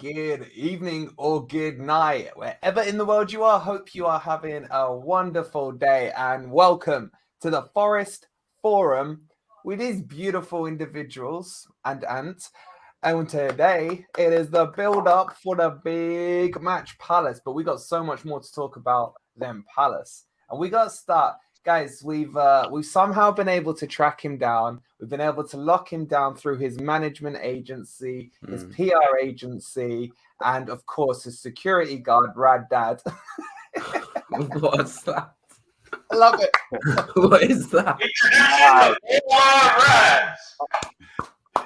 good evening or good night. Wherever in the world you are, hope you are having a wonderful day and welcome to the Forest Forum with these beautiful individuals and ants. And today it is the build-up for the big match Palace, but we got so much more to talk about than Palace. And we got to start. Guys, we've somehow been able to track him down. We've been able to lock him down through his management agency, his PR agency, and of course his security guard, Rad Dad. What's that? I love it. What is that?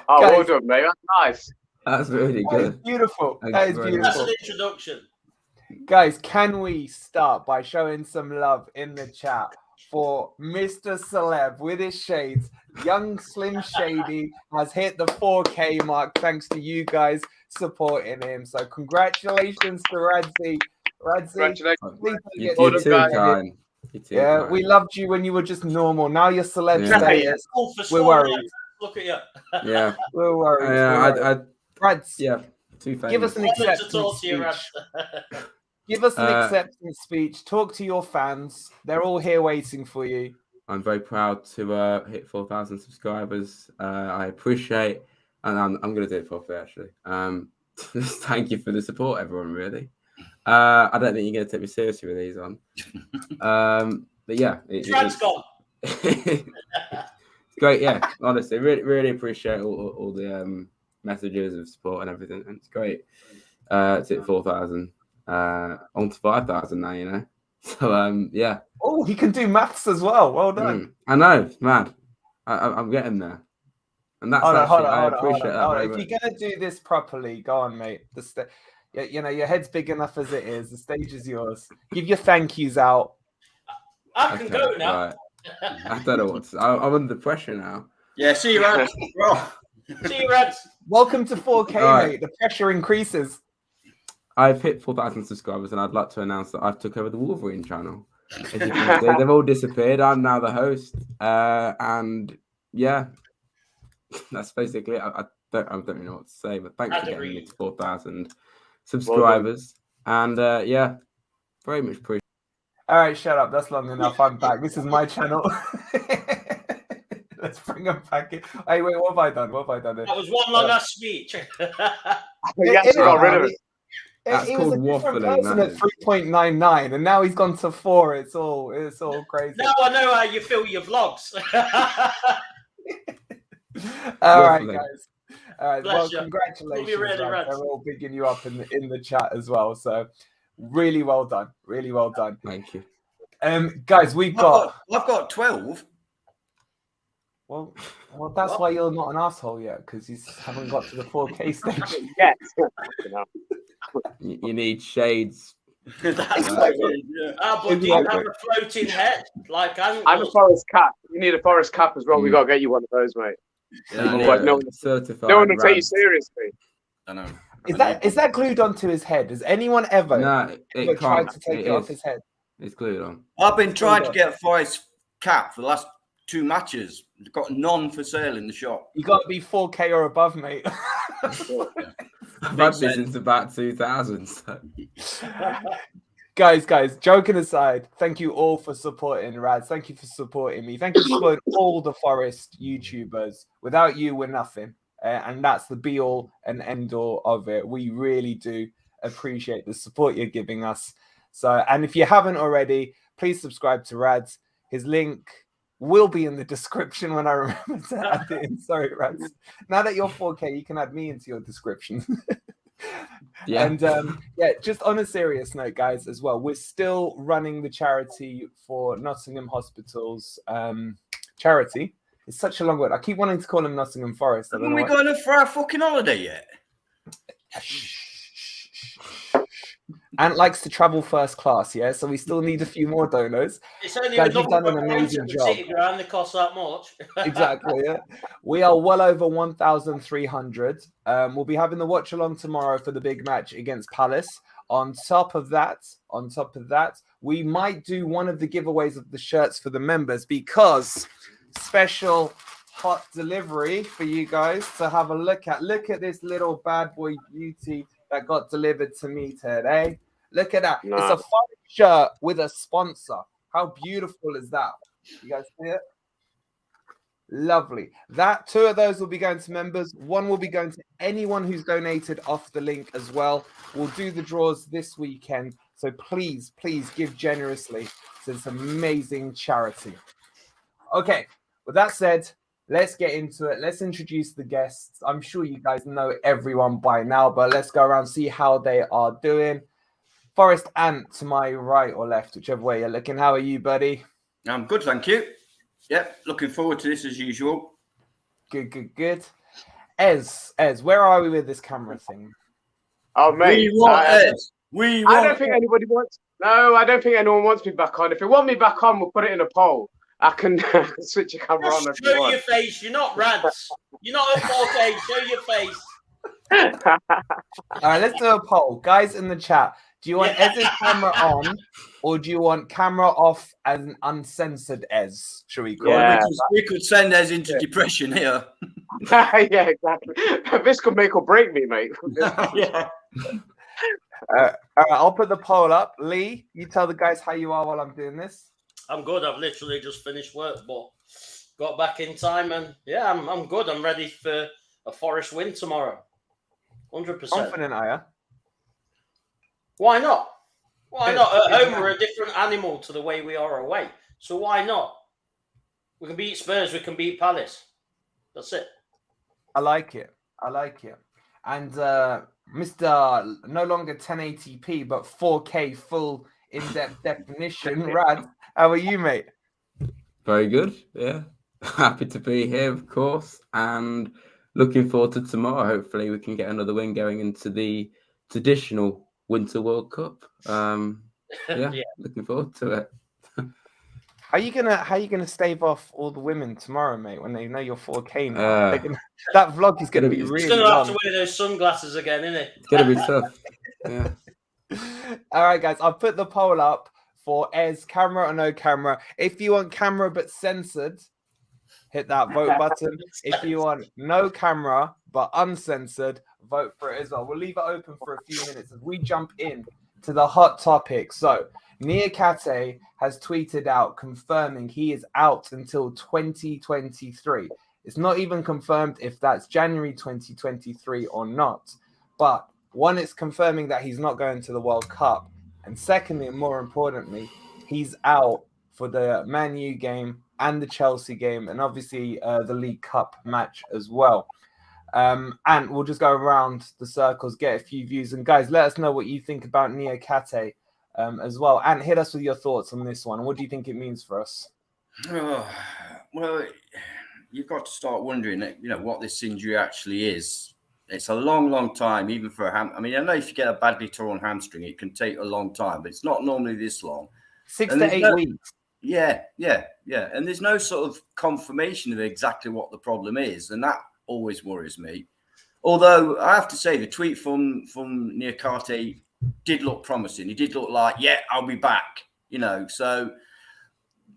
Oh, Guys, well done, mate. That's nice. That's really That is good. beautiful. Thank That you is very beautiful. That's an introduction. Guys, can we start by showing some love in the chat for Mr. Celeb with his shades? Young Slim Shady has hit the 4K mark thanks to you guys supporting him. So congratulations to Radzi. Congratulations. Please don't You get Well too done, guys. kind. You too Yeah, kind. we loved you when you were just normal. Now you're celeb Yeah. status. All for We're small worried. names. Look at you. Yeah. We're worried. We're worried. Rads, Yeah. Too famous. give us an Honored to acceptance talk to you, Rad. speech. Give us an acceptance speech. Talk to your fans. They're all here waiting for you. I'm very proud to hit 4,000 subscribers. I appreciate, and I'm going to do it for free actually. Just thank you for the support, everyone. Really. I don't think you're going to take me seriously with these on. But yeah, Rad's gone. it's great. Yeah, honestly, really appreciate all the messages of support and everything. And it's great. It's hit 4,000. On to 5,000 now, you know. So yeah. Oh, he can do maths as well. Well done. I know, it's mad. I'm getting there, and that's Hold actually on, I appreciate that very If much. you're gonna do this properly, go on, mate. You know your head's big enough as it is. The stage is yours. Give your thank yous out. I can go now. Right. I don't know what to say. I'm under pressure now. Yeah, see you, Rad. See you, Rad. Welcome to 4K, All right. mate. The pressure increases. I've hit 4,000 subscribers, and I'd like to announce that I've took over the Wolverine channel. As you can see, they've all disappeared. I'm now the host, and yeah, that's basically it. I don't really know what to say, but thanks for getting me to 4,000 subscribers, and yeah, very much appreciated. All right, shut up. That's long enough. I'm back. This is my channel. Let's bring him back in. Hey, wait, what have I done? That was one long ass speech. You actually got rid of it. That's He was a called different waffling, person that at is. 3.99, and now he's gone to 4. It's all crazy. Now I know how you fill your vlogs. All right, Waffling. guys. All right. Bless Well, you. congratulations. We'll be ready, Rad. Rad. They're all bigging you up in the chat as well. So, really well done. Really well done. Thank you. Guys, we've got. I've got 12. Well, that's why you're not an asshole yet, because you haven't got to the 4K stage. Yes. You need shades. That's Exactly. But do you have a floating head? Like I'm a forest cap. You need a forest cap as well. We got to get you one of those, mate. Yeah, no, certified. No one will take you Rad. seriously. I know. Is that glued onto his head? Has anyone ever No, it tried can't. to take it It off is. his head? It's glued on. I've been trying to get a Forest cap for the last 2 matches. Got none for sale in the shop. You got to be 4K or above, mate. I've had this since about 2000. So. Guys, joking aside, thank you all for supporting Raz. Thank you for supporting me. Thank you for supporting all the Forest YouTubers. Without you, we're nothing. And that's the be all and end all of it. We really do appreciate the support you're giving us. So, and if you haven't already, please subscribe to Rad's. His link will be in the description when I remember to add it in. Sorry, Rads. Now that you're 4K, you can add me into your description. Yeah. And yeah, just on a serious note, guys, as well, we're still running the charity for Nottingham Hospitals charity. It's such a long word. I keep wanting to call them Nottingham Forest. I don't Are know we what... going for our fucking holiday yet? Ant likes to travel first class, yeah, so we still need a few more donors. It's only Guys, the you've done an number of amazing points at job. the City Ground that costs that much. Exactly, yeah. We are well over 1,300. We'll be having the watch along tomorrow for the big match against Palace. On top of that, we might do one of the giveaways of the shirts for the members, because special hot delivery for you guys to have a look at. Look at this little bad boy beauty that got delivered to me today. Look at that. It's Nah. a fun shirt with a sponsor. How beautiful is that? You guys see it? Lovely. That 2 of those will be going to members. 1 will be going to anyone who's donated off the link as well. We'll do the draws this weekend. So please give generously to this amazing charity. Okay, with that said, let's get into it. Let's introduce the guests. I'm sure you guys know everyone by now, but let's go around and see how they are doing. Forest Ant to my right or left, whichever way you're looking. How are you, buddy? I'm good, thank you. Yep, looking forward to this as usual. Good. Ez, where are we with this camera thing? Oh, mate. We want Ed. I don't think anybody wants. No, I don't think anyone wants me back on. If they want me back on, we'll put it in a poll. I can switch your camera on if you Show want. your face. You're not rants. You're not at 4K. Show your face. All right, let's do a poll. Guys in the chat, do you want Ez's camera on or do you want camera off as an uncensored Ez? Shall we call Yeah. it? We could send us into depression here. Yeah, exactly. This could make or break me, mate. Yeah. All right, I'll put the poll up. Lee, you tell the guys how you are while I'm doing this. I'm good. I've literally just finished work, but got back in time, and yeah, I'm good. I'm ready for a Forest win tomorrow. 100%. Confident, are you? Why not? Why Good. not? At Good home, man. we're a different animal to the way we are away. So why not? We can beat Spurs. We can beat Palace. That's it. I like it. And Mr. no longer 1080p, but 4K full in-depth definition. Rad, how are you, mate? Very good. Yeah. Happy to be here, of course. And looking forward to tomorrow. Hopefully we can get another win going into the traditional Winter World Cup. Yeah. Looking forward to it. How you gonna stave off all the women tomorrow, mate? When they know you're 4K now, that vlog is gonna be It's really He's going to have long. to wear those sunglasses again, isn't it? It's gonna be tough. Yeah. All right, guys, I'll put the poll up for Ez, camera or no camera. If you want camera but censored, hit that vote button. If you want no camera but uncensored, vote for it as well. We'll leave it open for a few minutes as we jump in to the hot topic. So Niakhate has tweeted out confirming he is out until 2023. It's not even confirmed if that's January 2023 or not. But one, it's confirming that he's not going to the World Cup. And secondly, and more importantly, he's out for the Man U game and the Chelsea game, and obviously the League Cup match as well. And we'll just go around the circles, get a few views. And guys, let us know what you think about Niakhate as well. And hit us with your thoughts on this one. What do you think it means for us? Oh, well, you've got to start wondering, what this injury actually is. It's a long time, even for a I mean, I know if you get a badly torn hamstring, it can take a long time, but it's not normally this long. 6 And to there's 8 weeks. Yeah. And there's no sort of confirmation of exactly what the problem is, and that always worries me. Although I have to say, the tweet from Niakhate did look promising. He did look like, yeah, I'll be back. So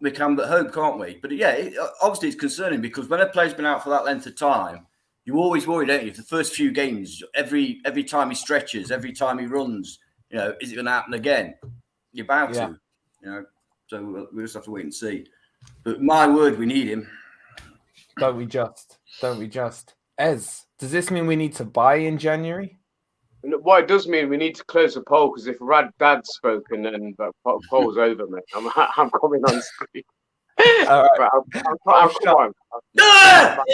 we can but hope, can't we? But yeah, obviously it's concerning because when a player's been out for that length of time, you always worry, don't you? The first few games, every time he stretches, every time he runs, is it going to happen again? You're bound to, So we'll just have to wait and see. But my word, we need him. Don't we just? Ez, does this mean we need to buy in January? What it does mean, we need to close the poll because if Rad Dad's spoken, then the poll's over, mate. I'm coming on screen. All right. I'll come on. Ah!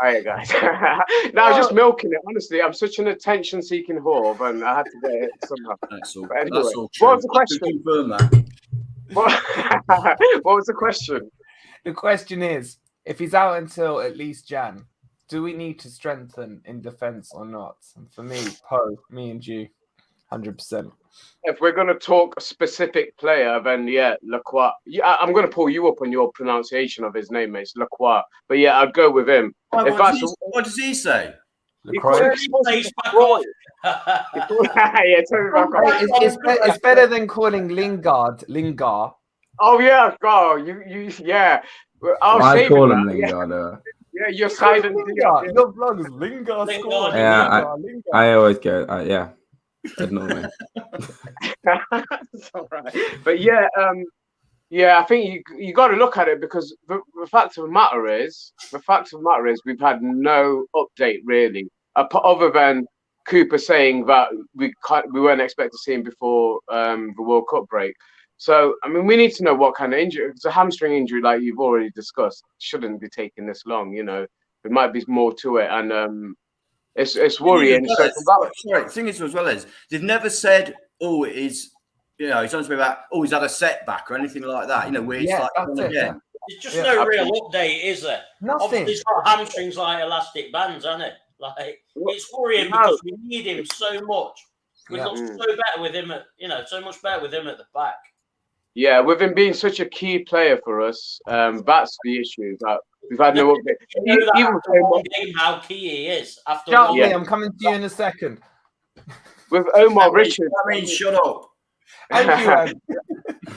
All right, guys. No, I was just milking it. Honestly, I'm such an attention-seeking whore, and I had to get it somehow. That's all. But anyway, That's all true. what was the I can question? confirm that. What was the question? The question is, if he's out until at least Jan, do we need to strengthen in defence or not? And for me, me and you, 100%. If we're going to talk a specific player, then yeah, Lacroix. Yeah, I'm going to pull you up on your pronunciation of his name, mate. It's Lacroix. But yeah, I'd go with him. What That's does he say? LaCroix. Face back on. yeah, turn it back on. It's better than calling Lingard. Oh yeah, yeah. I call him Lingard. Yeah, you're silent. Lingard. Your vlog is Lingard Lingard, scored. Yeah, Lingard. I always go, yeah, ignore me. It's all right. But yeah, I think you got to look at it because the fact of the matter is we've had no update really, other than Cooper saying that we weren't expected to see him before the World Cup break. So I mean, we need to know what kind of injury. It's a hamstring injury, like you've already discussed. Shouldn't be taking this long. There might be more to it, and it's worrying. The thing is, as well as they've never said, oh, it is. He's on to me about, he's had a setback or anything like that. Where it's like, Yeah. There's just no real update, is there? Nothing. Obviously, he's got hamstrings like elastic bands, hasn't it? Like, it's worrying because we need him so much. We look so better with him so much better with him at the back. Yeah, with him being such a key player for us, that's the issue. That we've had no update. Even one game, how key he is. After I'm coming to you in a second. With Omar Richards, shut up. Thank you.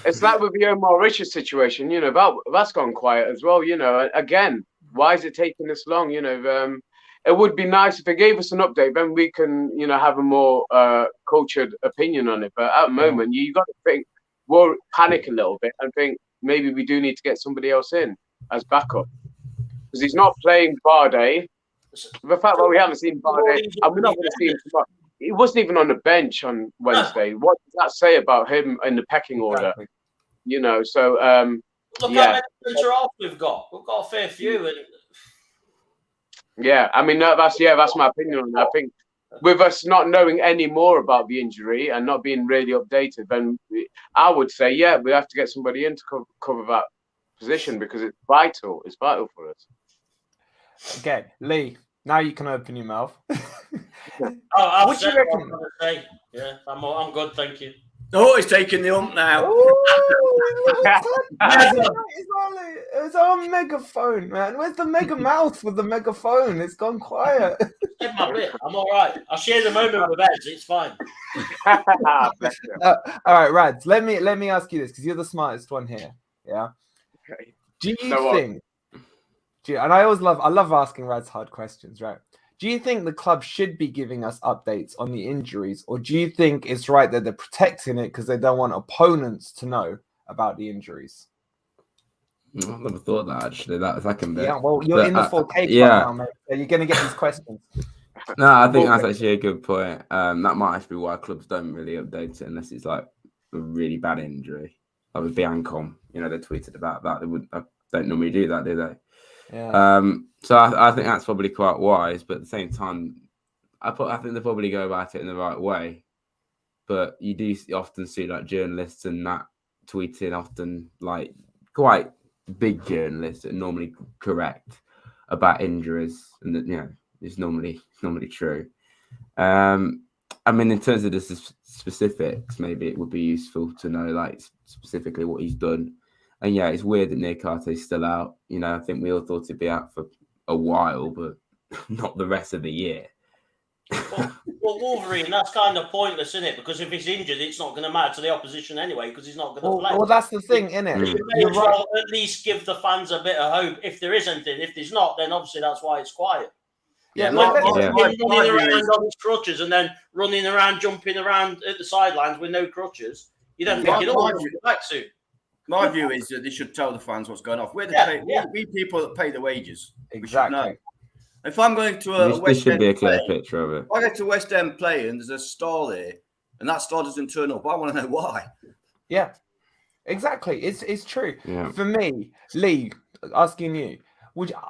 It's like with the Omar Richards situation. That's gone quiet as well. Again, why is it taking this long? It would be nice if they gave us an update, then we can, have a more cultured opinion on it. But at the moment, you got to think. We'll panic a little bit and think maybe we do need to get somebody else in as backup because he's not playing Bardet. The fact that we haven't seen Bardet, and we're not going to see him tomorrow. He wasn't even on the bench on Wednesday. What does that say about him in the pecking order? Exactly. So look how many centre halves we've got. We've got a fair few, and I mean that's my opinion on that. I think with us not knowing any more about the injury and not being really updated, then I would say, we have to get somebody in to cover that position because it's vital. It's vital for us. Okay, Lee, now you can open your mouth. what do you reckon? Yeah, I'm good, thank you. Oh, he's taking the ump now. It's our megaphone, man. Where's the mega mouth with the megaphone? It's gone quiet. I'm all right. I'll share the moment with Eds. It's fine. All right, Rads. Let me ask you this because you're the smartest one here. Yeah. Okay. Do you think? And I love asking Rads hard questions, right? Do you think the club should be giving us updates on the injuries, or do you think it's right that they're protecting it because they don't want opponents to know about the injuries? I've never thought that actually. That second bit. Yeah, well, you're in the 4K now, mate. So you're going to get these questions. No, I think that's actually a good point. That might actually be why clubs don't really update it unless it's like a really bad injury. Like with Biancom, they tweeted about that. They don't normally do that, do they? Yeah. So I think that's probably quite wise, but at the same time, I think they probably go about it in the right way. But you do often see like journalists and that tweeting often like quite big journalists that are normally correct about injuries, and that it's normally true. I mean, in terms of the specifics, maybe it would be useful to know like specifically what he's done. And it's weird that Niakhate's still out. I think we all thought he'd be out for a while, but not the rest of the year. Well, Wolverine, that's kind of pointless, isn't it? Because if he's injured, it's not going to matter to the opposition anyway, because he's not going to play. Well, that's the thing, isn't it? You may as well at least give the fans a bit of hope if there is anything. If there's not, then obviously that's why it's quiet. Yeah, running around on his crutches and then running around, jumping around at the sidelines with no crutches. You don't think it'll come back soon. My view is that they should tell the fans what's going off. We people that pay the wages. Exactly. If I'm going to a West End, should be a clear picture of it. If I go to West End play and there's a star there, and that star doesn't turn up, I want to know why. Yeah, exactly. It's true. Yeah. For me, Lee, asking you,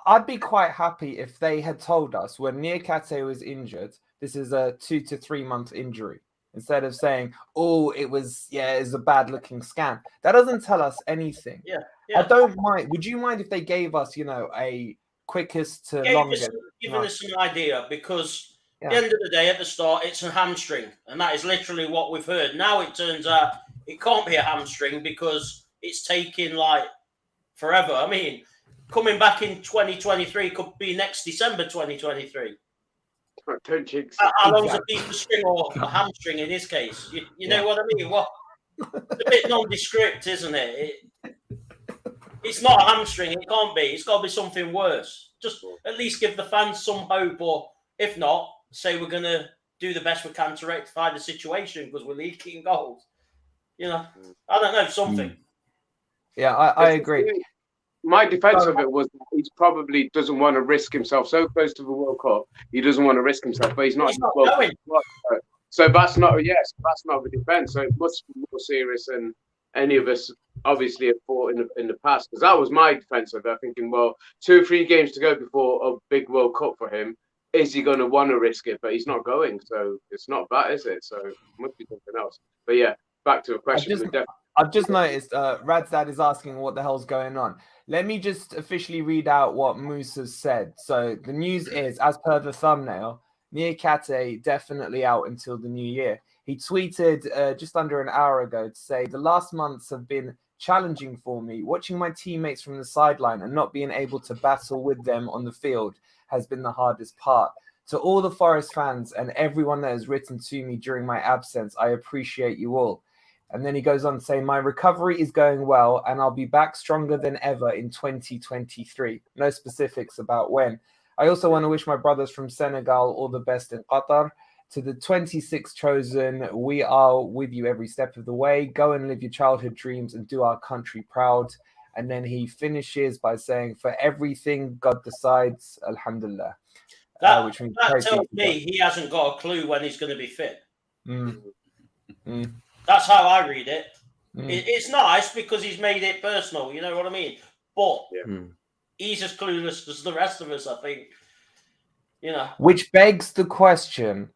I'd be quite happy if they had told us when Niakhate was injured, this is a 2 to 3 month injury. Instead of saying, it's a bad looking scan. That doesn't tell us anything. Yeah. I don't mind. Would you mind if they gave us, a quickest to longest? Giving us an idea, because at the end of the day, at the start, it's a hamstring. And that is literally what we've heard. Now it turns out it can't be a hamstring because it's taking like forever. I mean, coming back in 2023 could be next December 2023. Don't jinx it. How long's a piece of string or a hamstring in this case? You know what I mean? Well, it's a bit nondescript, isn't it? It's not a hamstring. It can't be. It's got to be something worse Just at least give the fans some hope, or if not, say we're going to do the best we can to rectify the situation because we're leaking goals. You know, I don't know, something. Yeah, I agree. My defense of it was that he probably doesn't want to risk himself so close to the World Cup. He doesn't want to risk himself, but he's not going. So that's not the defense. So it must be more serious than any of us obviously have thought in the past. Because that was my defense of it. Thinking, well, 2 or 3 games to go before a big World Cup for him. Is he going to want to risk it? But he's not going, so it's not that, is it? So it must be something else. But yeah, back to a question. I've just noticed Rad Dad is asking what the hell's going on. Let me just officially read out what Moose has said. So the news is, as per the thumbnail, Niakhate definitely out until the new year. He tweeted just under an hour ago to say, the last months have been challenging for me. Watching my teammates from the sideline and not being able to battle with them on the field has been the hardest part. To all the Forest fans and everyone that has written to me during my absence, I appreciate you all. And then he goes on to say, my recovery is going well and I'll be back stronger than ever in 2023. No specifics about when. I also want to wish my brothers from Senegal all the best in Qatar. To the 26 chosen, we are with you every step of the way. Go and live your childhood dreams and do our country proud. And then he finishes by saying, for everything God decides, Alhamdulillah. That tells me he hasn't got a clue when he's going to be fit. That's how I read it. It's nice because he's made it personal, you know what I mean? But he's as clueless as the rest of us, I think. You know. Which begs the question,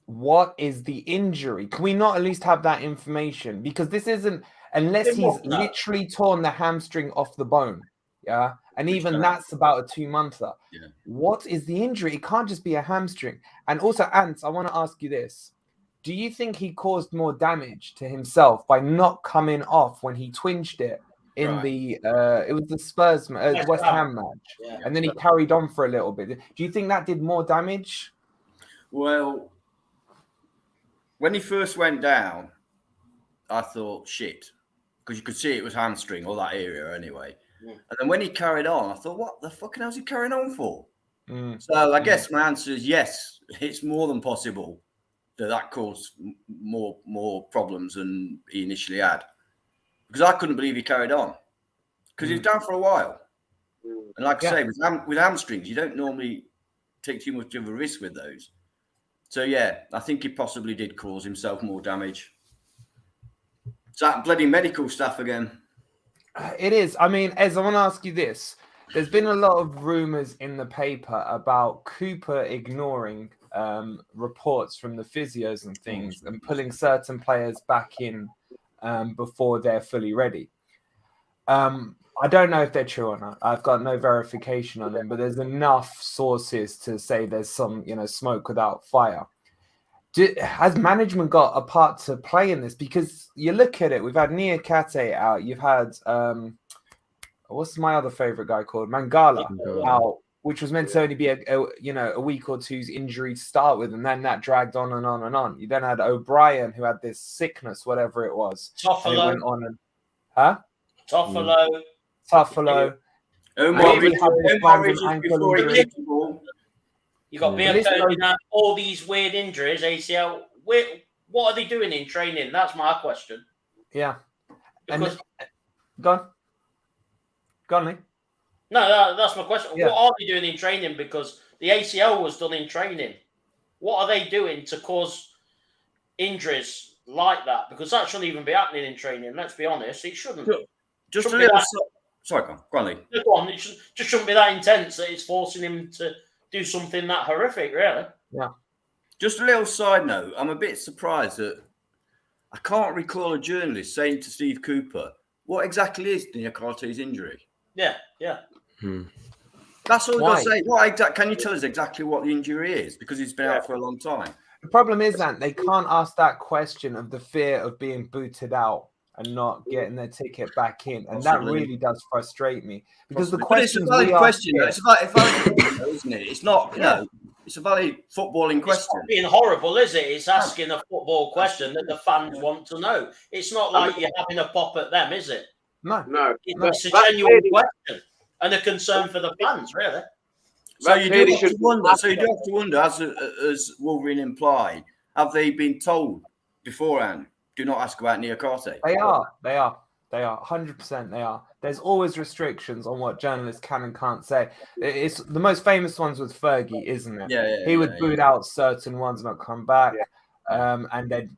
what is the injury? Can we not at least have that information? Because this isn't, unless he's literally torn the hamstring off the bone. Yeah. And even that's about a 2-monther. Yeah. What is the injury? It can't just be a hamstring. And also, Ants, I want to ask you this. Do you think he caused more damage to himself by not coming off when he twinged it in the it was the Spurs West Ham match, and then he carried on for a little bit? Do you think that did more damage? Well, when he first went down, I thought shit, because you could see it was hamstring or that area anyway. And then when he carried on, I thought, what the fucking hell's he carrying on for? So I guess my answer is yes. It's more than possible that caused more problems than he initially had, because I couldn't believe he carried on, because he was down for a while. And like I say, with hamstrings, you don't normally take too much of a risk with those. So yeah, I think he possibly did cause himself more damage. It's that bloody medical stuff again. It is. I mean, Ez, I want to ask you this. There's been a lot of rumours in the paper about Cooper ignoring reports from the physios and things and pulling certain players back in before they're fully ready. I don't know if they're true or not. I've got no verification on them, but there's enough sources to say there's some, smoke without fire. Has management got a part to play in this? Because you look at it, we've had Niakhate out. You've had what's my other favorite guy called? Mangala out, which was meant to only be a week or two's injury to start with, and then that dragged on and on and on. You then had O'Brien, who had this sickness, whatever it was. Toffolo. Went on and Toffolo. You got Biafoni, all these weird injuries, ACL. What are they doing in training? That's my question. Yeah. Because go on, Lee. No, that's my question. Yeah. What are they doing in training? Because the ACL was done in training. What are they doing to cause injuries like that? Because that shouldn't even be happening in training. Let's be honest. It shouldn't. Just a little. Sorry, go on, Lee. Go on. It just shouldn't be that intense that it's forcing him to do something that horrific, really. Yeah. Just a little side note. I'm a bit surprised that I can't recall a journalist saying to Steve Cooper, what exactly is Niakhate's injury? Yeah. That's all I got to say. Can you tell us exactly what the injury is? Because he's been out for a long time. The problem is that they can't ask that question of the fear of being booted out and not getting their ticket back in. And that really does frustrate me. Because the question it's a valid question. It's a valid question, isn't it? It's not, it's a valid footballing question. It's not being horrible, is it? It's asking a football question that the fans want to know. It's not like you're having a pop at them, is it? No. It's a genuine question and a concern for the fans, really. So you do have to wonder. So you do have to wonder, as Wolverine implied, have they been told beforehand? Do not ask about Niakhate. They are 100%. They are. There's always restrictions on what journalists can and can't say. It's the most famous ones with Fergie, isn't it? Yeah, he would boot out certain ones, not come back, and then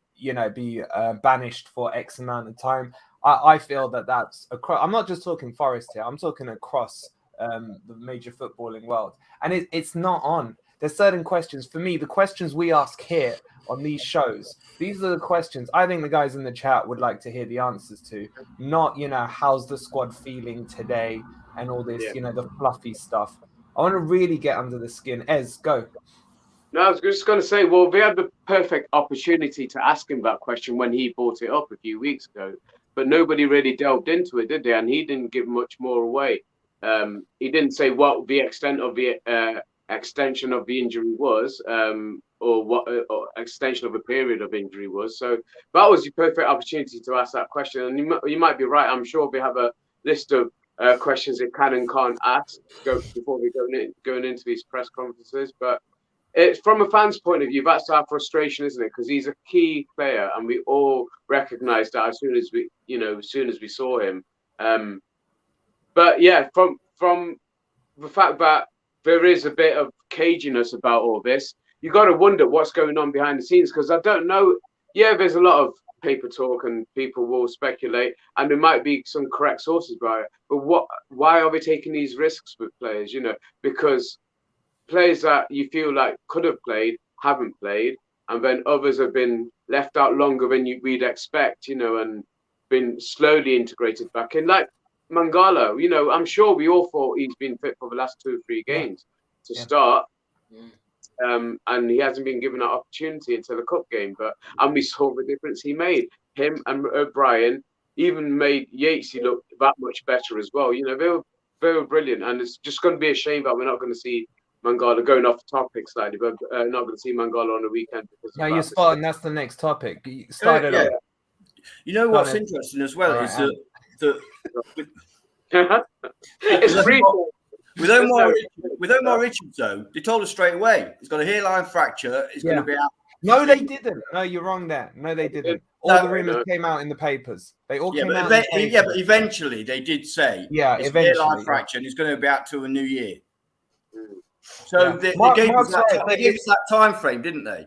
be banished for X amount of time. I feel that's across. I'm not just talking Forest here. I'm talking across the major footballing world, and it's not on. There's certain questions for me. The questions we ask here on these shows, these are the questions I think the guys in the chat would like to hear the answers to. Not how's the squad feeling today and all this, the fluffy stuff. I want to really get under the skin. Ez, go. No, I was just going to say, well, we had the perfect opportunity to ask him that question when he brought it up a few weeks ago, but nobody really delved into it, did they? And he didn't give much more away. He didn't say what the extent of the extension of the injury was, or what extension of a period of injury was. So that was the perfect opportunity to ask that question. And you might be right. I'm sure we have a list of questions that can and can't ask before we going into these press conferences, but. It's from a fan's point of view, that's our frustration, isn't it? Because he's a key player, and we all recognised that as soon as we saw him. But yeah, from the fact that there is a bit of caginess about all this, you got to wonder what's going on behind the scenes. Because I don't know. Yeah, there's a lot of paper talk, and people will speculate, and there might be some correct sources by it. But why are we taking these risks with players? Because players that you feel like could have played haven't played, and then others have been left out longer than we'd expect, and been slowly integrated back in. Like Mangala, I'm sure we all thought he's been fit for the last 2 or 3 games to start, and he hasn't been given that opportunity until the cup game. And we saw the difference he made. Him and O'Brien even made Yatesy look that much better as well. They were brilliant, and it's just going to be a shame that we're not going to see Mangala, going off topic slightly, but not going to see Mangala on the weekend. No, you're spot on. That's the next topic. You started off. What's interesting as well is that it's free. With Omar Richards, though, they told us straight away he's got a hairline fracture. He's going to be out. No, they didn't. No, you're wrong there. No, they didn't. All the rumors came out in the papers. They all came out. But eventually they did say, it's a hairline fracture, and he's going to be out till a new year. So they gave us that time frame, didn't they?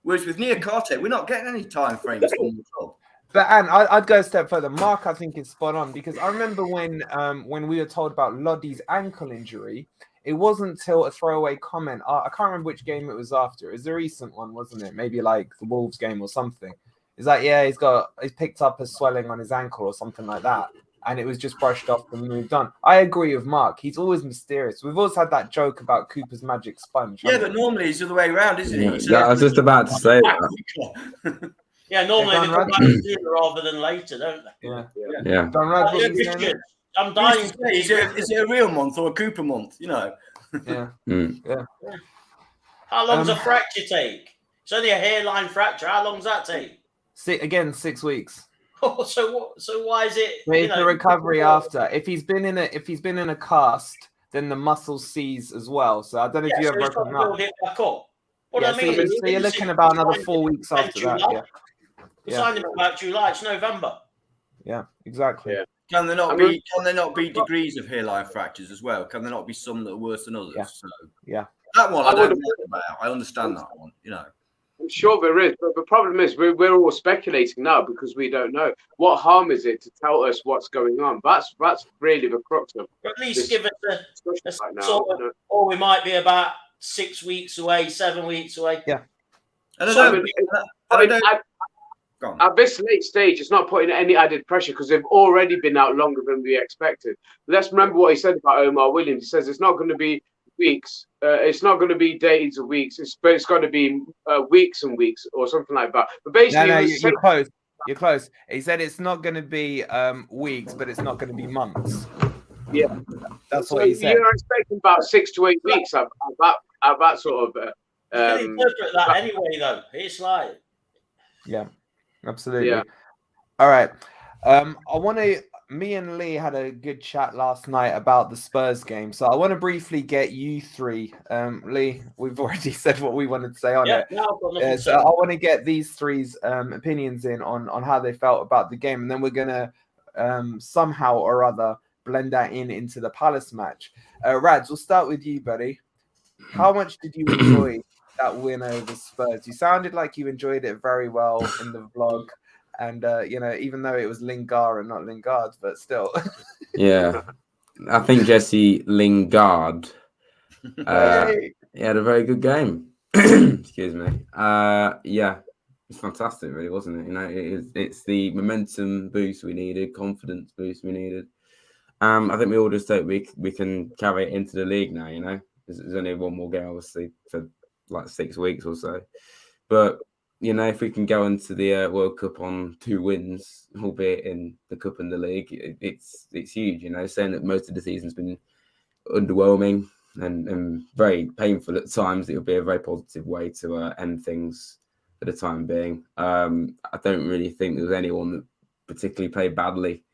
Whereas with Niakhate, we're not getting any time frames from the club. But Anne, I'd go a step further. Mark, I think, is spot on, because I remember when we were told about Lodi's ankle injury, it wasn't until a throwaway comment. I can't remember which game it was after. It was a recent one, wasn't it? Maybe like the Wolves game or something. It's like, he's picked up a swelling on his ankle or something like that. And it was just brushed off and moved on. I agree with Mark. He's always mysterious. We've always had that joke about Cooper's magic sponge. Yeah, but normally he's the other way around, isn't he? I was just about to say that. Yeah, normally they come back sooner rather than later, don't they? Yeah. I'm dying. Is it a real month or a Cooper month? Yeah. How long does a fracture take? It's only a hairline fracture. How long does that take? 6 weeks. Oh, so why is it? It's the recovery after. If he's been in a cast, then the muscle seize as well. So I don't know if you ever broken up. It back up. What I mean, so you're looking about another 4 weeks after that. We signed him about July. It's November. Yeah, exactly. Yeah. Can there not be degrees of hairline fractures as well? Can there not be some that are worse than others? Yeah. That one I don't know about. I understand that one. I'm sure there is, but the problem is we're all speculating now because we don't know. What harm is it to tell us what's going on? That's really the crux of it. At least give us a sort of, or we might be about 6 weeks away, 7 weeks away. Yeah. At this late stage, it's not putting any added pressure because they've already been out longer than we expected. Let's remember what he said about Omar Williams. He says it's not going to be weeks. It's not going to be days or weeks. It's got to be weeks and weeks or something like that. But basically, you're close. You're close. He said it's not going to be weeks, but it's not going to be months. Yeah, that's what he said. You're expecting about 6 to 8 weeks at that sort of. You can interpret that anyway, though. It's like. Yeah, absolutely. Yeah. All right. I want to. me and Lee had a good chat last night about the Spurs game. So I want to briefly get you three. Lee, we've already said what we wanted to say on it. No, I've got nothing to So say. I want to get these three's opinions in on how they felt about the game. And then we're going to somehow or other blend that into the Palace match. Rads, we'll start with you, buddy. How much did you enjoy that win over Spurs? You sounded like you enjoyed it very well in the vlog. And, even though it was Lingard and not Lingard, but still. Yeah. I think Jesse Lingard he had a very good game. Excuse me. Yeah, it's fantastic, really, wasn't it? You know, it's the momentum boost we needed, confidence boost we needed. I think we all just hope we can carry it into the league now. You know, there's only one more game, obviously, for like 6 weeks or so. But you know, if we can go into the World Cup on 2 wins, albeit in the Cup and the League, it's huge. You know, saying that most of the season's been underwhelming and very painful at times, it would be a very positive way to end things for the time being. I don't really think there was anyone that particularly played badly,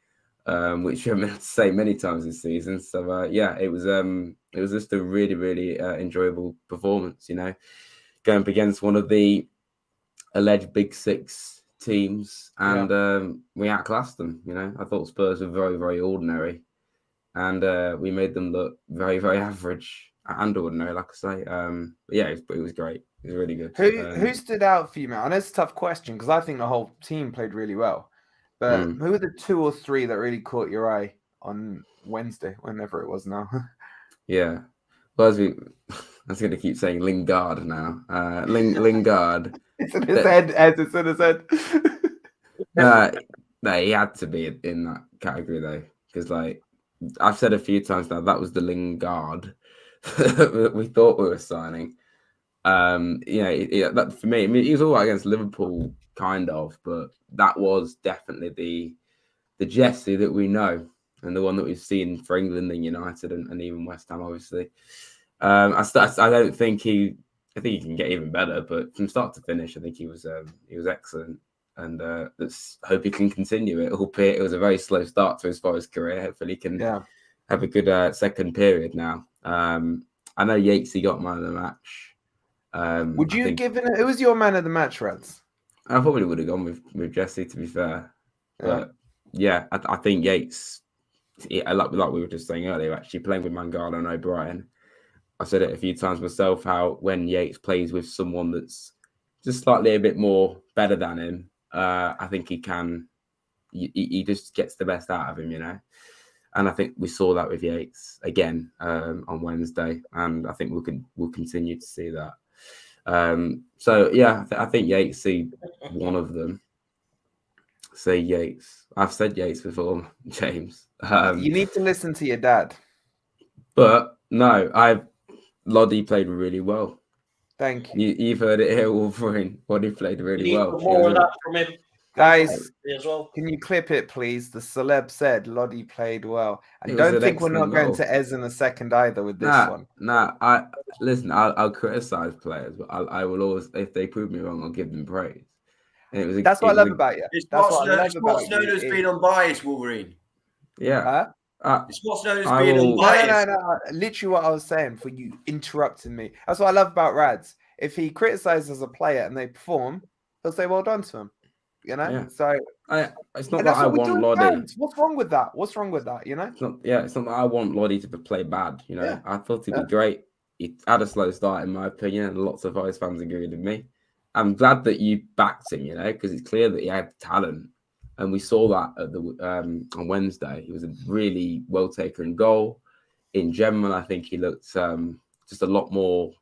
which I've meant to say many times this season. So yeah, it was just a really, really enjoyable performance. You know, going up against one of the alleged Big Six teams, and we outclassed them. You know, I thought Spurs were very, very ordinary, and we made them look very, very average and ordinary, like I say. But yeah, it was great. It was really good. Who stood out for you, man? I know it's a tough question because I think the whole team played really well. But who were the 2 or 3 that really caught your eye on Wednesday, whenever it was now? Yeah. Well, I was going to keep saying Lingard now. Lingard. It's in his head, as it's in his head. No, he had to be in that category, though. Because, like, I've said a few times now, that was the Lingard that we thought we were signing. That for me, I mean, he was all right against Liverpool, kind of, but that was definitely the Jesse that we know and the one that we've seen for England and United and even West Ham, obviously. I don't think I think he can get even better, but from start to finish, I think he was excellent, and let's hope he can continue it. Albeit it was a very slow start to his Forest career. Hopefully, he can have a good second period now. I know Yatesy got man of the match. Would you have given it? Who was your man of the match, Reds? I probably would have gone with Jesse, to be fair. But yeah, I think Yates, like we were just saying earlier, actually playing with Mangala and O'Brien. I said it a few times myself, how when Yates plays with someone that's just slightly a bit more better than him, I think he just gets the best out of him, you know. And I think we saw that with Yates again on Wednesday, and I think we'll continue to see that. So yeah, I think Yates see one of them. Say Yates. I've said Yates before, James. You need to listen to your dad. But no, Lodi played really well. Thank you. You've heard it here, Wolverine. Lodi played really well. More of that from him. Guys, as well. Can you clip it, please? The celeb said Lodi played well. And don't think we're not going to Ez in a second either with this one. I'll criticize players, but I will always, if they prove me wrong, I'll give them praise. That's what I love about you. That's what I love about you. It's what's known as being unbiased, Wolverine. Yeah. It's what's known as being unbiased. No. Literally what I was saying for you interrupting me. That's what I love about Rads. If he criticizes a player and they perform, he'll say well done to him. You know? Yeah. So it's not that I want Lodi. What's wrong with that? You know? It's not that I want Lodi to play bad, you know. Yeah. I thought he'd be great. He had a slow start, in my opinion, and lots of Forest fans agreed with me. I'm glad that you backed him, you know, because it's clear that he had talent. And we saw that at on Wednesday. He was a really well taken goal. In general, I think he looked just a lot more.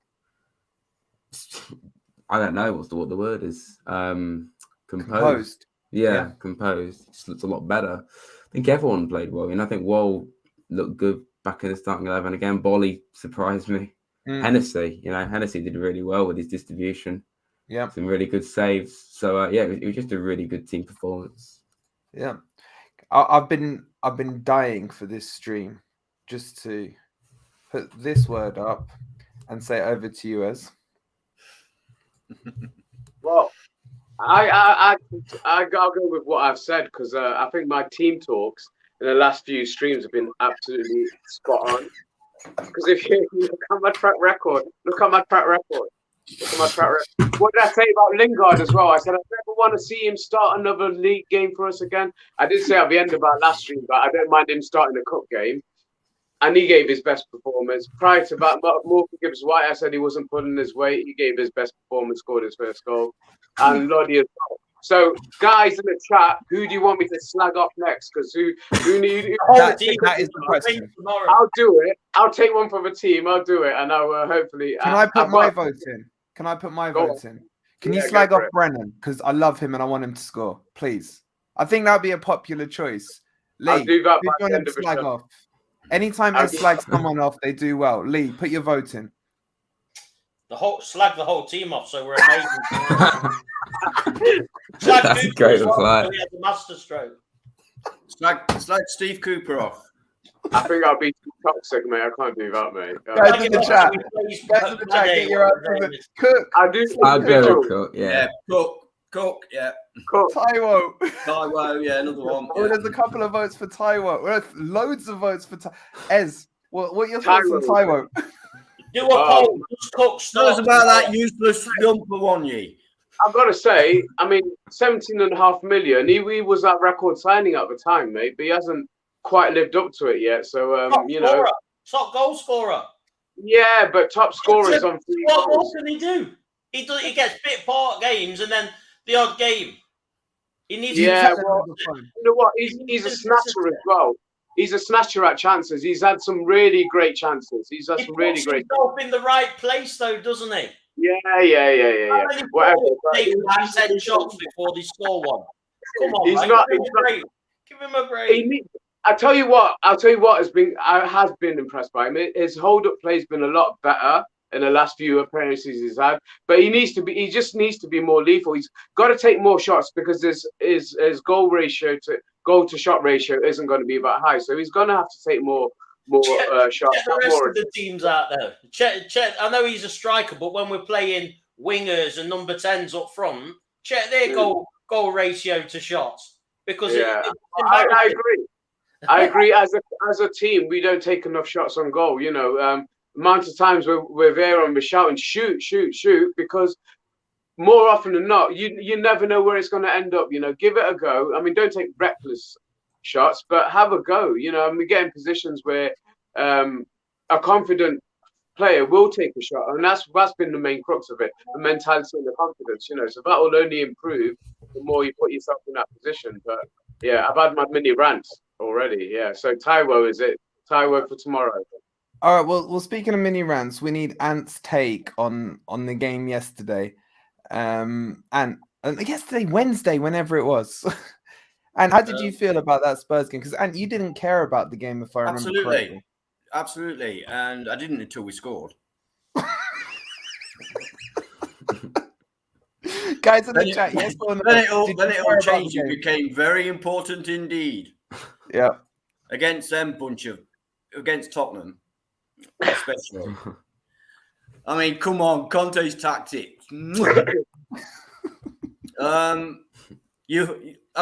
I don't know what the word is. Composed. Yeah, composed. He just looked a lot better. I think everyone played well. And I think Wall looked good back in the starting 11 again. Bolly surprised me. Hennessey did really well with his distribution. Yeah, some really good saves. So it was just a really good team performance. Yeah, I've been dying for this stream just to put this word up and say over to you, Ez. Well, I'll go with what I've said because I think my team talks in the last few streams have been absolutely spot on. Because if you look at my track record, What did I say about Lingard as well? I said I never want to see him start another league game for us again. I did say at the end of our last stream, but I don't mind him starting a cup game. And he gave his best performance. Prior to that, more for gibbs-white, I said he wasn't pulling his weight. He gave his best performance, scored his first goal. And Lodi as well. So, guys in the chat, who do you want me to slag off next? Because who need that is the question. I'll do it. I'll take one for the team. I'll do it. And I'll hopefully... Can I put my vote in? Can I put my vote in? Can you slag off Brennan? Because I love him and I want him to score. Please. I think that would be a popular choice. Lee, I'll do that who do you want to slag off? Anytime they slag someone off, they do well. Lee, put your vote in. Slag the whole team off, so we're amazing. That's a great reply. He had the master stroke. Slag Steve Cooper off. I think I'll be too toxic, mate. I can't do that, mate. Guys in the chat. Guys in the chat, get your answer. Cook. I'll go with Cook, yeah. Cook, yeah. Cook. Taiwo, yeah, another one. Oh, there's a couple of votes for Taiwo. Well, loads of votes for Taiwo. Ez, what are your thoughts on Taiwo? Do a poll. Cook Tell us about that useless jumper one, ye. I've got to say, I mean, 17.5 million. He was that record signing at the time, mate, but he hasn't quite lived up to it yet. So, top goal scorer. Yeah, but top scorer is on 3 What more goals. can he do? He gets bit part games and then the odd game. He needs you know what? He's a snatcher as well. He's a snatcher at chances. He's had some really great chances. He puts himself in the right place, though, doesn't he? Yeah. Whatever. Take 10 shots before they score one. Come on, he's mate. not. Give him a break. I'll tell you what has been impressed by him. His hold-up play's been a lot better in the last few appearances he's had, but he just needs to be more lethal. He's got to take more shots because his goal to shot ratio isn't going to be that high. So he's going to have to take more shots. Check the rest of the teams out there. Check. I know he's a striker, but when we're playing wingers and number 10s up front, check their goal ratio to shots because I agree. I agree. As a team, we don't take enough shots on goal. You know, amount of times we're there and we're shouting shoot because more often than not, you never know where it's going to end up. You know, give it a go. I mean, don't take reckless shots, but have a go. You know, and we get in positions where a confident player will take a shot, and that's been the main crux of it, the mentality and the confidence. You know, so that will only improve the more you put yourself in that position. But yeah, I've had my mini rants already. Yeah, so Taiwo is it? Taiwo for tomorrow. All right. Well, speaking of mini rants, we need Ant's take on the game yesterday, and yesterday Wednesday, whenever it was. And how did you feel about that Spurs game? Because Ant, you didn't care about the game, if I remember correctly. Absolutely, and I didn't until we scored. Guys in the chat, yes or no? Then it all changed. It became very important indeed. Yeah. Against Tottenham, especially. I mean, come on, Conte's tactics. I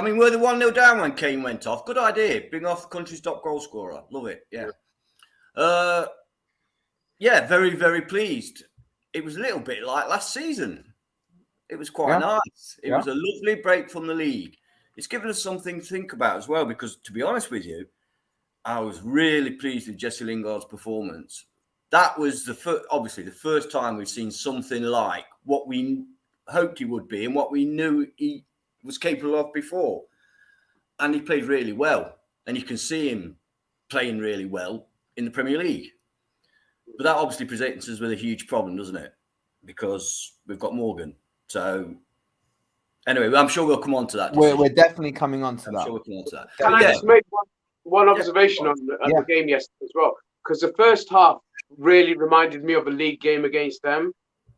mean, we're the 1-0 down when Kane went off. Good idea. Bring off the country's top goal scorer. Love it. Yeah. Very, very pleased. It was a little bit like last season. It was quite nice. It was a lovely break from the league. It's given us something to think about as well, because to be honest with you, I was really pleased with Jesse Lingard's performance. That was obviously the first time we've seen something like what we hoped he would be and what we knew he was capable of before. And he played really well. And you can see him playing really well in the Premier League. But that obviously presents us with a huge problem, doesn't it? Because we've got Morgan. So anyway, I'm sure we'll come on to that. We're definitely coming on to that. Sure we'll come on to that. Can I just make one observation on the game yesterday as well? Because the first half really reminded me of a league game against them.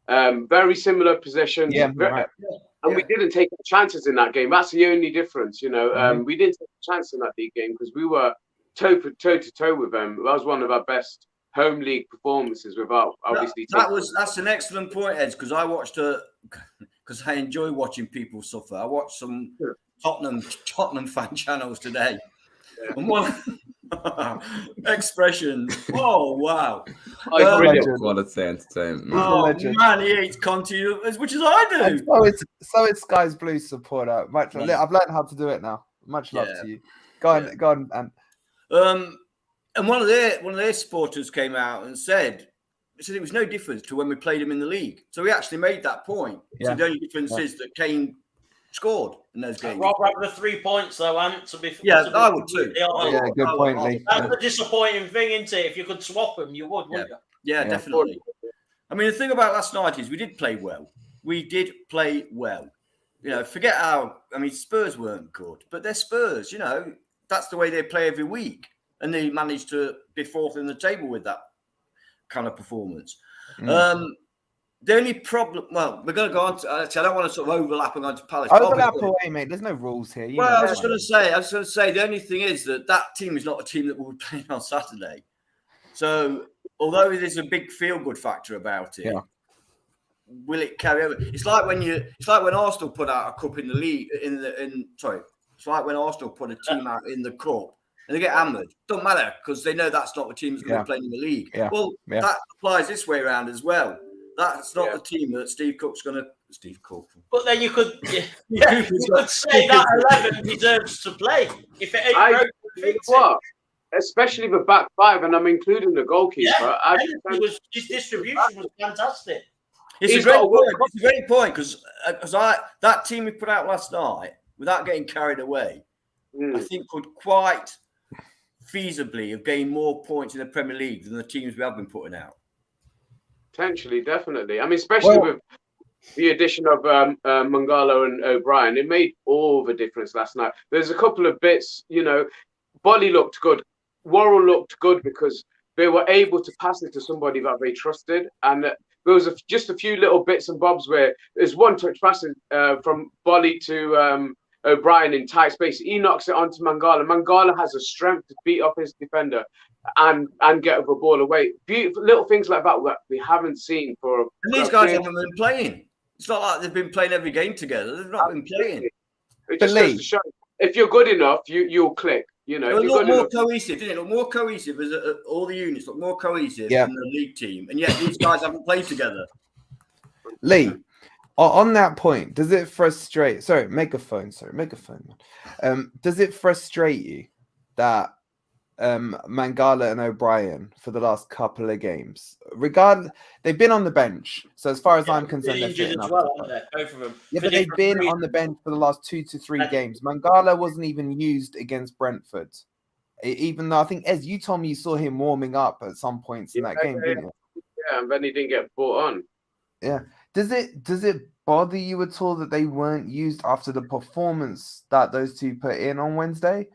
Very similar positions. And we didn't take chances in that game. That's the only difference, you know. We didn't take a chance in that league game because we were toe to toe with them. That was one of our best home league performances without obviously. That's an excellent point, Ed, because I watched because I enjoy watching people suffer. I watched some Tottenham fan channels today, And one expressions. Oh wow! Oh, brilliant. Quality entertainment. Oh man, he hates Conte as much as I do. And so it's Skies Blue supporter. I've learned how to do it now. Much love to you. Go on, and and one of their supporters came out and said it was no difference to when we played him in the league. So he actually made that point. So the only difference is that Kane scored in those games. Rob had the 3 points though, Ant. I would too. Yeah, good point, Lee. That's the disappointing thing, isn't it? If you could swap them, you would, wouldn't you? Yeah, definitely. I mean, the thing about last night is we did play well. You know, forget how. I mean, Spurs weren't good, but they're Spurs. You know, that's the way they play every week, and they managed to be fourth in the table with that kind of performance. The only problem, well, we're going to go on to, I don't want to sort of overlap and go on to Palace. Overlap away, mate. There's no rules here. I was just going to say, the only thing is that team is not a team that will be playing on Saturday. So, although there's a big feel-good factor about it, will it carry over? It's like when Arsenal put out a cup in the league, it's like when Arsenal put a team out in the cup and they get hammered. Don't matter because they know that's not the team that's going to be playing in the league. Yeah. Well, that applies this way around as well. That's not the team that Steve Cook's going to. Steve Cook. But then you could, you could say that 11 deserves to play if it ain't. What? Especially the back five, and I'm including the goalkeeper. Yeah, his distribution was fantastic. It's a great point because that team we put out last night, without getting carried away, I think could quite feasibly have gained more points in the Premier League than the teams we have been putting out. Potentially, definitely. I mean, especially with the addition of Mangala and O'Brien, it made all the difference last night. There's a couple of bits, you know, Bolly looked good. Worrell looked good because they were able to pass it to somebody that they trusted. And there was just a few little bits and bobs where there's one touch passing from Bolly to O'Brien in tight space. He knocks it onto Mangala. Mangala has a strength to beat up his defender and get the ball away. Beautiful little things like that we haven't seen for. And these guys haven't been playing. It's not like they've been playing every game together. They've not been playing. It just goes to show if you're good enough, you'll click. You know, it looked more cohesive, didn't it? Look more cohesive as all the units look more cohesive than the league team, and yet these guys haven't played together. Lee, on that point, does it frustrate? Make a phone. Does it frustrate you that Mangala and O'Brien for the last couple of games, they've been on the bench. So as far as I'm concerned, they're fit enough. Both of them. Yeah, but they've been on the bench for the last 2 to 3 games. Mangala wasn't even used against Brentford, even though I think you told me you saw him warming up at some points in that game, didn't you? Yeah, and then he didn't get brought on. Yeah. Does it bother you at all that they weren't used after the performance that those two put in on Wednesday,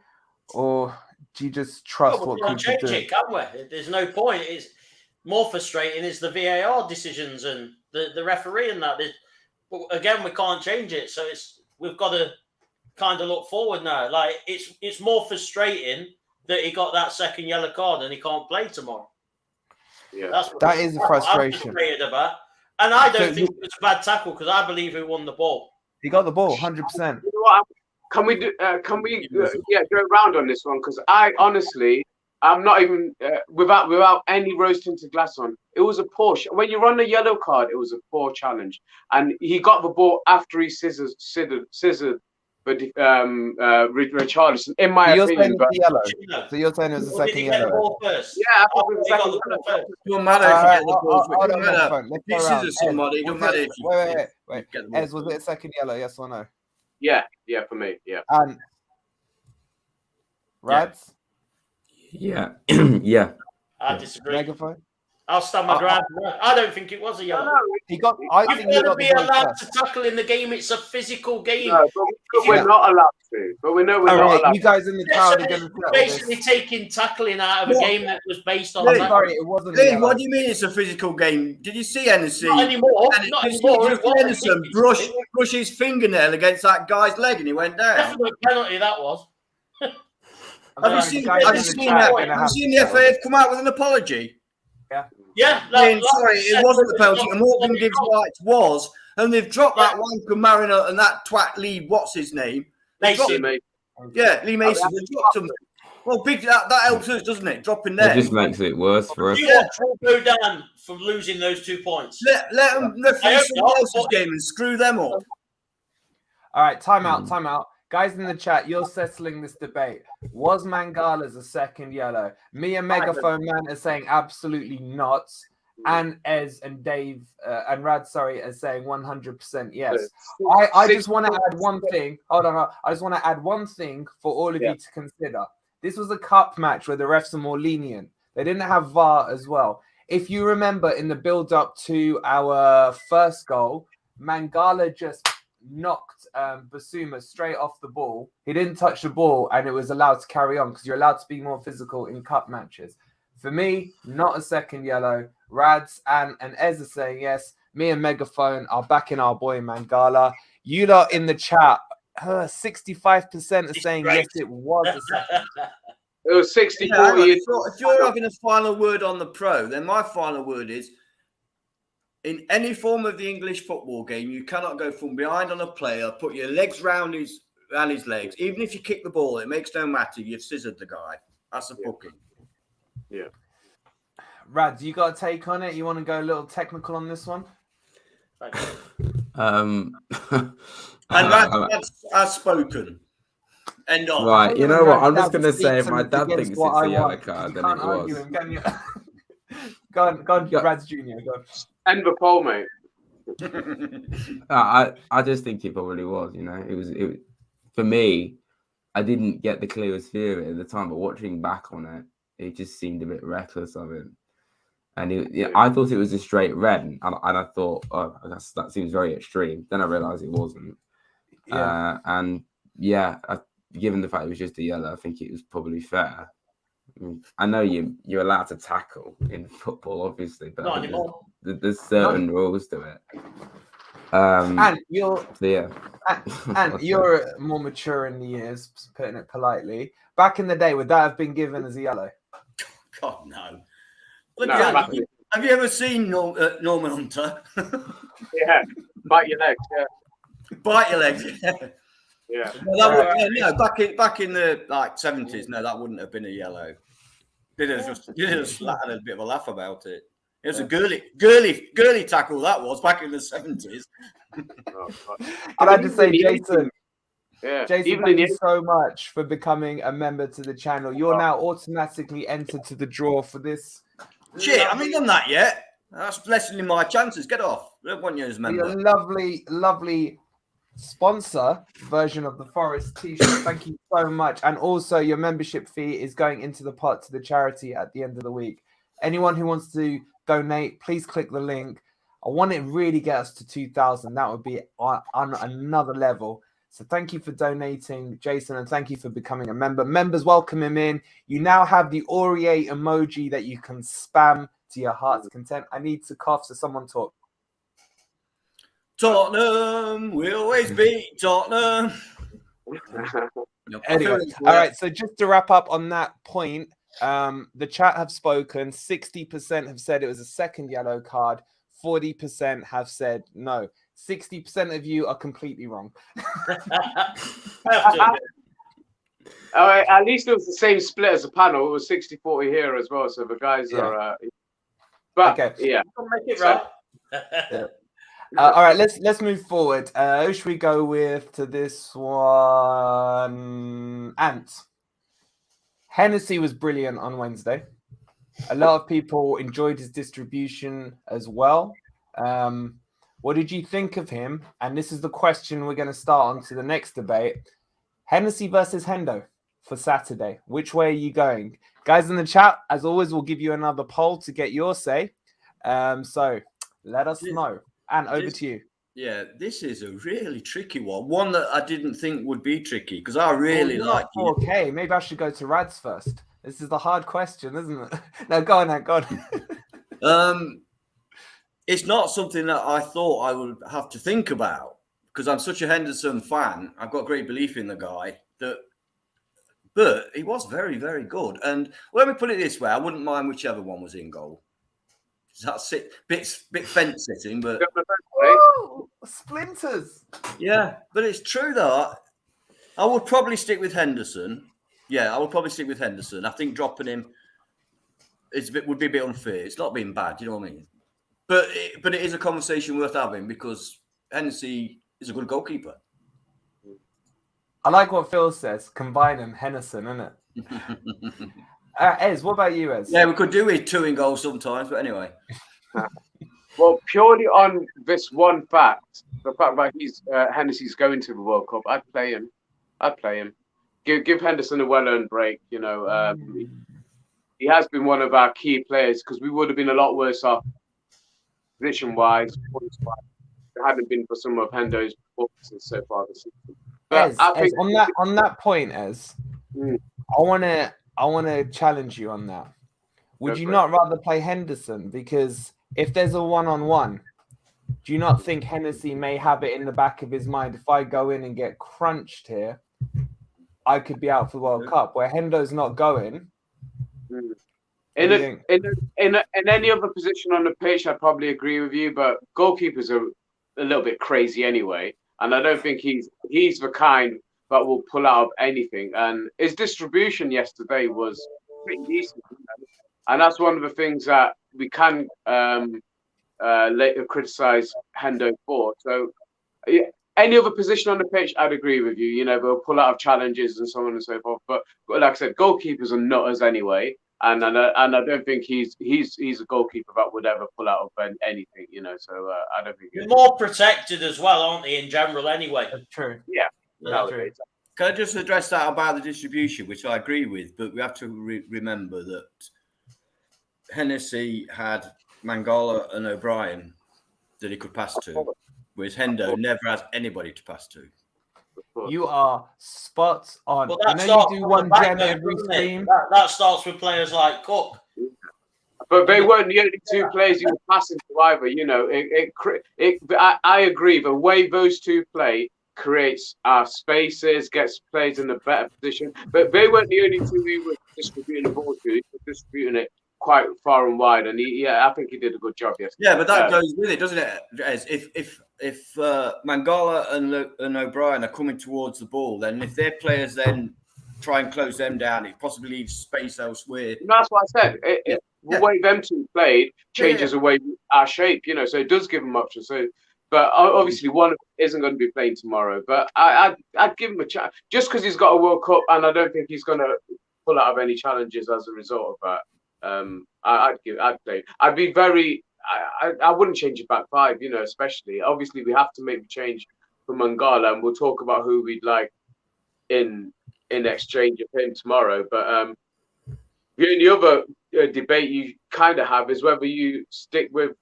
or do you just trust what we can't change it, can we? There's no point. It's more frustrating is the VAR decisions and the referee and that. But again, we can't change it, so we've got to kind of look forward now. Like it's more frustrating that he got that second yellow card and he can't play tomorrow. Yeah, that is a frustration. I'm frustrated about, and I don't think it was a bad tackle because I believe he won the ball. He got the ball, 100%. You know what? Can we go around on this one? Because I honestly, I'm not even without any rose tinted glass on. It was a poor. When you run a yellow card, it was a poor challenge, and he got the ball after he scissored but Richarlison. In my opinion, yellow. So you're saying it was the second yellow? First? Yeah, I thought it was the second yellow first. It doesn't matter if you get the ball. It doesn't matter. This is somebody. It doesn't matter if you wait. Ez, was it a second yellow? Yes or no? Yeah, for me, yeah. And Rads? Yeah. Yeah. I disagree. Megaphone? I'll stand my ground. I don't think it was a yellow. You've got to be allowed to tackle in the game. It's a physical game. No, but we're not allowed to. But we know we're not allowed. You guys in the crowd are going to basically taking tackling out of a game that was based on. Sorry, it wasn't. Lee, what do you mean it's a physical game? Did you see Hennessey? Not anymore. Not anymore. Hennessey brush his fingernail against that guy's leg and he went down. Definitely penalty that was. Have you seen the FA have come out with an apology? Yeah. Sorry, it wasn't the penalty. And Morgan Gibbs-white was, and they've dropped that wanker Mariner and that twat Lee. What's his name? Mason, mate. Yeah, Lee Mason. They dropped him. Well, big that helps us, doesn't it? Dropping there. It just makes it worse for us. You want to go down from losing those 2 points. Let them referee someone else's game and screw them up. All right, time out. Guys in the chat, you're settling this debate. Was Mangala's a second yellow? Me and Megaphone Man are saying absolutely not. And Ez and Dave and Rad, are saying 100% yes. I just want to add one thing. Hold on. I just want to add one thing for all of you to consider. This was a cup match where the refs are more lenient. They didn't have VAR as well. If you remember in the build-up to our first goal, Mangala just knocked Basuma straight off the ball. He didn't touch the ball and it was allowed to carry on because you're allowed to be more physical in cup matches. For me, not a second yellow. Rads and Ez are saying yes. Me and Megaphone are backing our boy Mangala. You lot in the chat, 65% are saying yes, it was a second. It was 60-40. If you're having a final word on the pro, then my final word is, in any form of the English football game, you cannot go from behind on a player, put your legs round his legs. Even if you kick the ball, it makes no matter. You've scissored the guy. That's a booking. Yeah. Rad, you got a take on it? You want to go a little technical on this one? And Rad has spoken. End of. Right, you know what? I'm just going to say if my dad thinks it's a yellow card, then it was. Go on, Rad's Junior. Go on. End the poll, mate. I just think it probably was. You know, it was for me. I didn't get the clearest view of it at the time, but watching back on it, it just seemed a bit reckless of it. And I thought it was a straight red, and I thought, oh, that seems very extreme. Then I realised it wasn't. Yeah. Given the fact it was just a yellow, I think it was probably fair. I know you're allowed to tackle in football, obviously, but Not anymore. There's certain rules to it. And you're and you're more mature in the years, putting it politely. Back in the day, would that have been given as a yellow? God, no. No, have you ever seen Norman Hunter? Yeah, bite your legs. Yeah, bite your legs. Yeah. Back in the 70s, no, that wouldn't have been a yellow. You'd have just had a bit of a laugh about it. It was a girly tackle that was back in the 70s. Can I just say, Jason? Yeah. Jason, thank you so much for becoming a member to the channel. You're now automatically entered to the draw for this. Shit, I haven't done that yet. That's lessening my chances. Get off. I don't want you as a member. Your lovely sponsor version of the Forest t-shirt. Thank you so much. And also your membership fee is going into the pot to the charity at the end of the week. Anyone who wants to donate, please click the link. I want it really get us to 2,000. That would be on another level. So thank you for donating, Jason, and thank you for becoming a member. Members, welcome him in. You now have the Aurier emoji that you can spam to your heart's content. I need to cough, so someone talk. Tottenham, we always beat Tottenham. Anyway, all right, so just to wrap up on that point, the chat have spoken. 60% have said it was a second yellow card. 40% have said no. 60% of you are completely wrong. At least it was the same split as the panel. It was 60-40 here as well. So the guys are. But okay. Yeah, make it right. All right, let's move forward. Who should we go with to this one? Ant. Hennessey was brilliant on Wednesday. A lot of people enjoyed his distribution as well. What did you think of him? And this is the question we're going to start on to the next debate. Hennessey versus Hendo for Saturday. Which way are you going? Guys in the chat, as always, we'll give you another poll to get your say. So let us know. And over to you. Yeah, this is a really tricky one. One that I didn't think would be tricky because I really like it. Okay, maybe I should go to Rad's first. This is the hard question, isn't it? No, go on, go on. It's not something that I thought I would have to think about because I'm such a Henderson fan. I've got great belief in the guy. But he was very, very good. And let me put it this way: I wouldn't mind whichever one was in goal. That's it. Bit fence sitting, but splinters. Yeah, but it's true though. I would probably stick with Henderson. Yeah, I would probably stick with Henderson. I think dropping him would be a bit unfair. It's not being bad, you know what I mean? But it is a conversation worth having because Hennessey is a good goalkeeper. I like what Phil says. Combine him, Henderson, isn't it? Ez, what about you, Ez? Yeah, we could do with 2 in goal sometimes, but anyway. Well, purely on this one fact, the fact that Hennessey's going to the World Cup, I'd play him. Give Henderson a well-earned break. You know, he has been one of our key players because we would have been a lot worse off position-wise, points-wise, if it hadn't been for some of Hendo's performances so far this season. But Ez, on that point, Ez, I wanna challenge you on that. Would you not rather play Henderson? Because if there's a 1-on-1, do you not think Hennessey may have it in the back of his mind? If I go in and get crunched here, I could be out for the World Cup. Where Hendo's not going. In any other position on the pitch, I'd probably agree with you. But goalkeepers are a little bit crazy anyway, and I don't think he's the kind that will pull out of anything. And his distribution yesterday was pretty decent, you know? And that's one of the things that we can later criticize Hendo for. So any other position on the pitch, I'd agree with you. You know, they'll pull out of challenges and so on and so forth. But like I said, goalkeepers are nutters anyway. And I don't think he's a goalkeeper that would ever pull out of anything, you know. So I don't think they're more protected as well, aren't they, in general? Anyway, that's true. Yeah, that's true. Can I just address that about the distribution, which I agree with, but we have to remember that Hennessey had Mangala and O'Brien that he could pass to, whereas Hendo never has anybody to pass to. You are spot on. Well, you know you do one gen every stream. That starts with players like Cook. But they weren't the only two players he was passing to either. You know, I agree. The way those two play creates spaces, gets players in a better position. But they weren't the only two he was distributing the ball to. He was distributing it quite far and wide, and I think he did a good job yesterday. Yeah, but that goes with it, doesn't it? As if Mangala and O'Brien are coming towards the ball, then if their players then try and close them down, it possibly leaves space elsewhere. And that's what I said. The way them two played changes the way our shape, you know. So it does give them options. So, but obviously one of them isn't going to be playing tomorrow. But I'd give him a chance just because he's got a World Cup, and I don't think he's going to pull out of any challenges as a result of that. I'd play. I'd be very. I wouldn't change it back five, you know. Especially, obviously, we have to make the change for Mangala, and we'll talk about who we'd like in exchange of him tomorrow. But the only other debate you kind of have is whether you stick with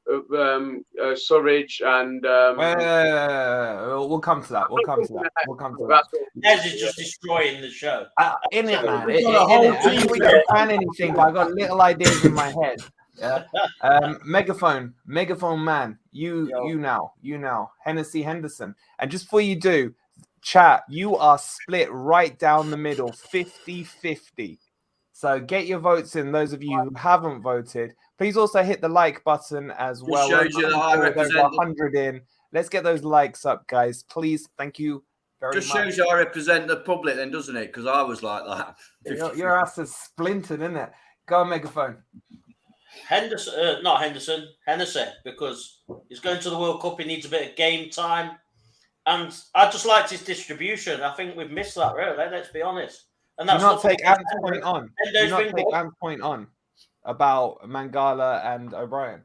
Surridge and. We'll come to that. We'll come to that. Ez is just destroying the show. In it, man. I don't plan anything, but I got little ideas in my head. Yeah. Megaphone man. You now. Hennessey Henderson. And just before you do, chat, you are split right down the middle, 50-50. So get your votes in, those of you who haven't voted. Please also hit the like button as well. Shows you that I represent 100 in. Let's get those likes up, guys. Please. Thank you very much. Just shows you I represent the public then, doesn't it? Because I was like that. Your ass is splintered, isn't it? Go on, Megaphone. Hennessey, because he's going to the World Cup. He needs a bit of game time. And I just liked his distribution. I think we've missed that, really. Let's be honest. And that's not take Ant's point on. Do not take Ant's point on about Mangala and O'Brien.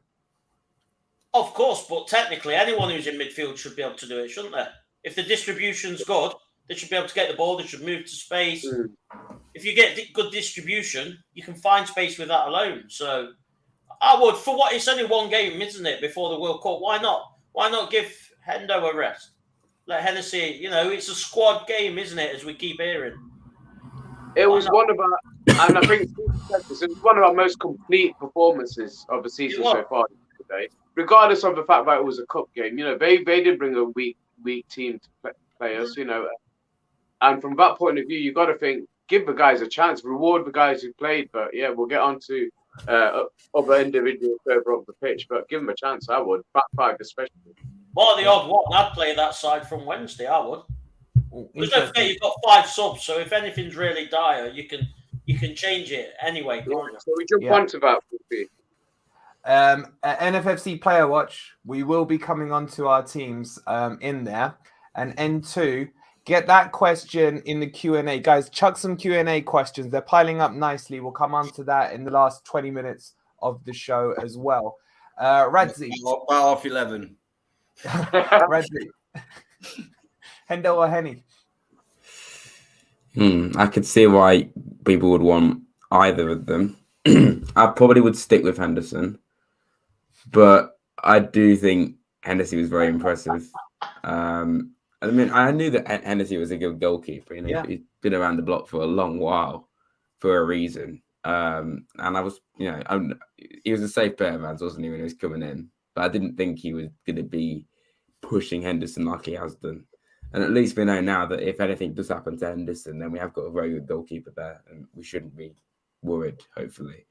Of course, but technically, anyone who's in midfield should be able to do it, shouldn't they? If the distribution's good, they should be able to get the ball. They should move to space. If you get good distribution, you can find space with that alone. So I would, for what it's only one game, isn't it, before the World Cup? Why not? Why not give Hendo a rest? Let Hennessey, you know, it's a squad game, isn't it? As we keep hearing. It was one of our, and I think it was one of our most complete performances of the season so far today. Regardless of the fact that it was a cup game, you know, they did bring a weak team to play us, you know, and from that point of view, you got to think, give the guys a chance, reward the guys who played. But yeah, we'll get on to other individuals further up the pitch, but give them a chance. I would back five especially. Well, the odd one, I'd play that side from Wednesday. I would. Because don't forget, you've got 5 subs, so if anything's really dire, you can change it anyway. Right, so we jump onto that. NFFC Player Watch, we will be coming onto our teams in there. And N2, get that question in the Q&A. Guys, chuck some Q&A questions. They're piling up nicely. We'll come on to that in the last 20 minutes of the show as well. Radzi. Off 11. Radzi. Hendo or Henny? I could see why people would want either of them. I probably would stick with Henderson, but I do think Hennessey was very impressive. I mean, I knew that Hennessey was a good goalkeeper. You know, he's been around the block for a long while for a reason. And I was, you know, he was a safe pair of hands, wasn't he, when he was coming in? But I didn't think he was going to be pushing Henderson like he has done. And at least we know now that if anything does happen to Henderson, then we have got a very good goalkeeper there, and we shouldn't be worried, hopefully.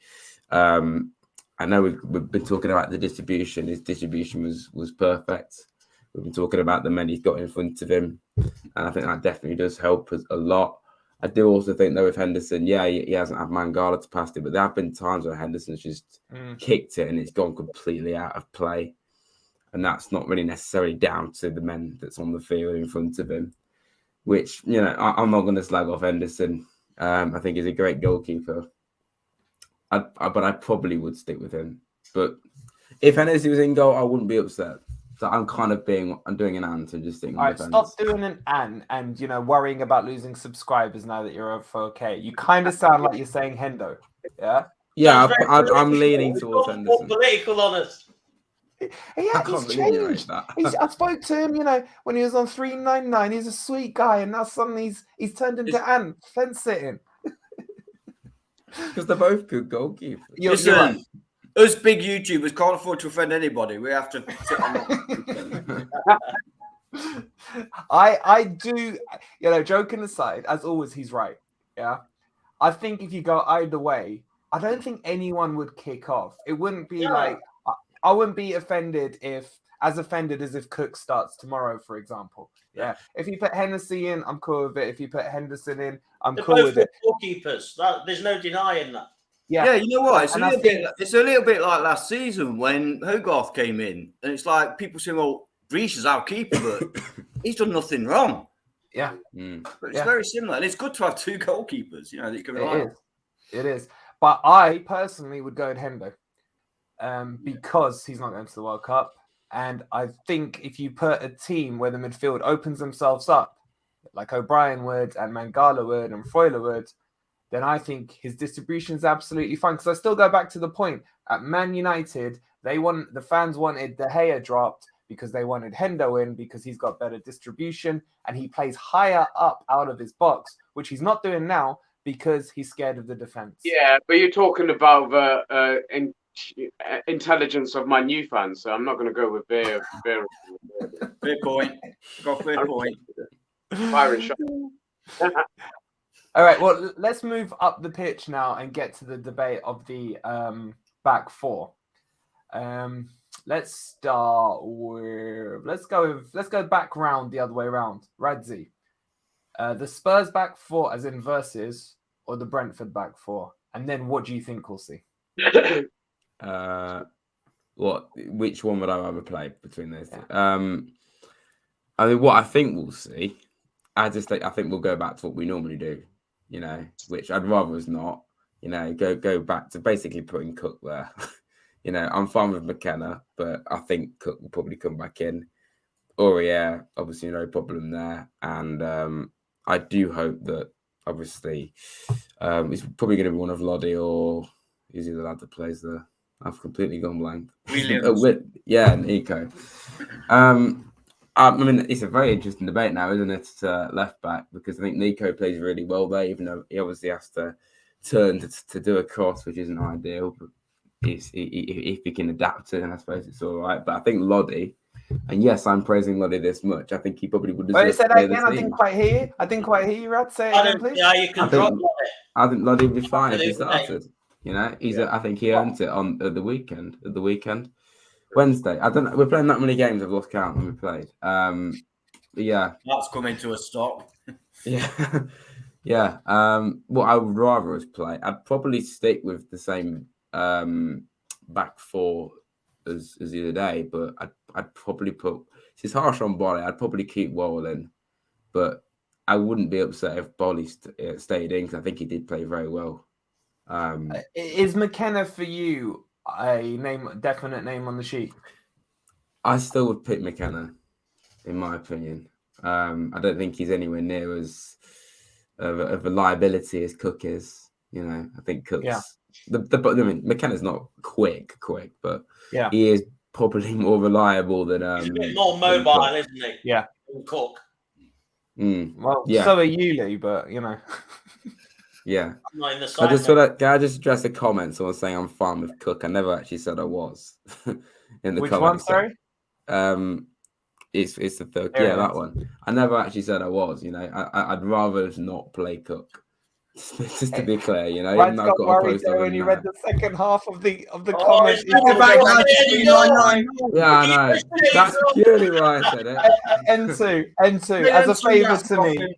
I know we've been talking about the distribution. His distribution was perfect. We've been talking about the men he's got in front of him, and I think that definitely does help us a lot. I do also think, though, with Henderson, he hasn't had Mangala to pass it, but there have been times where Henderson's just kicked it and it's gone completely out of play. And that's not really necessarily down to the men that's on the field in front of him, which, you know, I'm not going to slag off Henderson. I think he's a great goalkeeper. But I probably would stick with him. But if Hennessey was in goal, I wouldn't be upset. So I'm doing an ant and just thinking. All right, stop doing an ant and, you know, worrying about losing subscribers now that you're over 4K. You kind of sound like you're saying Hendo. Yeah? Yeah, I'm leaning towards Henderson. Political on us. He's changed. I spoke to him, you know, when he was on 399. He's a sweet guy, and now suddenly he's turned into Ant fence sitting. Because they're both good goalkeepers. Listen, right. Us big YouTubers can't afford to offend anybody. We have to sit on I do, you know, joking aside, as always, he's right. Yeah. I think if you go either way, I don't think anyone would kick off. It wouldn't be like, I wouldn't be offended as if Cook starts tomorrow, for example. Yeah. If you put Hennessey in, I'm cool with it. If you put Henderson in, I'm cool with it. Goalkeepers. There's no denying that. Yeah, you know what? It's a little bit like last season when Hogarth came in, and it's like people say, "Well, Reece is our keeper, but he's done nothing wrong." Yeah, but it's very similar, and it's good to have 2 goalkeepers. You know, that you can rely on. It is. But I personally would go with Hendo, because he's not going to the World Cup, and I think if you put a team where the midfield opens themselves up, like O'Brien would, and Mangala would, and Freuler would, then I think his distribution is absolutely fine. Because I still go back to the point at Man United, the fans wanted De Gea dropped because they wanted Hendo in because he's got better distribution and he plays higher up out of his box, which he's not doing now because he's scared of the defense. Yeah, but you're talking about the intelligence of my new fans, so I'm not going to go with their fair point. Got fair point. Firing shot. All right, well, let's move up the pitch now and get to the debate of the back 4. Let's start with let's go back round the other way around. Radzi, the Spurs back 4 as in versus, or the Brentford back 4, and then what do you think we'll see? Which one would I rather play between those two? I mean, what I think we'll see, I think we'll go back to what we normally do. You know, which I'd rather us not, you know, go back to basically putting Cook there. You know, I'm fine with McKenna, but I think Cook will probably come back in. Aurier, obviously no problem there. And I do hope that, obviously, it's probably going to be one of Lodi or is he the lad that plays there? I've completely gone blank. Nico. I mean, it's a very interesting debate now, isn't it? Left back, because I think Nico plays really well there, even though he obviously has to turn to do a cross, which isn't ideal. But if he can adapt it, then I suppose it's all right. But I think Lodi, and yes, I'm praising Lodi this much, I think he probably would deserve say that again. I didn't quite hear you, Rad. Say it again, please. Yeah, you can drop Lodi. I think Lodi would be fine if he started. You know, I think he earned it on the weekend. Wednesday. I don't know. We're playing that many games. I've lost count when we played. Yeah. That's coming to a stop. Yeah. Yeah. What I would rather us play, I'd probably stick with the same back four as the other day, but I'd probably put. It's harsh on Bolly. I'd probably keep Wallen, but I wouldn't be upset if Bolly stayed in because I think he did play very well. Is McKenna for you a definite name on the sheet? I still would pick McKenna, in my opinion. I don't think he's anywhere near as of a liability as Cook is. You know, I think Cook's I mean, McKenna's not quick, but he is probably more reliable than he's a bit more mobile, isn't he? Yeah, than Cook. Well, so are you, Lee, but you know. Yeah. I'm not in the Can I just address a comment? Someone saying I'm fine with Cook. I never actually said I was. In the Which comments. one, sorry? It's the third. There that one. I never actually said I was. You know, I'd rather not play Cook. Just to be clear, you know, Rad's got worried there when you read the second half of the comment. Yeah, I know. That's purely why I said it. N2, as a favour to me.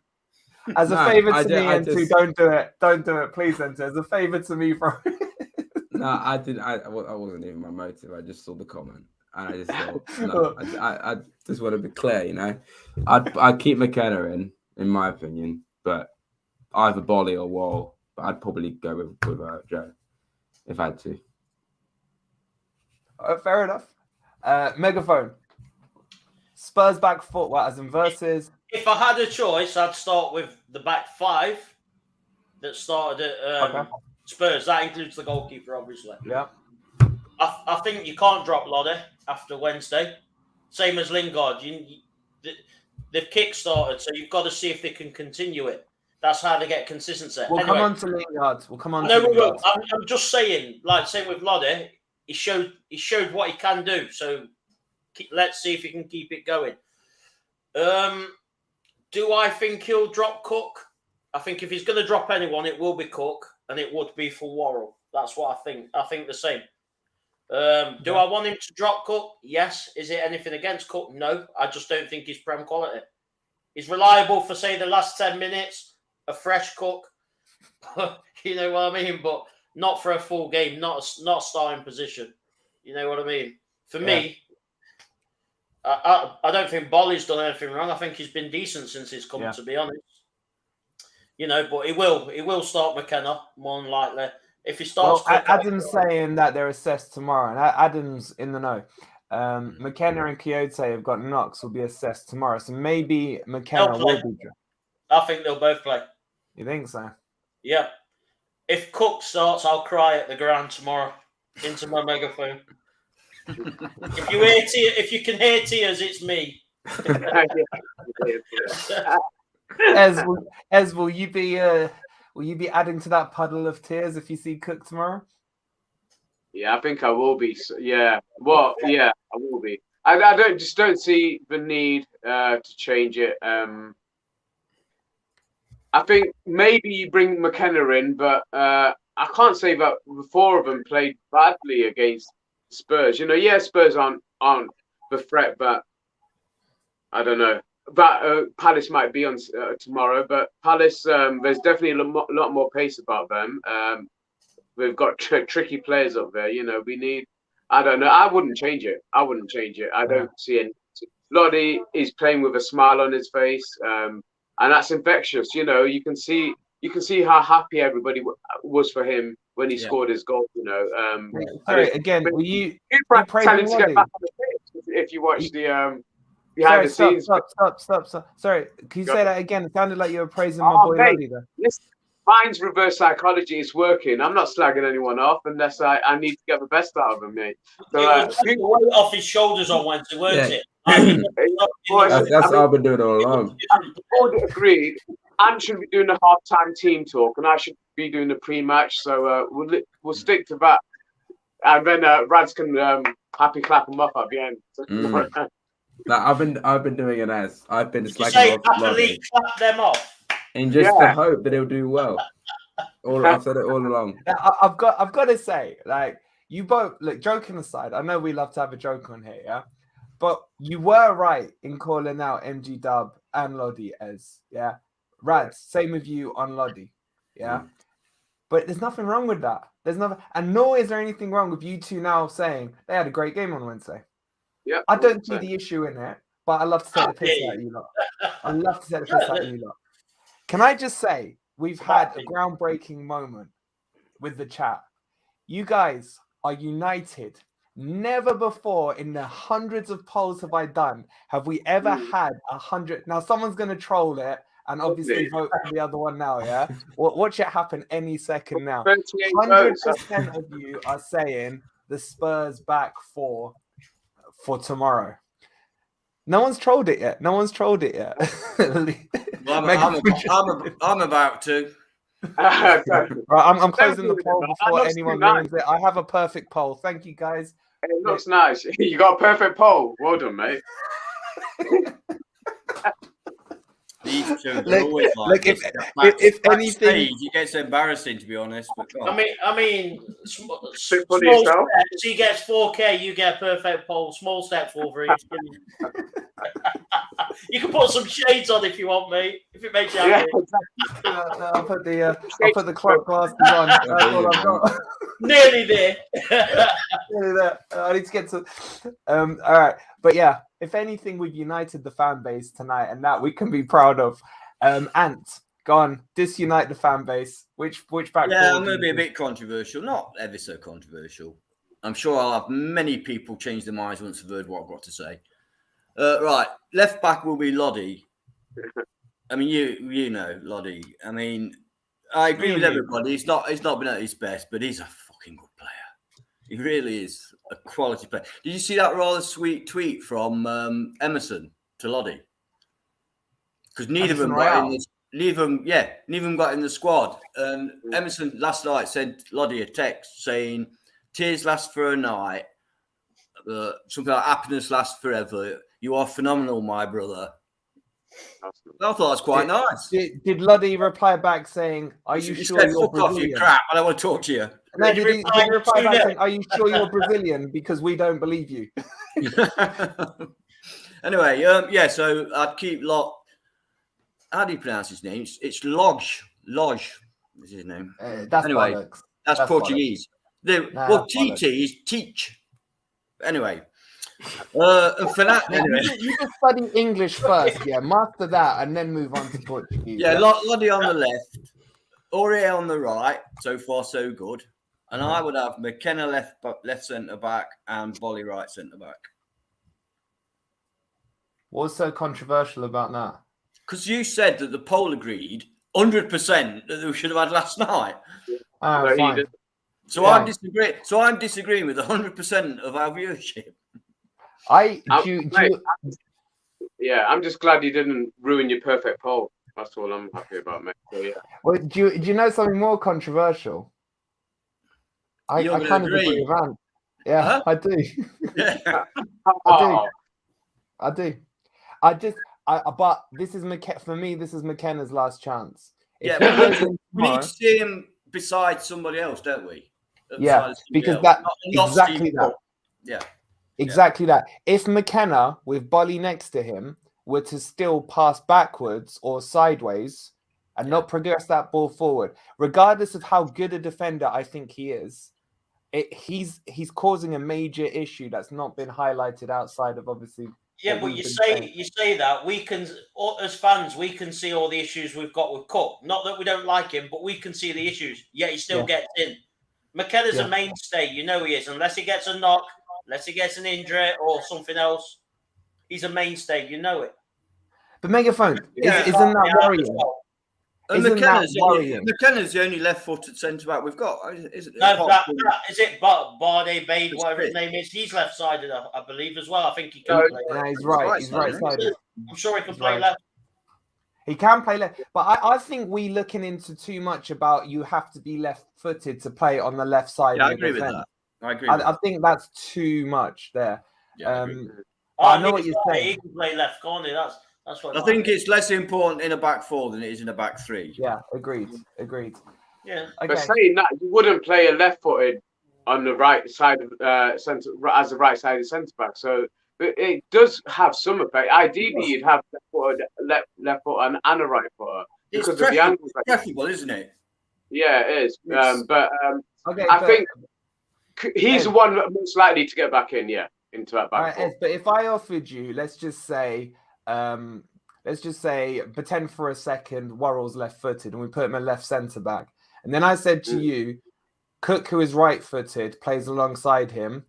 As a favour to me, N2, don't do it, please, N2. As a favour to me, bro. No, I didn't. I wasn't even my motive. I just saw the comment, and I just thought, no, I just want to be clear. You know, I'd keep McKenna in my opinion, but either Bolly or Wall. But I'd probably go with Joe if I had to. Fair enough. Megaphone. Spurs back foot, as in versus. If I had a choice, I'd start with the back five that started at Spurs. That includes the goalkeeper, obviously. Yeah. I think you can't drop Lodi after Wednesday. Same as Lingard. They've kick-started, so you've got to see if they can continue it. That's how they get consistency. We'll come on to Lingard. I'm just saying, like same with Lodi, he showed what he can do. So let's see if he can keep it going. Do I think he'll drop Cook? I think if he's going to drop anyone, it will be Cook, and it would be for Worrell. That's what I think. I think the same. Do I want him to drop Cook? Yes. Is it anything against Cook? No. I just don't think he's Prem quality. He's reliable for, say, the last 10 minutes, a fresh Cook. You know what I mean? But not for a full game, not starting position. You know what I mean? For me, I don't think Bolly's done anything wrong. I think he's been decent since he's come, to be honest. You know, but he will start McKenna, more than likely. If he starts... Well, Adam's saying that they're assessed tomorrow, and Adam's in the know. McKenna and Quixote have got knocks, will be assessed tomorrow. So maybe McKenna will be... I think they'll both play. You think so? Yeah. If Cook starts, I'll cry at the ground tomorrow into my megaphone. If you can hear tears, it's me. Ez, will you be adding to that puddle of tears if you see Cook tomorrow? Yeah, I think I will be. Yeah, well, yeah, I will be. I don't see the need to change it. I think maybe you bring McKenna in, but I can't say that the four of them played badly against Spurs. You know, Spurs aren't the threat, but I don't know. But Palace might be on tomorrow, but Palace, there's definitely a lot more pace about them. We've got tricky players up there. You know, we need. I don't know. I wouldn't change it. I don't see any. Lodi is playing with a smile on his face, and that's infectious. You know, you can see how happy everybody was for him when he scored his goal. You know. Sorry, again, were you praising to get back on the pitch if you watch the. Sorry, stop. Sorry, can you say that again? It sounded like you were praising my boy Lodi there. Listen, mine's reverse psychology. It's working. I'm not slagging anyone off unless I need to get the best out of him, mate. So, weight off his shoulders on Wednesday, weren't it? That's what I've been doing all along. The board agreed. Anne should be doing the half-time team talk, and I should be doing the pre-match. So we'll stick to that, and then Rads can happy clap him up at the end. No, I've been doing it as I've been slacking off Lodi. Clap them off. In just the hope that he'll do well. I've said it all along. I've got to say, like, you both look. Joking aside, I know we love to have a joke on here, yeah. but you were right in calling out MG Dub and Lodi as, yeah. Rad, same with you on Lodi, yeah. But there's nothing wrong with that. There's nothing, and nor is there anything wrong with you two now saying they had a great game on Wednesday. Yeah, I don't see the issue in it, but I love to take the piss out of you lot. I love to take the piss out of you lot. Can I just say, we've had a groundbreaking moment with the chat. You guys are united. Never before in the hundreds of polls have I done have we ever had 100. Now someone's going to troll it and obviously vote for the other one now, yeah? Watch it happen any second now. 100% of you are saying the Spurs back for tomorrow. No one's trolled it yet. Well, I'm about to. Right, I'm closing the poll before anyone ruins it. I have a perfect poll. Thank you, guys. It looks nice. You got a perfect poll. Well done, mate. These two are always like if anything, it gets embarrassing, to be honest. But I mean, small yourself. steps. He gets 4K. You get a perfect poll. Small steps, Wolverine. You can put some shades on if you want, mate. If it makes you happy. I'll put the clock glasses on. That's all I've got. Nearly there. Nearly there. I need to get to. All right, but yeah. If anything, we've united the fan base tonight, and that we can be proud of. Ant, go on, disunite the fan base. Which back? Yeah, I'm going to be a bit controversial, not ever so controversial. I'm sure I'll have many people change their minds once they've heard what I've got to say. Right, left back will be Lodi. I mean, you know Lodi. I mean, I agree with everybody. He's not been at his best, but he's a fucking good player. He really is a quality player. Did you see that rather sweet tweet from Emerson to Lodi? Because neither of them got in the squad. Emerson last night sent Lodi a text saying, "Tears last for a night. Something like happiness lasts forever. You are phenomenal, my brother." I thought that was quite nice. Did Lodi reply back saying, "Are you sure you're fuck Brazilian? Off, you crap. I don't want to talk to you." No, did he reply back saying, "Are you sure you're Brazilian? Because we don't believe you." Anyway, so I'd keep how do you pronounce his name? It's Lodge. Lodge is his name. That's bollocks. That's Portuguese. TT is teach. Anyway. For that, you just study English first, yeah. Master that, and then move on to Portuguese. Yeah, Lodi on the left, Aurier on the right. So far, so good. And I would have McKenna left centre back and Bolly right centre back. What's so controversial about that? Because you said that the poll agreed 100% that we should have had last night. Fine. So yeah. I'm disagreeing with 100% of our viewership. I'm just glad you didn't ruin your perfect poll. That's all I'm happy about, mate. So, yeah. Well, do you know something more controversial? I kind of agree with Ant. Yeah, huh? I do. Yeah. I do. But this is for me. This is McKenna's last chance. We need to see him beside somebody else, don't we? Because exactly that. Yeah. Exactly that. If McKenna with Bolly next to him were to still pass backwards or sideways and not progress that ball forward, regardless of how good a defender I think he is, he's causing a major issue that's not been highlighted outside of obviously. Yeah, but you say that we can, as fans, we can see all the issues we've got with Cook. Not that we don't like him, but we can see the issues. Yet he still gets in. McKenna's a mainstay, you know he is. Unless he gets a knock, unless he gets an injury or something else, he's a mainstay, you know it. But Megaphone, isn't that worrying? McKenna's the only left-footed centre-back we've got. Is it Barde, Bade, whatever his name is? He's left-sided, I believe, as well. I think he can play. No, he's right. He's right-sided. I'm sure he can play left. He can play left. But I think we're looking into too much about you have to be left-footed to play on the left side. Yeah, I agree with that. I think that's too much there. Yeah, I know what you're saying. He can play left corner. That's what I think it's less important in a back four than it is in a back three. Yeah, agreed. Yeah. Okay. But saying that, you wouldn't play a left-footed on the right side of centre as the right-sided centre back. So but it does have some effect. Ideally, you'd have left foot and a right footer because of the angles. It's preferable, isn't it? Yeah, it is. Okay, I think he's the one most likely to get back in. Yeah, into that back foot. But if I offered you, let's just say, pretend for a second, Worrell's left-footed, and we put him at left centre back, and then I said to you, Cook, who is right-footed, plays alongside him,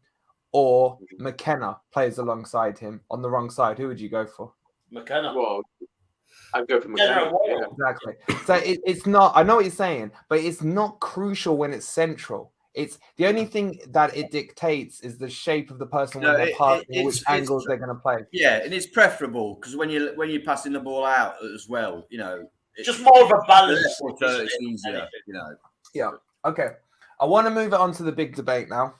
or McKenna plays alongside him on the wrong side. Who would you go for? McKenna. Well, I'd go for McKenna. Yeah. Exactly. So it's not. I know what you're saying, but it's not crucial when it's central. It's the only thing that it dictates is the shape of the person when they're passing, which angles they're going to play. Yeah, and it's preferable because when you're passing the ball out as well, you know, just more of a balance. It's easier, you know. Yeah. Okay. I want to move it on to the big debate now.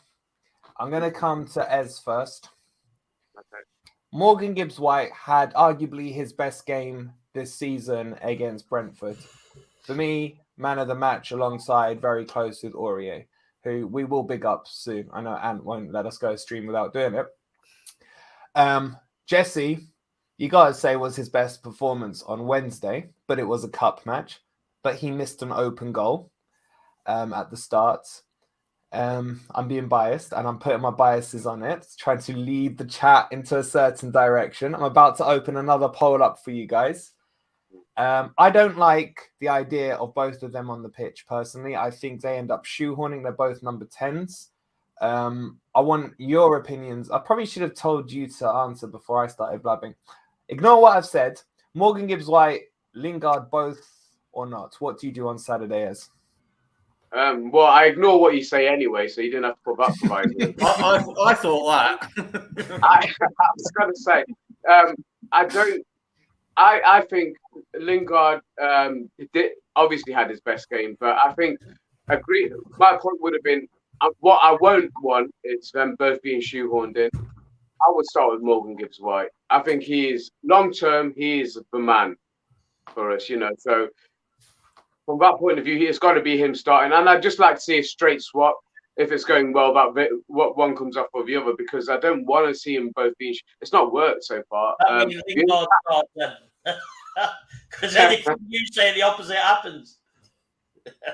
I'm going to come to Ez first. Okay. Morgan Gibbs-White had arguably his best game this season against Brentford. For me, man of the match alongside very close with Aurier, who we will big up soon. I know Ant won't let us go stream without doing it. Jesse, you got to say was his best performance on Wednesday, but it was a cup match. But he missed an open goal at the start. I'm being biased and I'm putting my biases on it, trying to lead the chat into a certain direction. I'm about to open another poll up for you guys. I don't like the idea of both of them on the pitch, personally. I think they end up shoehorning. They're both number 10s. I want your opinions. I probably should have told you to answer before I started blabbing. Ignore what I've said. Morgan Gibbs-White, Lingard, both or not? What do you do on Saturday as? Well, I ignore what you say anyway, so you didn't have to put that proviso. I thought that. I was going to say, I think Lingard obviously had his best game, but I think my point would have been what I won't want is them both being shoehorned in. I would start with Morgan Gibbs-White. I think he is long term. He is the man for us, you know. So from that point of view, it's got to be him starting. And I'd just like to see a straight swap if it's going well. What one comes off of the other, because I don't want to see them both being. It's not worked so far. Because anything you say, the opposite happens.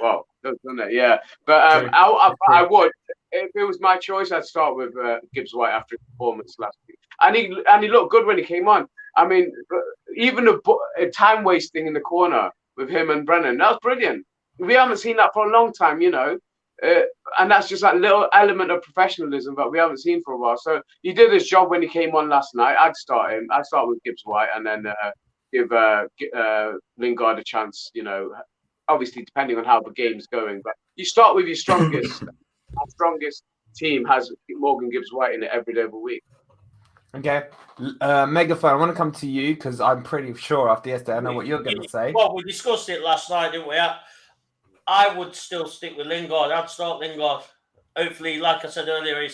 Well, doesn't it? Yeah, but I would, if it was my choice, I'd start with Gibbs-White after his performance last week, and he looked good when he came on. I mean, even a time wasting in the corner with him and Brennan, that was brilliant. We haven't seen that for a long time, you know, and that's just that little element of professionalism that we haven't seen for a while. So he did his job when he came on last night. I'd start him. I'd start with Gibbs-White and then give Lingard a chance, you know, obviously depending on how the game's going. But you start with your strongest. Our strongest team has Morgan Gibbs-White in it every day of the week. Okay. Megaphone, I want to come to you because I'm pretty sure after yesterday I know what you're going to say. Well, we discussed it last night, didn't we? I would still stick with Lingard. I'd start Lingard. Hopefully, like I said earlier,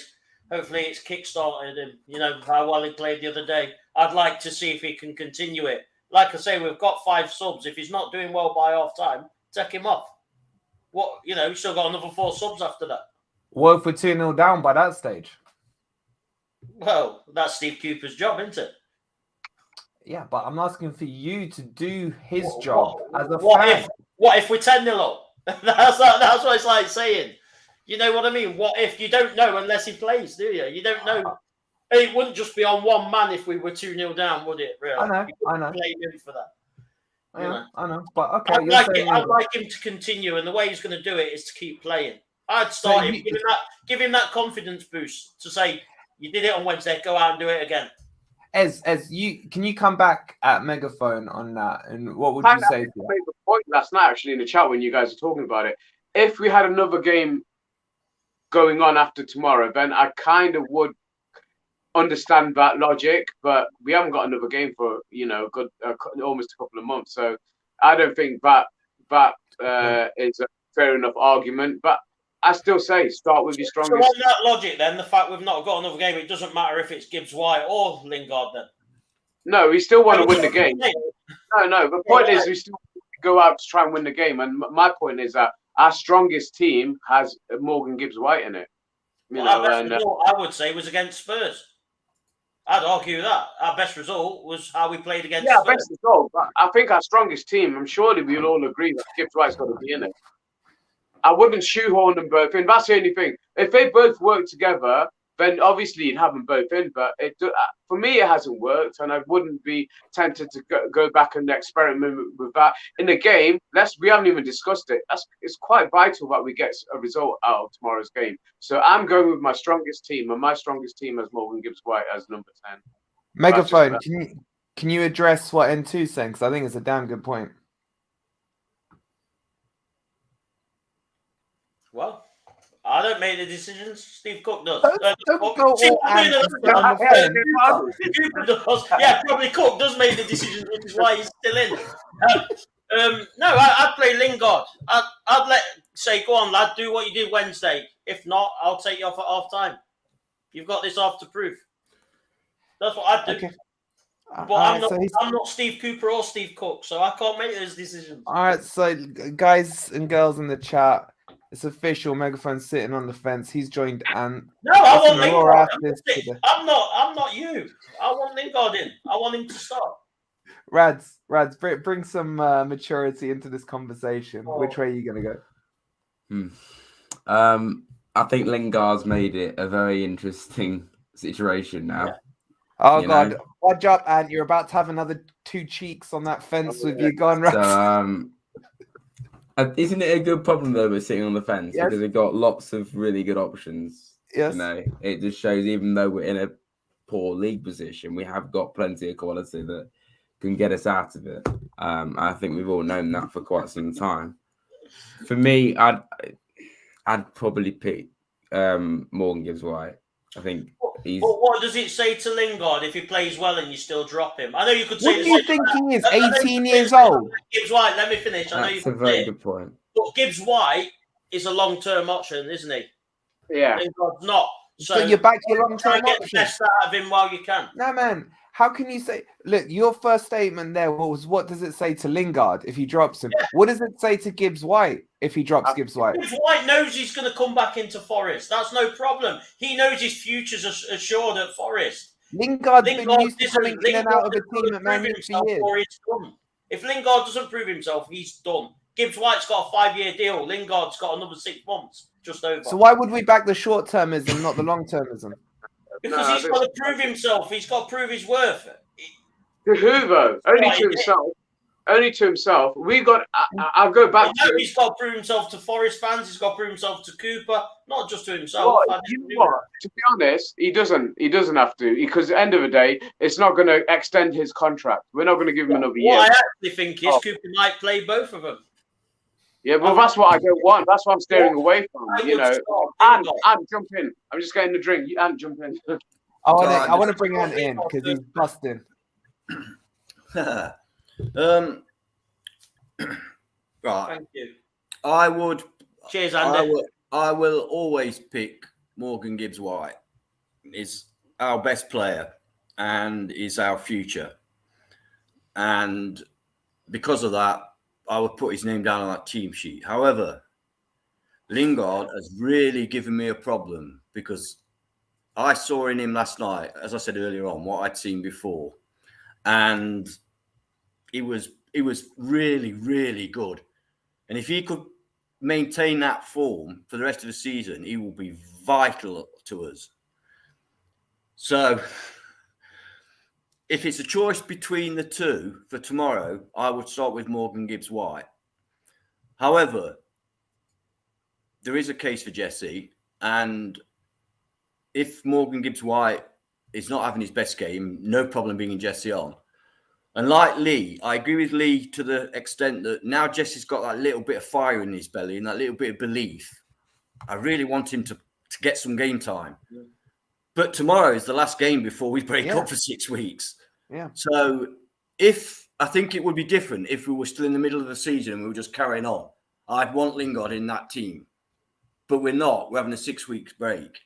hopefully it's kick-started him. You know, how well he played the other day. I'd like to see if he can continue it. Like I say, we've got 5 subs. If he's not doing well by half-time, take him off. What, you know, we've still got another 4 subs after that. What if we're 2-0 down by that stage? Well, that's Steve Cooper's job, isn't it? Yeah, but I'm asking for you to do his job as a fan. What if we're 10-0 up? That's what it's like saying. You know what I mean? What if you don't know unless he plays, do you? You don't know. It wouldn't just be on one man if we were 2-0 down, would it? Really? I know. Blame him for that. I know. But okay, I'd like him to continue, and the way he's going to do it is to keep playing. I'd start him, give him that confidence boost to say, you did it on Wednesday, go out and do it again. Can you come back at Megaphone on that? And what would you say? I made the point last night actually in the chat when you guys were talking about it. If we had another game going on after tomorrow, then I kind of would understand that logic. But we haven't got another game for almost a couple of months, so I don't think that is a fair enough argument. But I still say start with your strongest. So on that logic, then the fact we've not got another game, it doesn't matter if it's Gibbs-White or Lingard. Then no, we still want to win the game. No. The point is, we still go out to try and win the game. And my point is that our strongest team has Morgan Gibbs-White in it. I would say was against Spurs. I'd argue that our best result was how we played against Yeah, Spurs. best result. But I think our strongest team, I'm surely we'll all agree that Gibbs-White's got to be in it. I wouldn't shoehorn them both in. That's the only thing. If they both work together, then obviously you'd have them both in. But for me, it hasn't worked, and I wouldn't be tempted to go back and experiment with that. In the game, we haven't even discussed it. It's quite vital that we get a result out of tomorrow's game. So I'm going with my strongest team, and my strongest team has Morgan Gibbs-White as number 10. Megaphone, can you address what N2's saying? Because I think it's a damn good point. Well, I don't make the decisions. Steve Cook does. Don't go all anti on the fence. Yeah, probably Cook does make the decisions, which is why he's still in. No, I'd play Lingard. I'd say, go on, lad, do what you did Wednesday. If not, I'll take you off at half time. You've got this half to prove. That's what I'd do. Okay. But I'm not Steve Cooper or Steve Cook, so I can't make those decisions. All right, so guys and girls in the chat, it's official. Megaphone's sitting on the fence. He's joined, and no, I want Lingard. I'm not you. I want Lingard in. I want him to start. Rads, bring some maturity into this conversation. Oh. Which way are you gonna go? I think Lingard's made it a very interesting situation now. Yeah. Oh God! Watch up, and you're about to have another 2 cheeks on that fence with you gone right. So, isn't it a good problem though? We're sitting on the fence because we've got lots of really good options. Yes, it just shows even though we're in a poor league position, we have got plenty of quality that can get us out of it. I think we've all known that for quite some time. For me, I'd probably pick Morgan Gibbs-White. I think. But what does it say to Lingard if he plays well and you still drop him? I know you could say. What do you think he is? 18 years old. Gibbs-White. Let me finish. I know you. That's a very good point. But Gibbs-White is a long-term option, isn't he? Yeah. Lingard's not. So you back your long-term option. Get the best out of him while you can. No, man. How can you say? Look, your first statement there was, what does it say to Lingard if he drops him? Yeah. What does it say to Gibbs-White if he drops Gibbs-White? Gibbs-White knows he's going to come back into Forest. That's no problem. He knows his future's assured at Forest. Lingard's been used to coming in and out of a team at Man U for years. If Lingard doesn't prove himself, he's done. Gibbs-White's got a 5-year deal. Lingard's got another 6 months, just over. So why would we back the short-termism, not the long-termism? Because he's got to prove himself. He's got to prove his worth. To who, though? Only to himself. Only to himself. I'll go back to. He's got to prove himself to Forest fans. He's got to prove himself to Cooper, not just to himself. Well, to be honest, he doesn't have to, because at the end of the day, it's not going to extend his contract. We're not going to give him another year. What I actually think is Cooper might play both of them. Yeah, well, that's what I don't want. That's what I'm steering away from. And jump in. I'm just getting the drink. And jump in. I want to bring Ant in because he's busting. Right. Thank you. I would. Cheers, Andy. I will always pick Morgan Gibbs-White. He's our best player and is our future. And because of that, I would put his name down on that team sheet. However, Lingard has really given me a problem because I saw in him last night, as I said earlier on, what I'd seen before. And he was really, really good. And if he could maintain that form for the rest of the season, he will be vital to us. So if it's a choice between the two for tomorrow, I would start with Morgan Gibbs-White. However, there is a case for Jesse, and if Morgan Gibbs-White is not having his best game, no problem bringing Jesse on. And like Lee, I agree with Lee to the extent that now Jesse's got that little bit of fire in his belly and that little bit of belief. I really want him to get some game time. Yeah. But tomorrow is the last game before we break up for 6 weeks. Yeah. So I think it would be different if we were still in the middle of the season and we were just carrying on. I'd want Lingard in that team. But we're not. We're having a 6 week break.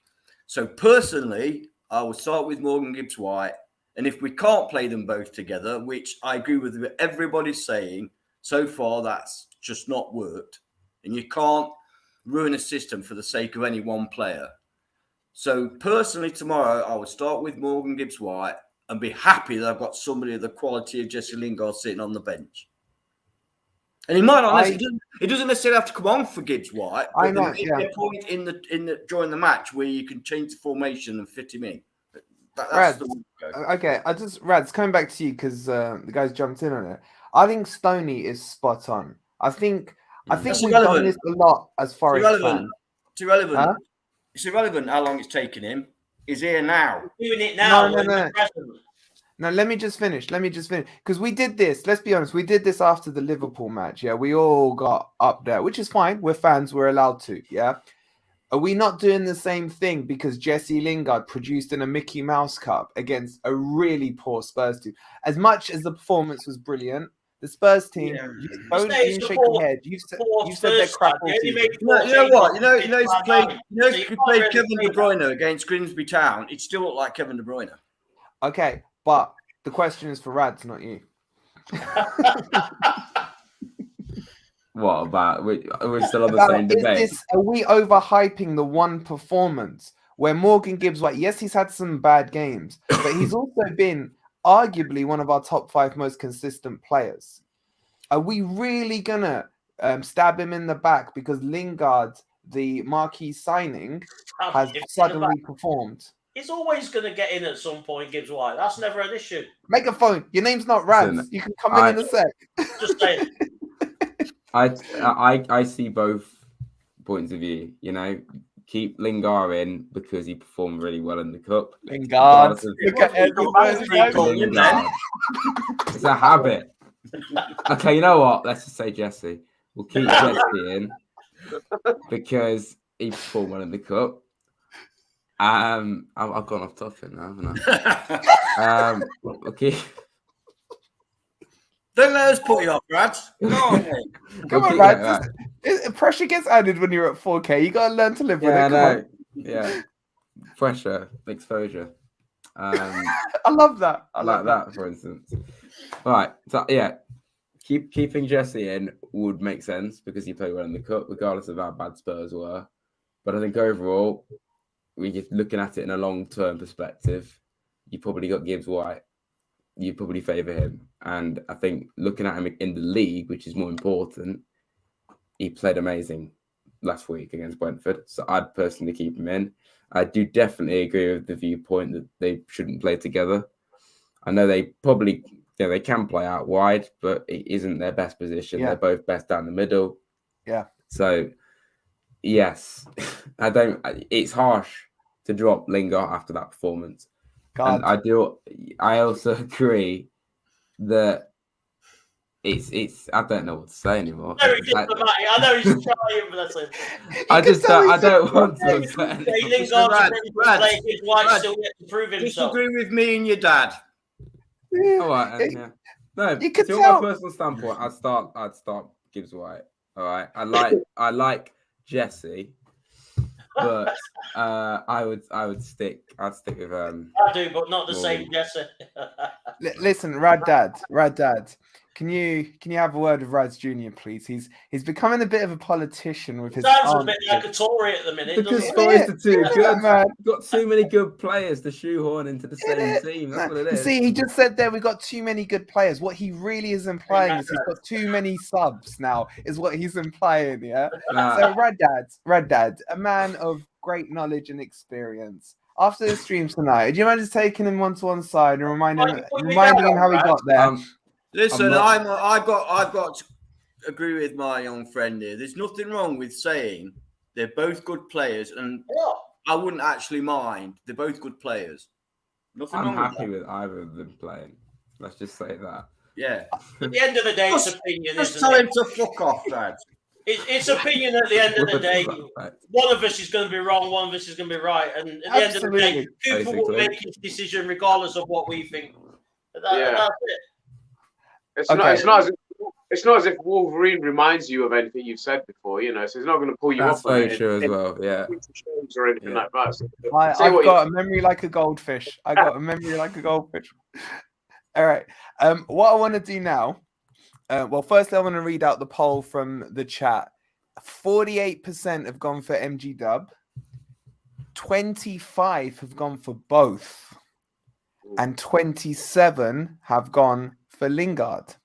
So personally, I would start with Morgan Gibbs-White. And if we can't play them both together, which I agree with what everybody's saying, so far that's just not worked. And you can't ruin a system for the sake of any one player. So personally, tomorrow I would start with Morgan Gibbs-White and be happy that I've got somebody of the quality of Jesse Lingard sitting on the bench. And he might not necessarily, it doesn't necessarily have to come on for Gibbs-White, but there may be a point in the during the match where you can change the formation and fit him in. That's okay, Rads, coming back to you because the guys jumped in on it. I think Stoney is spot on. I think we've done this a lot as Forest fans. It's irrelevant. Huh? It's irrelevant how long it's taken him. He's here now. We're doing it now. No, let me just finish. Because we did this. Let's be honest. We did this after the Liverpool match. Yeah, we all got up there, which is fine. We're fans. We're allowed to. Yeah. Are we not doing the same thing because Jesse Lingard produced in a Mickey Mouse Cup against a really poor Spurs team? As much as the performance was brilliant, the Spurs team, don't even shake your head. You said they're crap all season. You know what? You know if you played Kevin De Bruyne against Grimsby Town, it still looked like Kevin De Bruyne. Okay, but the question is for Rads, not you. What about? We're still on the same debate. Are we overhyping the one performance where Morgan Gibbs-White, yes, he's had some bad games, but he's also been arguably one of our top 5 most consistent players? Are we really going to stab him in the back because Lingard, the marquee signing, has suddenly performed? He's always going to get in at some point, Gibbs-White. That's never an issue. Make a phone. Your name's not Rads. You can come in a sec. Just saying. I see both points of view. You know, keep Lingard in because he performed really well in the cup. Lingard, look at Lingard. It's a habit. Okay, you know what? Let's just say Jesse. We'll keep Jesse in because he performed well in the cup. I've gone off topic now, haven't I? Okay. Don't let us put you off, Brad. Come on, Brad. Pressure gets added when you're at 4K. You got to learn to live with it. Come on. Yeah. Pressure, exposure. I love that. I like that, for instance. All right. So, yeah, keeping Jesse in would make sense because he played well in the cup, regardless of how bad Spurs were. But I think overall, we're looking at it in a long-term perspective. You probably got Gibbs-White. You probably favour him. And I think looking at him in the league, which is more important, he played amazing last week against Brentford. So I'd personally keep him in. I do definitely agree with the viewpoint that they shouldn't play together. I know they probably, they can play out wide, but it isn't their best position. Yeah. They're both best down the middle. Yeah. So, yes, it's harsh to drop Lingard after that performance. God. And I also agree that it's I don't know what to say anymore. Very diplomatic. I know he's trying, but that's it. I don't want to say. Lingard's still yet to prove himself. Disagree with me and your dad. Yeah. All right. Yeah. No, you can from tell. my personal standpoint, I'd start Gibbs-White. All right. I like Jesse. But I'd stick with I do, but not the same Jesse. Listen, Rad Dad. Can you have a word with Rad's Junior, please? He's becoming a bit of a politician with his. Sounds a bit like a Tory at the minute. Because Spurs are too good, man. We've got too many good players to shoehorn into the same team. That's what it is. See, he just said there we got too many good players. What he really is implying is he's got too many subs now. Is what he's implying. Yeah. So Rad Dad, a man of great knowledge and experience. After the stream tonight, do you mind just taking him one to one side and reminding him how he got there? Listen, I've got to agree with my young friend here. There's nothing wrong with saying they're both good players, and I wouldn't actually mind. They're both good players. Nothing wrong with that. I'm happy with either of them playing. Let's just say that. Yeah. At the end of the day, it's opinion. Just tell him to fuck off, Dad. It's opinion at the end of the day. One of us is going to be wrong, one of us is going to be right. And at the end of the day, people will make his decision regardless of what we think. That's it. It's not as if Wolverine reminds you of anything you've said before, so he's not going to pull you up. That's very true as well, yeah. Or anything like that. So I've got a memory like a goldfish. All right. What I want to do now, well, firstly, I want to read out the poll from the chat. 48% have gone for MG Dub. 25 have gone for both, and 27 have gone for Lingard.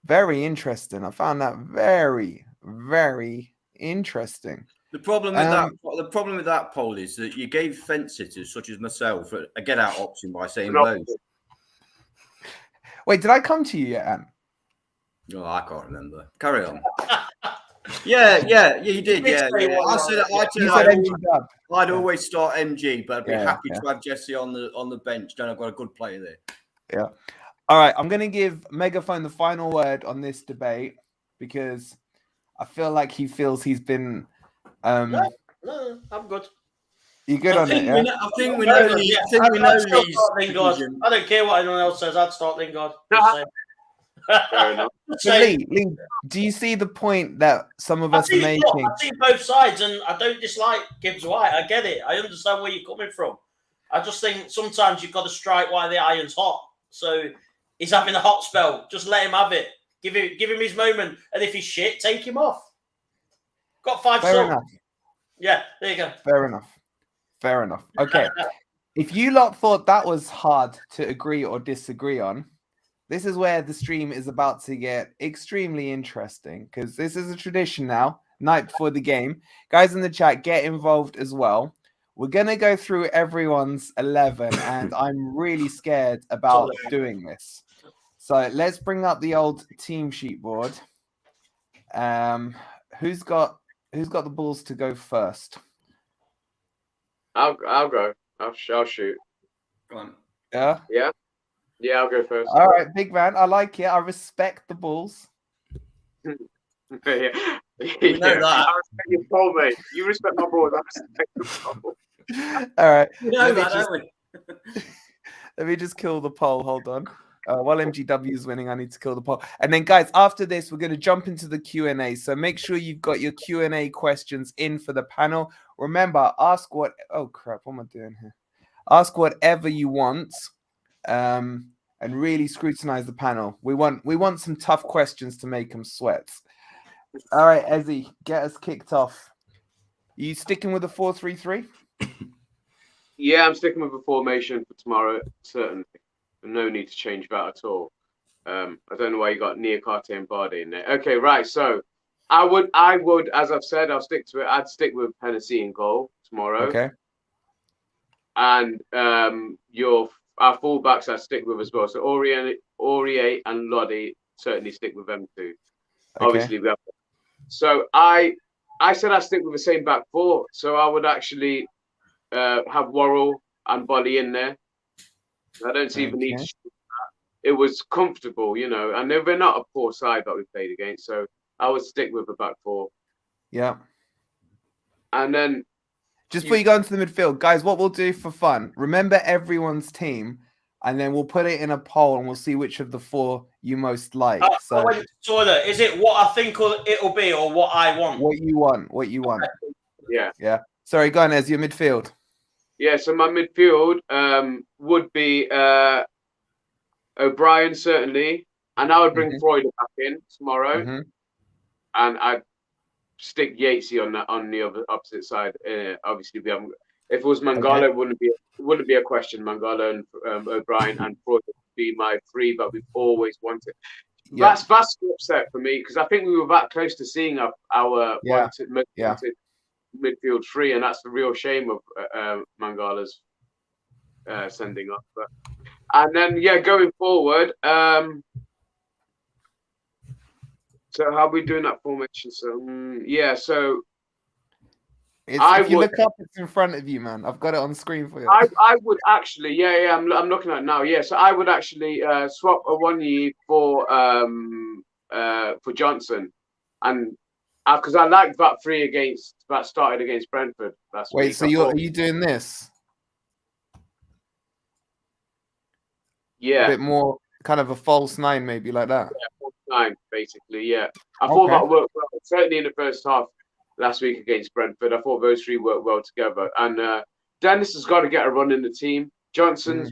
Very interesting. I found that very, very interesting. The problem with that poll is that you gave fence sitters such as myself a get out option by saying both. Wait, did I come to you yet, Ant? No, I can't remember. Carry on. Yeah, you did. Yeah. I'd always start MG, but I'd be happy to have Jesse on the bench. I've got a good player there. Yeah. All right, I'm going to give Megaphone the final word on this debate because I feel like he feels he's been. No, I'm good. You good on it? Yeah? I think we know these. I don't care what anyone else says. I'd start Lingard. Fair enough. So Lee, do you see the point that some of us are making? I see both sides, and I don't dislike gibbs-white. I get it. I understand where you're coming from. I just think sometimes you've got to strike while the iron's hot. So he's having a hot spell. Just let him have it. Give him his moment. And if he's shit, take him off. Got 5 Fair enough. Yeah, there you go. Fair enough. Okay. If you lot thought that was hard to agree or disagree on, this is where the stream is about to get extremely interesting because this is a tradition now, night before the game. Guys in the chat, get involved as well. We're going to go through everyone's 11, and I'm really scared about doing this. So let's bring up the old team sheet board. Who's got the balls to go first? I'll go. I'll shoot. Go on. Yeah? Yeah, I'll go first. All right, big man. I like it. I respect the balls. Yeah. We know that. I respect your ball, mate. You respect my balls. I respect the ball. All right. We know that, don't we? Let me just kill the poll. Hold on. While MGW is winning, I need to kill the poll. And then, guys, after this, we're going to jump into the Q&A. So make sure you've got your Q&A questions in for the panel. Remember, ask what... Oh, crap. What am I doing here? Ask whatever you want and really scrutinize the panel. We want some tough questions to make them sweat. All right, Ezzy, get us kicked off. You sticking with the 4-3-3? Yeah, I'm sticking with the formation for tomorrow, certainly. No need to change that at all. I don't know why you got Niakhate and Bardi in there. Okay, right. So I would, as I've said, I'll stick to it. I'd stick with Hennessey in goal tomorrow. Okay. And our fullbacks I'd stick with as well. So Aurier and Lodi, certainly stick with them too. Okay. Obviously, we have. So I said I'd stick with the same back four. So I would actually have Worrell and Bolly in there. I don't see the need to shoot that. It was comfortable, you know, and they're not a poor side that we played against. So I would stick with the back four. Yeah. And then just before you go into the midfield, guys, what we'll do for fun, remember everyone's team, and then we'll put it in a poll and we'll see which of the four you most like. So is it what I think it'll be or what I want? What you want. Yeah. Yeah. Sorry, go on, as your midfield. Yeah, so my midfield would be O'Brien, certainly. And I would bring Freud back in tomorrow. And I'd stick Yatesy on the other opposite side. Obviously, we haven't. If it was Mangala, it wouldn't be a question. Mangala and O'Brien and Freud would be my three, but we've always wanted. Yeah. That's upset for me because I think we were that close to seeing our wanted midfield three, and that's the real shame of Mangala's sending off. And then going forward. So how are we doing that formation? So so if you look up, it's in front of you, man. I've got it on screen for you. I would actually, I'm looking at it now. Yeah, so I would actually swap a Awoniyi for Johnson, and because I liked that three that started against Brentford last week. Wait, so are you doing this? Yeah, a bit more kind of a false nine, maybe like that. Yeah, false nine, basically. Yeah, I thought that worked well. Certainly in the first half last week against Brentford, I thought those three worked well together. And Dennis has got to get a run in the team. Johnson's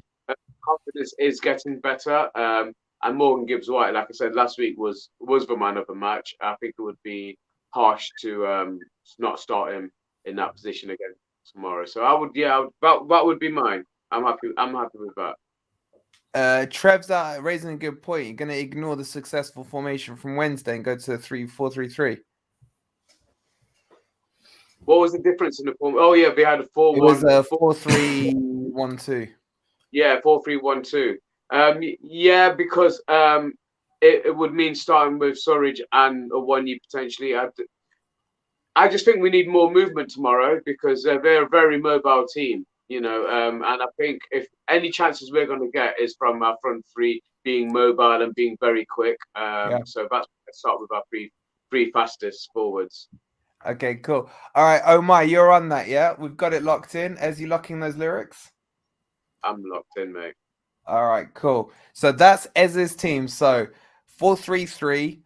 confidence is getting better. And Morgan Gibbs-White, like I said last week, was the man of the match. I think it would be harsh to not start him in that position again tomorrow. So I would, that would be mine. I'm happy with that. Trev's raising a good point. You're going to ignore the successful formation from Wednesday and go to 3-4-3-3. What was the difference in the form? Oh yeah, we had a 4-1. It was a 4-3-1-2. Yeah, 4-3-1-2. Yeah, because it would mean starting with Surridge and Awoniyi potentially. I just think we need more movement tomorrow because they're a very mobile team, and I think if any chances we're going to get is from our front three being mobile and being very quick. So let's start with our three fastest forwards. Okay, cool. All right, Omar, you're on that, yeah? We've got it locked in. Is you locking those lyrics? I'm locked in, mate. All right, cool. So that's Ez's team. So 4-3-3.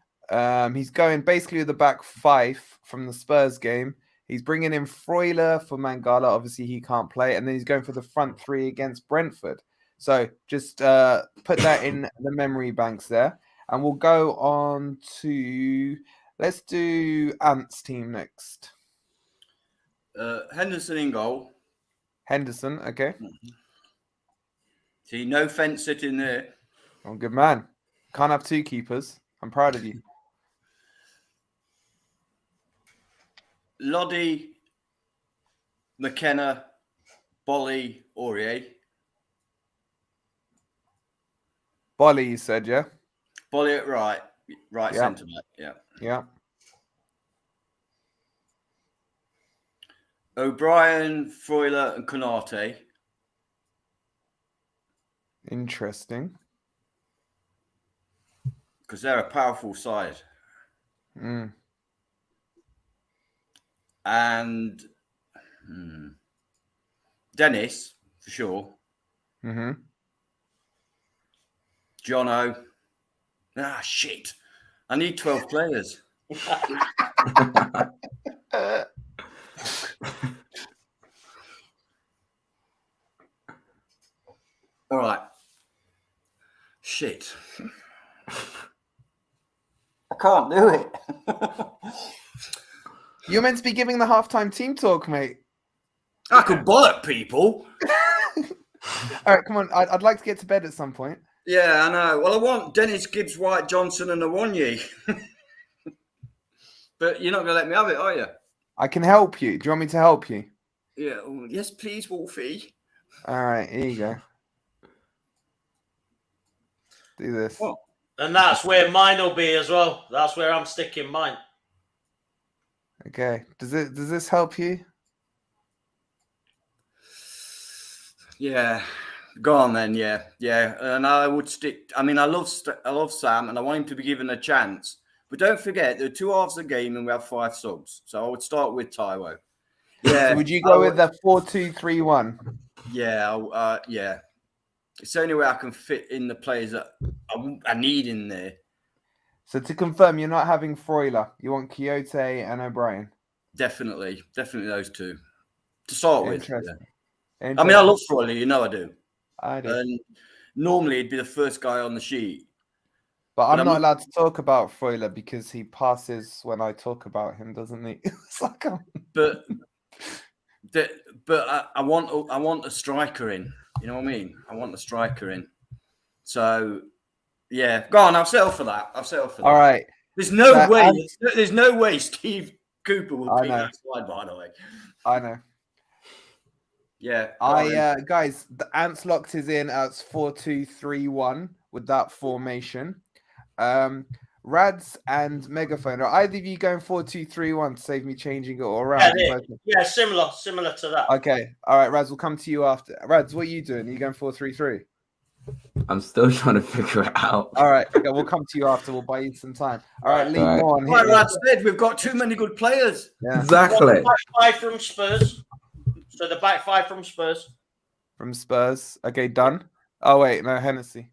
He's going basically with the back five from the Spurs game. He's bringing in Freuler for Mangala. Obviously, he can't play. And then he's going for the front three against Brentford. So just put that in the memory banks there. And we'll go on to... Let's do Ant's team next. Henderson in goal. Henderson, okay. See, no fence sitting there. Oh, good man. Can't have two keepers. I'm proud of you. Lodi, McKenna, Bolly, Aurier. Bolly, you said, yeah? Bolly at right centre back, yeah. Yeah. O'Brien, Freuler, and Konate. Interesting. Because they're a powerful side. And Dennis, for sure. Jono. Ah, shit. I need 12 players. All right. Shit. I can't do it. You're meant to be giving the halftime team talk, mate. I could bollock people. All right, come on. I'd like to get to bed at some point. Yeah, I know. Well, I want Dennis, Gibbs-White, Johnson, and Awoniyi. But you're not going to let me have it, are you? I can help you. Do you want me to help you? Yeah. Yes, please, Wolfie. All right, here you go. Do this. What? And that's where mine will be as well. That's where I'm sticking mine. Okay. Does this help you? Yeah. Go on then. Yeah. And I would stick. I mean, I love Sam, and I want him to be given a chance. But don't forget, there are 2 halves of the game, and we have 5 subs. So I would start with Taiwo. Yeah. So would you go with the 4-2-3-1? Yeah. Yeah. It's the only way I can fit in the players that I need in there. So to confirm, you're not having Freuler. You want Quixote and O'Brien. Definitely those 2 to start with. Yeah. I mean, I love Freuler, I do. I do. And normally he'd be the first guy on the sheet. But I'm not allowed to talk about Freuler because he passes when I talk about him, doesn't he? It's like But I want a striker in. You know what I mean? I want a striker in. So yeah, go on. I'll settle for that. All right. There's no way. There's no way Steve Cooper will pick that slide. By the way, I know. Yeah. Guys, the Ants locked his in as 4-2-3-1 with that formation. Rads and Megaphone, are either of you going 4-2-3-1 to save me changing it all around? Yeah, similar to that. Okay. All right, Rads, we'll come to you after. Rads, what are you doing? Are you going 4-3-3? I'm still trying to figure it out. All right, okay, we'll come to you after. We'll buy you some time. All right, Lee, go on. Like Rad said, we've got too many good players. Yeah. Exactly. Back 5 from Spurs. So the back 5 from Spurs. From Spurs. Okay, done. Oh, wait, no, Hennessey.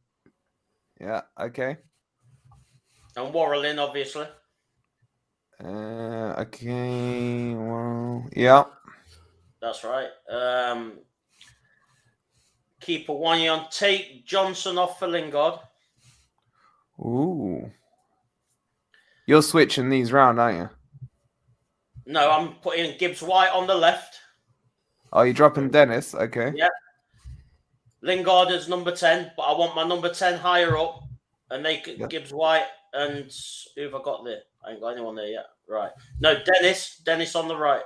Yeah, okay. And Worrell in, obviously. Okay, well, yeah. That's right. Keeper Wanyan, take Johnson off for Lingard. Ooh. You're switching these round, aren't you? No, I'm putting Gibbs-White on the left. Oh, you're dropping Dennis? Okay. Yeah. Lingard is number 10, but I want my number 10 higher up. And they could Gibbs-white and who have I got there? I ain't got anyone there yet. Right. No, Dennis on the right.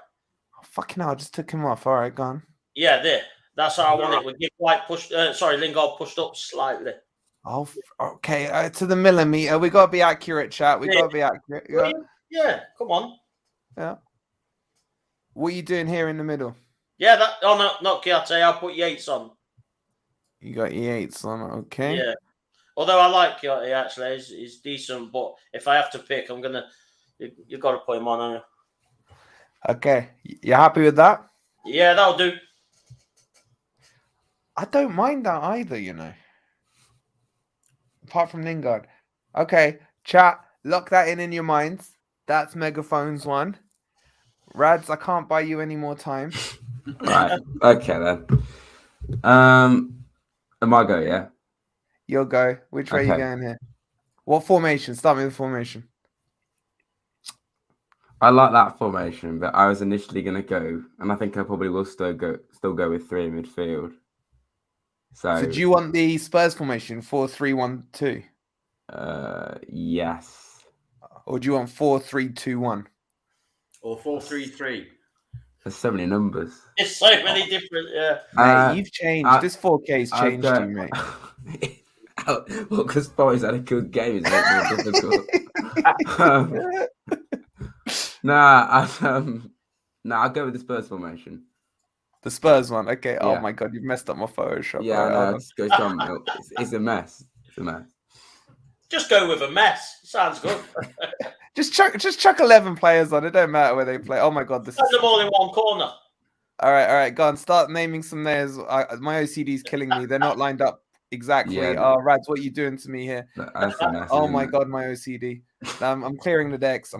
Oh, fucking hell, I just took him off. All right, gone. Yeah, there. That's how I want it. With Gibbs-white pushed. Lingard pushed up slightly. Oh, okay. To the millimeter. We gotta be accurate, chat. We gotta be accurate. Yeah. Yeah. Come on. Yeah. What are you doing here in the middle? Yeah. That. Oh no, not Niakhate. I'll put Yates on. You got Yates on. Okay. Yeah. Although I like Niakhate actually, he's decent. But if I have to pick, I'm gonna. You got to put him on. Haven't you? Okay. You happy with that? Yeah, that'll do. I don't mind that either, you know. Apart from Lingard. Okay, chat, lock that in your minds. That's Megaphone's one. Rads, I can't buy you any more time. Right. Okay then. Am I go? Yeah. You'll go. Which way are you going here? What formation? Start with the formation. I like that formation, but I was initially going to go, and I think I probably will still go with 3 in midfield. So do you want the Spurs formation 4-3-1-2? Yes. Or do you want 4-3-2-1? Or 4-3-3? There's so many numbers. It's so many different. Yeah. Mate, you've changed. This 4K's changed you, mate. Well, because Forest had a good game, it's making it difficult. I'll go with the Spurs formation. The Spurs one, okay. Yeah. Oh my god, you've messed up my Photoshop. Yeah, no, it's a mess. It's a mess. Just go with a mess. Sounds good. just chuck 11 players on. It don't matter where they play. Oh my god, this is them all in one corner. All right. Go on. Start naming some names. My OCD's killing me. They're not lined up exactly. Yeah. Rads, what are you doing to me here? That's a mess, oh my god, my OCD. I'm clearing the decks.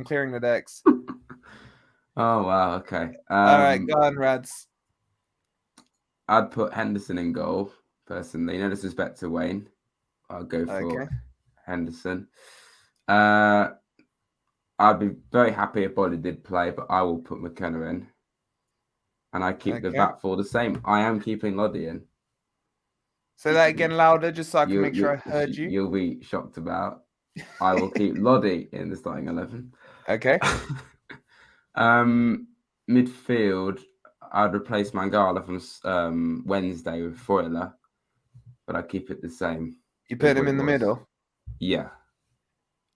Oh wow, okay. All right, go on, Rads. I'd put Henderson in goal, personally. No disrespect to Wayne. I'll go for Henderson. I'd be very happy if Lodi did play, but I will put McKenna in. And I keep the back four the same. I am keeping Lodi in. Say that again louder, just so I can make sure I heard you. You'll be shocked about. I will keep Lodi in the starting 11. Okay. Midfield, I'd replace Mangala from Wednesday with Foiler, but I keep it the same. You put him in the middle? Yeah.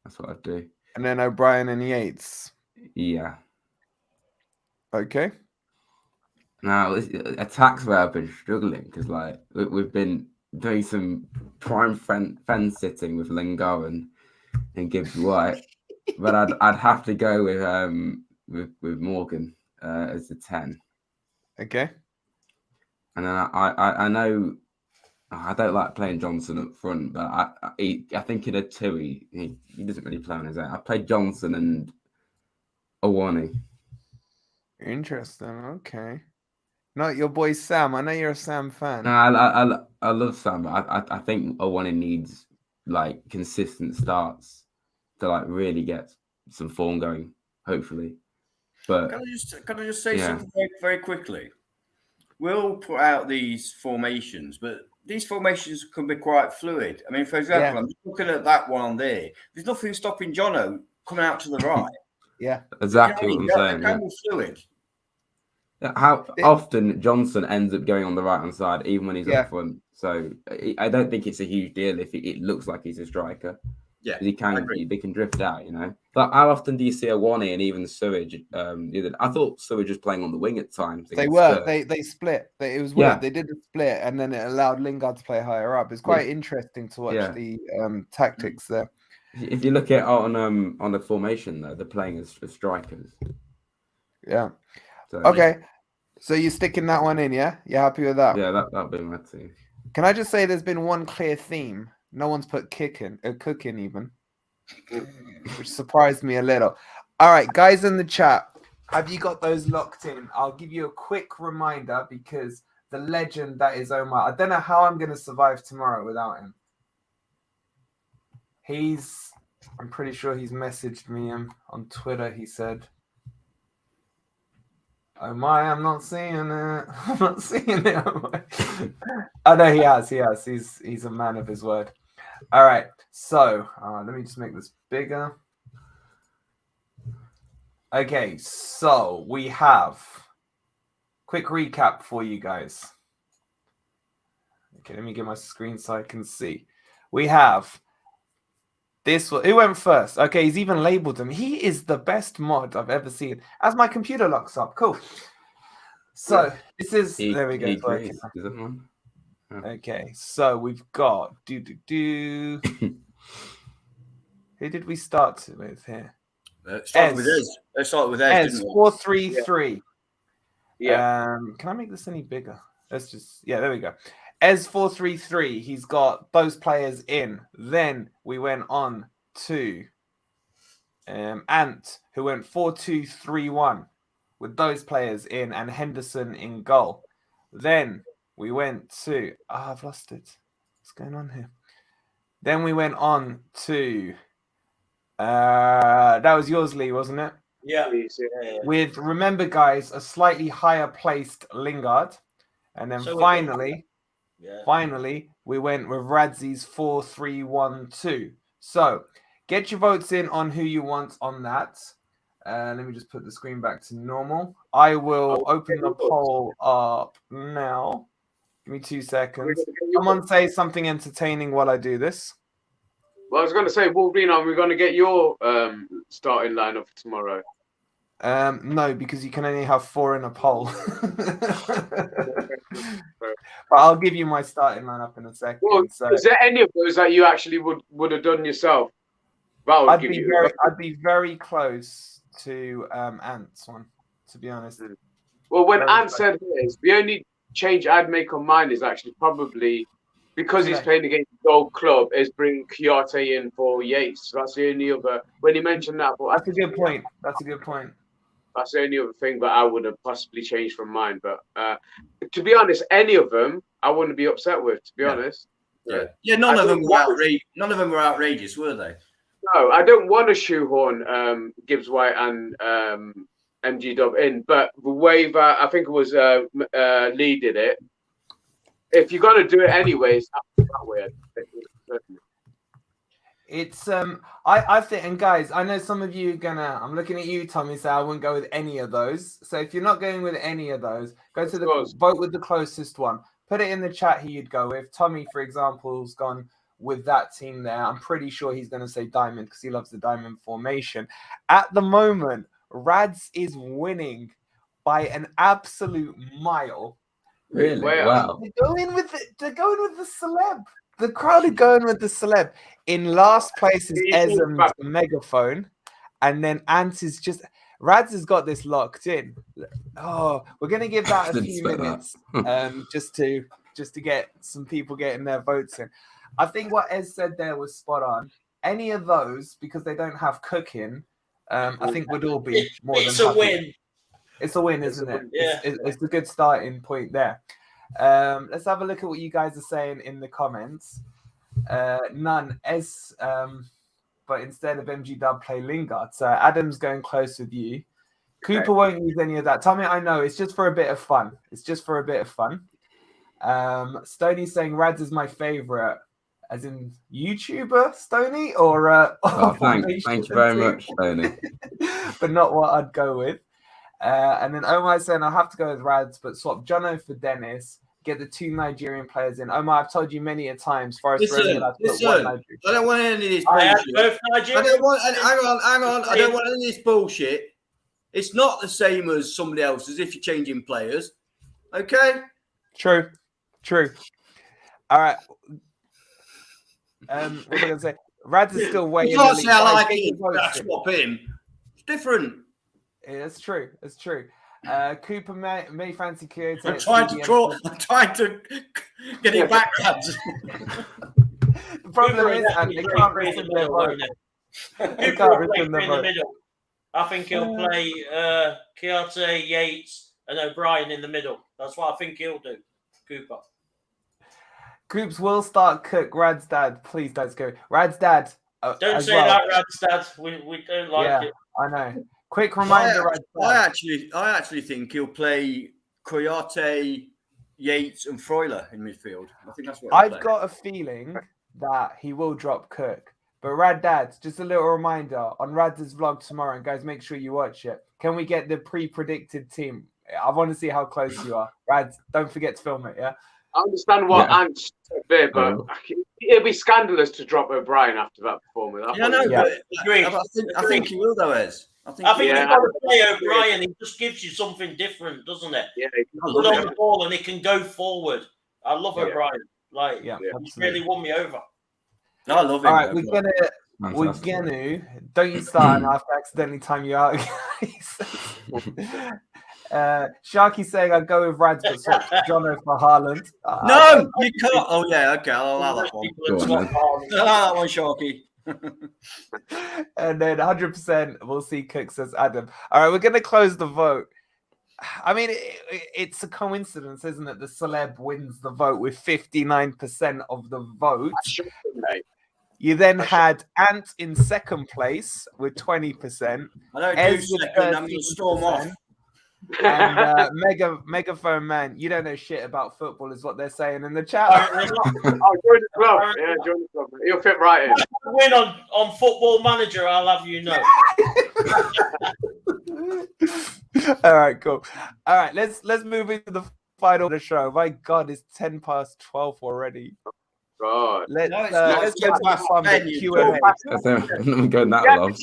That's what I'd do. And then O'Brien and Yates? Yeah. Okay. Now, attacks where I've been struggling because we've been doing some prime fence sitting with Lingard and Gibbs-white, but I'd have to go with Morgan as the 10. Okay. And then I know I don't like playing Johnson up front, but I think in a 2 he doesn't really play on his own. I played Johnson and Awani. Interesting. Okay. Not your boy Sam. I know you're a Sam fan. No, I love Sam, but I think Awani needs consistent starts to really get some form going. Hopefully, but can I just say something very, very quickly? We'll put out these formations, but these formations can be quite fluid. I mean, for example, I'm just looking at that one there. There's nothing stopping Jono coming out to the right. Yeah, exactly what I'm saying. It can be fluid. How often Johnson ends up going on the right hand side, even when he's up front. So I don't think it's a huge deal if it looks like he's a striker. Yeah, they can drift out, But how often do you see Awani and even Surridge? I thought Surridge was playing on the wing at times. They were. They split. It was weird. They did a split, and then it allowed Lingard to play higher up. It's quite interesting to watch the tactics there. If you look at on the formation, though, they're playing as strikers. Yeah. So, okay. So you're sticking that one in, yeah? You're happy with that? Yeah, that'll be my team. Can I just say there's been one clear theme? No one's put cooking even, which surprised me a little. All right, guys in the chat, have you got those locked in? I'll give you a quick reminder because the legend that is Omar, I don't know how I'm going to survive tomorrow without him. I'm pretty sure he's messaged me on Twitter. He said, Oh my, I'm not seeing it. I'm not seeing it. Oh no, he has. He's a man of his word. All right. So let me just make this bigger. Okay, so we have quick recap for you guys. Okay, let me get my screen so I can see. We have this one. Who went first? Okay, he's even labeled him. He is the best mod I've ever seen. As my computer locks up. Cool. So this is there we go. It's working. Is that one? Oh. Okay, so we've got Who did we start with here? Let's start with Ez, didn't we? 4-3-3. Yeah. Can I make this any bigger? Let's just there we go. Ez 4-3-3. He's got those players in. Then we went on to Ant, who went 4-2-3-1 with those players in and Henderson in goal. Then we went to I've lost it. What's going on here? Then we went on to that was yours, Lee, wasn't it? Yeah. With, remember, guys, a slightly higher placed Lingard. And then finally, we went with Radz's 4-3-1-2. So get your votes in on who you want on that. Let me just put the screen back to normal. I will open the poll up now. Give me 2 seconds. Someone say something entertaining while I do this. Well, I was going to say, Wolverine, are we going to get your starting lineup for tomorrow? No, because you can only have 4 in a poll. But I'll give you my starting lineup in a second. Well, so is there any of those that you actually would have done yourself? I'd be very close to Ant's one, to be honest. Well, when Ant said his, the only change I'd make on mine is actually probably because he's playing against the Gold Club, is bring Niakhate in for Yates. That's the only other. When he mentioned that, but that's a good point. That's a good point. That's the only other thing that I would have possibly changed from mine. But to be honest, any of them I wouldn't be upset with. To be honest. Yeah. None of them were outrageous, were they? No, I don't want to shoehorn Gibbs-white and MG Dub in, but the way that I think it was Lee did it. If you're gonna do it anyways, that's that weird. It's I think, and guys, I know some of you are I'm looking at you, Tommy, so I wouldn't go with any of those. So if you're not going with any of those, go to the vote with the closest one. Put it in the chat who you'd go with. Tommy, for example, has gone with that team there. I'm pretty sure he's going to say diamond because he loves the diamond formation. At the moment, Rads is winning by an absolute mile. Really? Wow. They're going with the celeb. The crowd are going with the celeb. In last place is Ezem's megaphone. And then Ant is just... Rads has got this locked in. Oh, we're going to give that a few minutes just to get some people getting their votes in. I think what Ez said there was spot on. Any of those, because they don't have cooking, I think would all be more than happy. It's a win. It's a win, isn't it? Yeah. It's a good starting point there. Let's have a look at what you guys are saying in the comments. None. But instead of MG Dub, play Lingard. So Adam's going close with you. Cooper won't use any of that. Tommy, I know. It's just for a bit of fun. Stoney's saying Rads is my favorite. As in YouTuber, Stoney? Or thank you very much, Stoney. But not what I'd go with. And then Omar saying I'll have to go with Rads, but swap Jono for Dennis. Get the 2 Nigerian players in. Omar, I've told you many a times. Listen, I don't want any of this bullshit. Hang on. I don't want any of this bullshit. It's not the same as somebody else's if you're changing players. Okay? True. All right. What am I going to say? Rads is still way. You can't say I like him, swap him. It's different. Yeah, it's true. Cooper may fancy Kyoto. I'm trying to get it back, Rads. The problem is, they can't return their vote. They can't return their vote. I think he'll play Niakhate, Yates, and O'Brien in the middle. That's what I think he'll do. Cooper. Coops will start Cook. Rad's dad, please don't go. Rad's dad. Don't say that, Rad's dad. We don't like it. I know. Quick reminder, I actually think he'll play Koyate, Yates, and Freuler in midfield. I think that's what I've got a feeling that he will drop Cook. But Rad Dad, just a little reminder on Rad's vlog tomorrow, and guys, make sure you watch it. Can we get the pre-predicted team? I want to see how close you are. Rad, don't forget to film it, yeah? I understand what Ant said there, but it'd be scandalous to drop O'Brien after that performance. I think he will, though, Ez. I think you've got to play O'Brien. He just gives you something different, doesn't it? Yeah, he's good on the ball and he can go forward. I love O'Brien. Like, he's really won me over. No, I love him. All right, we're gonna. Don't you start and I have to accidentally time you out, guys. Sharky saying I'd go with Rad's, but swap Jono for Haaland. No, you can't. Oh yeah, okay, I'll allow that one. I'll allow that one, Sharky. And then 100% we'll see Cook, says Adam. All right, we're gonna close the vote. I mean, it's a coincidence, isn't it? The celeb wins the vote with 59% of the vote. You then had Ant in second place with 20%. I don't do second, I'm going to storm off. And Megaphone Man, you don't know shit about football, is what they're saying in the chat. Join the club. Yeah, join the club. He'll fit right in. Win on Football Manager, I'll have you know. All right, cool. All right, let's move into the final of the show. My God, it's 10 past 12 already. God. Let's get back on the Q&A. I'm going that long.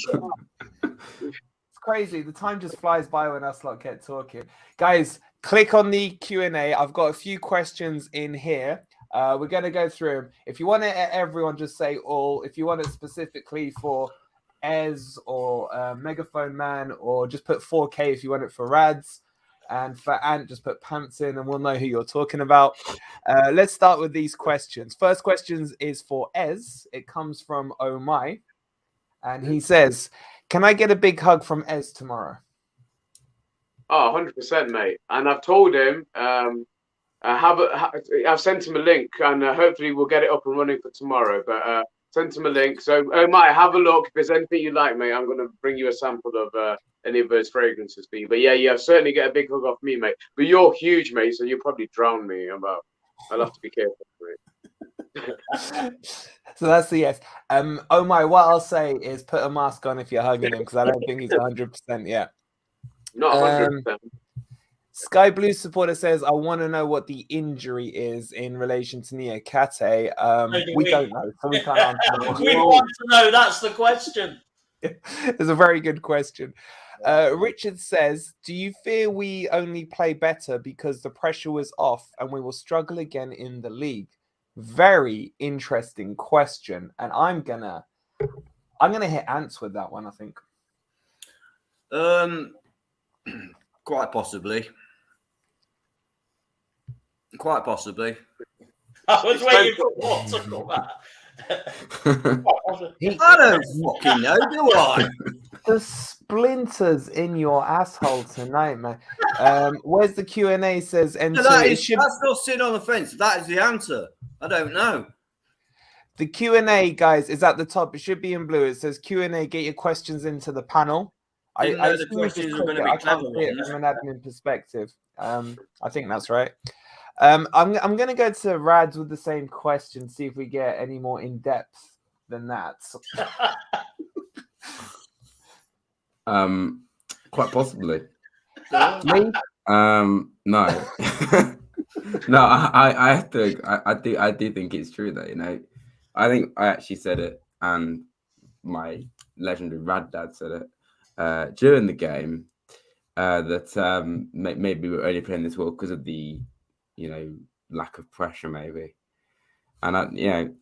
It's crazy. The time just flies by when us lot get talking. Guys, click on the Q&A. I've got a few questions in here. We're going to go through them. If you want it at everyone, just say all. If you want it specifically for Ez or Megaphone Man, or just put 4K if you want it for Rads. And for Ant, just put pants in and we'll know who you're talking about. Let's start with these questions. First question is for Ez. It comes from Oh My. And he says, can I get a big hug from Ez tomorrow? Oh, 100%, mate. And I've told him, I've sent him a link and hopefully we'll get it up and running for tomorrow. But sent him a link. So, Oh My, have a look. If there's anything you like, mate, I'm going to bring you a sample of any of those fragrances for you. But yeah, certainly get a big hug off me, mate. But you're huge, mate, so you'll probably drown me. I'll have to be careful, mate. So that's the yes. Oh My, what I'll say is put a mask on if you're hugging him, because I don't think he's 100% yet. Not 100%. Sky Blue supporter says, I want to know what the injury is in relation to Niakhate. We don't know, so we can't answer. We want to know, that's the question. It's a very good question. Richard says, do you fear we only play better because the pressure was off and we will struggle again in the league? Very interesting question. And I'm gonna hit Ants with that one, I think. Quite possibly. I was waiting for what to come out. I don't fucking know, do I? The splinters in your asshole tonight, man. Where's the Q&A? Says N2. That's not sitting on the fence. That is the answer. I don't know. The Q&A, guys, is at the top. It should be in blue. It says Q&A. Get your questions into the panel. I the questions are going to be clever ones. From an admin perspective. I think that's right. I'm going to go to Rads with the same question. See if we get any more in depth than that. Quite possibly. Me? No. No, I do think it's true though, you know. I think I actually said it, and my legendary Rad Dad said it during the game, that maybe we're only playing this well because of the, you know, lack of pressure maybe. And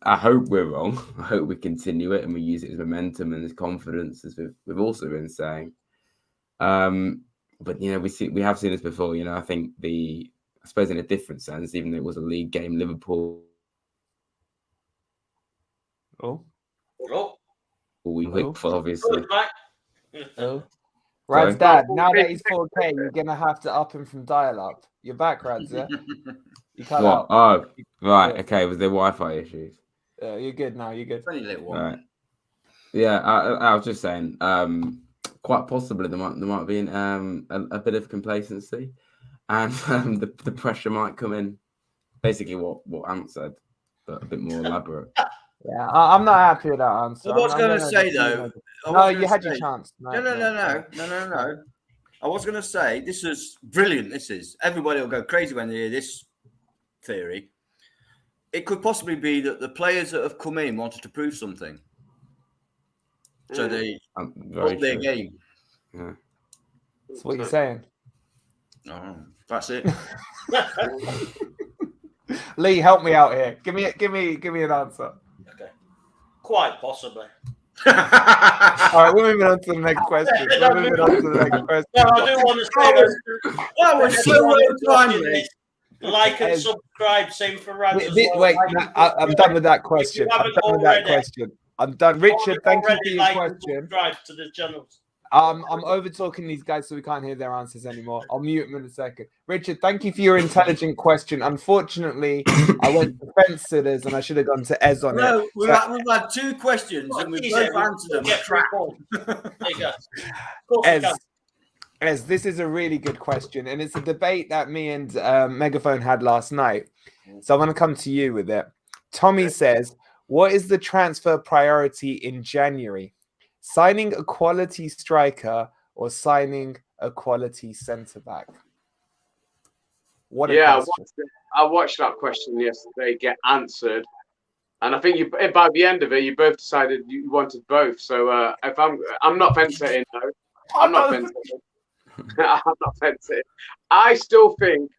I hope we're wrong. I hope we continue it and we use it as momentum and as confidence, as we've also been saying. But you know, we have seen this before. You know, I think I suppose in a different sense, even though it was a league game, Liverpool. We whipped for, obviously. Rad's dad, now that he's 4K, you're gonna have to up him from dial-up. You're back, Rads, yeah? You cut out. Oh, right. Okay, was there Wi-Fi issues? You're good now. You're good. Funny little one. Right. Yeah, I was just saying. quite possibly there might be a bit of complacency, and the pressure might come in. Basically, what Ant said, but a bit more elaborate. Yeah, I'm not happy with that answer. I was going to say though. No, you had your chance. No. I was going to say this is brilliant. Everybody will go crazy when they hear this theory. It could possibly be that the players that have come in wanted to prove something, so they up their game. Yeah. That's what you're saying. Oh, that's it. Lee, help me out here. Give me an answer. Okay. Quite possibly. All right, we're moving on to the next question. No, I do want to say that was so well timed. Like and subscribe. Same for Rad as well. Wait, I'm done with that question. I'm done. Richard, thank you for your question. Subscribe to the channels. I'm over talking these guys, so we can't hear their answers anymore. I'll mute them in a second. Richard, thank you for your intelligent question. Unfortunately, I went to fence sitters and I should have gone to Ez on it. No, we've had 2 questions and we've both answered them. There you go. Ez, this is a really good question, and it's a debate that me and Megaphone had last night. So I'm going to come to you with it. Tommy says, what is the transfer priority in January? Signing a quality striker or signing a quality centre-back? What a question. I watched that question yesterday get answered. And I think by the end of it, you both decided you wanted both. So if I'm not fence sitting, no. I'm not fence sitting. I'm not fence sitting. I still think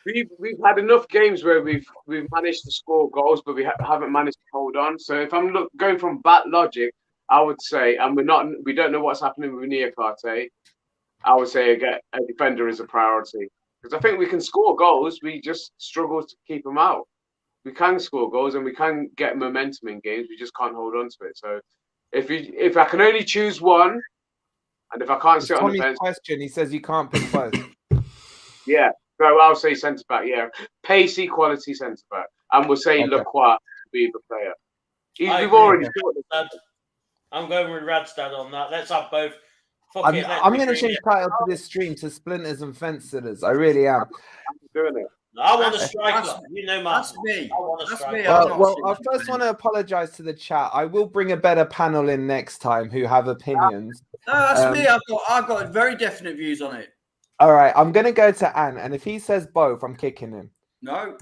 we've had enough games where we've managed to score goals, but we haven't managed to hold on. So if I'm going from bat logic, I would say, and we don't know what's happening with Niakhate, I would say a defender is a priority. Because I think we can score goals, we just struggle to keep them out. We can score goals and we can get momentum in games, we just can't hold on to it. So if I can only choose one, and if I can't sit on the fence... question, he says you can't pick both. Yeah, so I'll say centre-back, pacey quality centre-back. And we'll say Lacroix to be the player. We've already thought I'm going with Rad Dad on that. Let's have both. I'm going to change title to this stream to Splinters and Fence Sitters. I really am. I'm doing it. I want a striker. You know, man. That's me. I want a striker. Well, I first want to apologise to the chat. I will bring a better panel in next time who have opinions. No, that's me. I've got very definite views on it. All right, I'm going to go to Ant, and if he says both, I'm kicking him. No.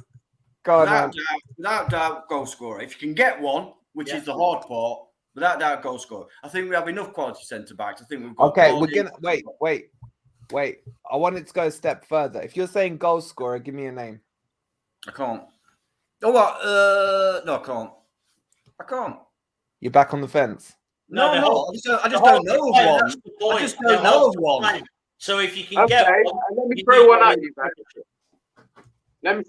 Go on, without doubt, goal scorer. If you can get one, which is the hard part, without doubt, goal scorer. I think we have enough quality centre backs. I think we've got. Okay, we're gonna wait. I wanted to go a step further. If you're saying goal scorer, give me a name. I can't. Oh, what? No, I can't. You're back on the fence. No. I just don't know of one. I just don't know of one. So if you can get one, let me throw one at you, guys.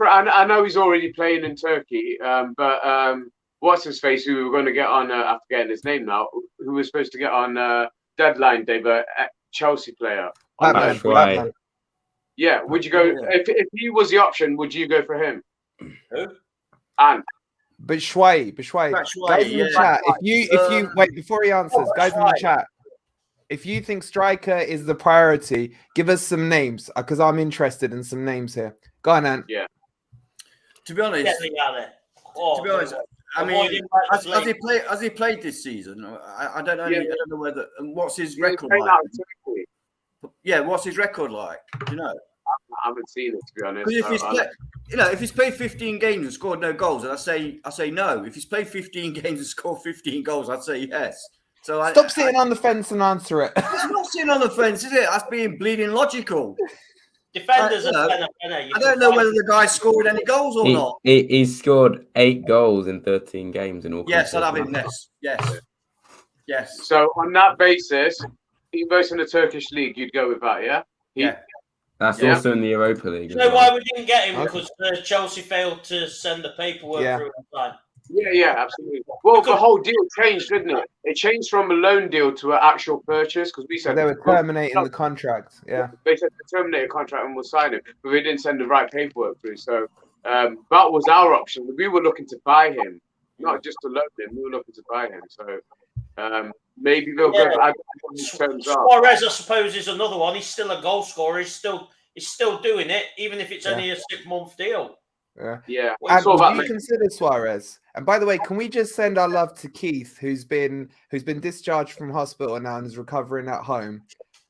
I know he's already playing in Turkey, but what's his face? Who we were going to get on? I'm forgetting his name now. Who was supposed to get on deadline day, but Chelsea player. Batman. Yeah, would you go if he was the option? Would you go for him? Who? And Bashwai. Guys in the chat. If you wait before he answers, guys in the chat. If you think striker is the priority, give us some names because I'm interested in some names here. Go on, Ant. Yeah. To be honest, I mean, has he played this season? I don't know. I don't know whether. What's his record like? Yeah, what's his record like? Do you know? I haven't seen it, to be honest. If he's played 15 games and scored no goals, and I say no. If he's played 15 games and scored 15 goals, I'd say yes. So stop sitting on the fence and answer it. It's not sitting on the fence, is it? That's being bleeding logical. Defenders I don't know whether the guy scored any goals or not. He's scored 8 goals in 13 games in all. Yes, I'll have him. Yes. So on that basis, he goes in the Turkish league. You'd go with that, yeah? Yeah. That's also in the Europa League. You know why we didn't get him? Because Chelsea failed to send the paperwork through on time. Yeah, absolutely. Well, the whole deal changed, didn't it? It changed from a loan deal to an actual purchase because we said they were terminating the contract. Yeah, they said to terminate a contract and we'll sign it, but we didn't send the right paperwork through. So that was our option. We were looking to buy him, not just to loan him. We were looking to buy him. So maybe they'll go. I don't know what his terms are. Suarez, I suppose, is another one. He's still a goal scorer. He's still doing it, even if it's only a 6-month deal. Yeah. And would you consider Suarez? And by the way, can we just send our love to Keith, who's been discharged from hospital now and is recovering at home?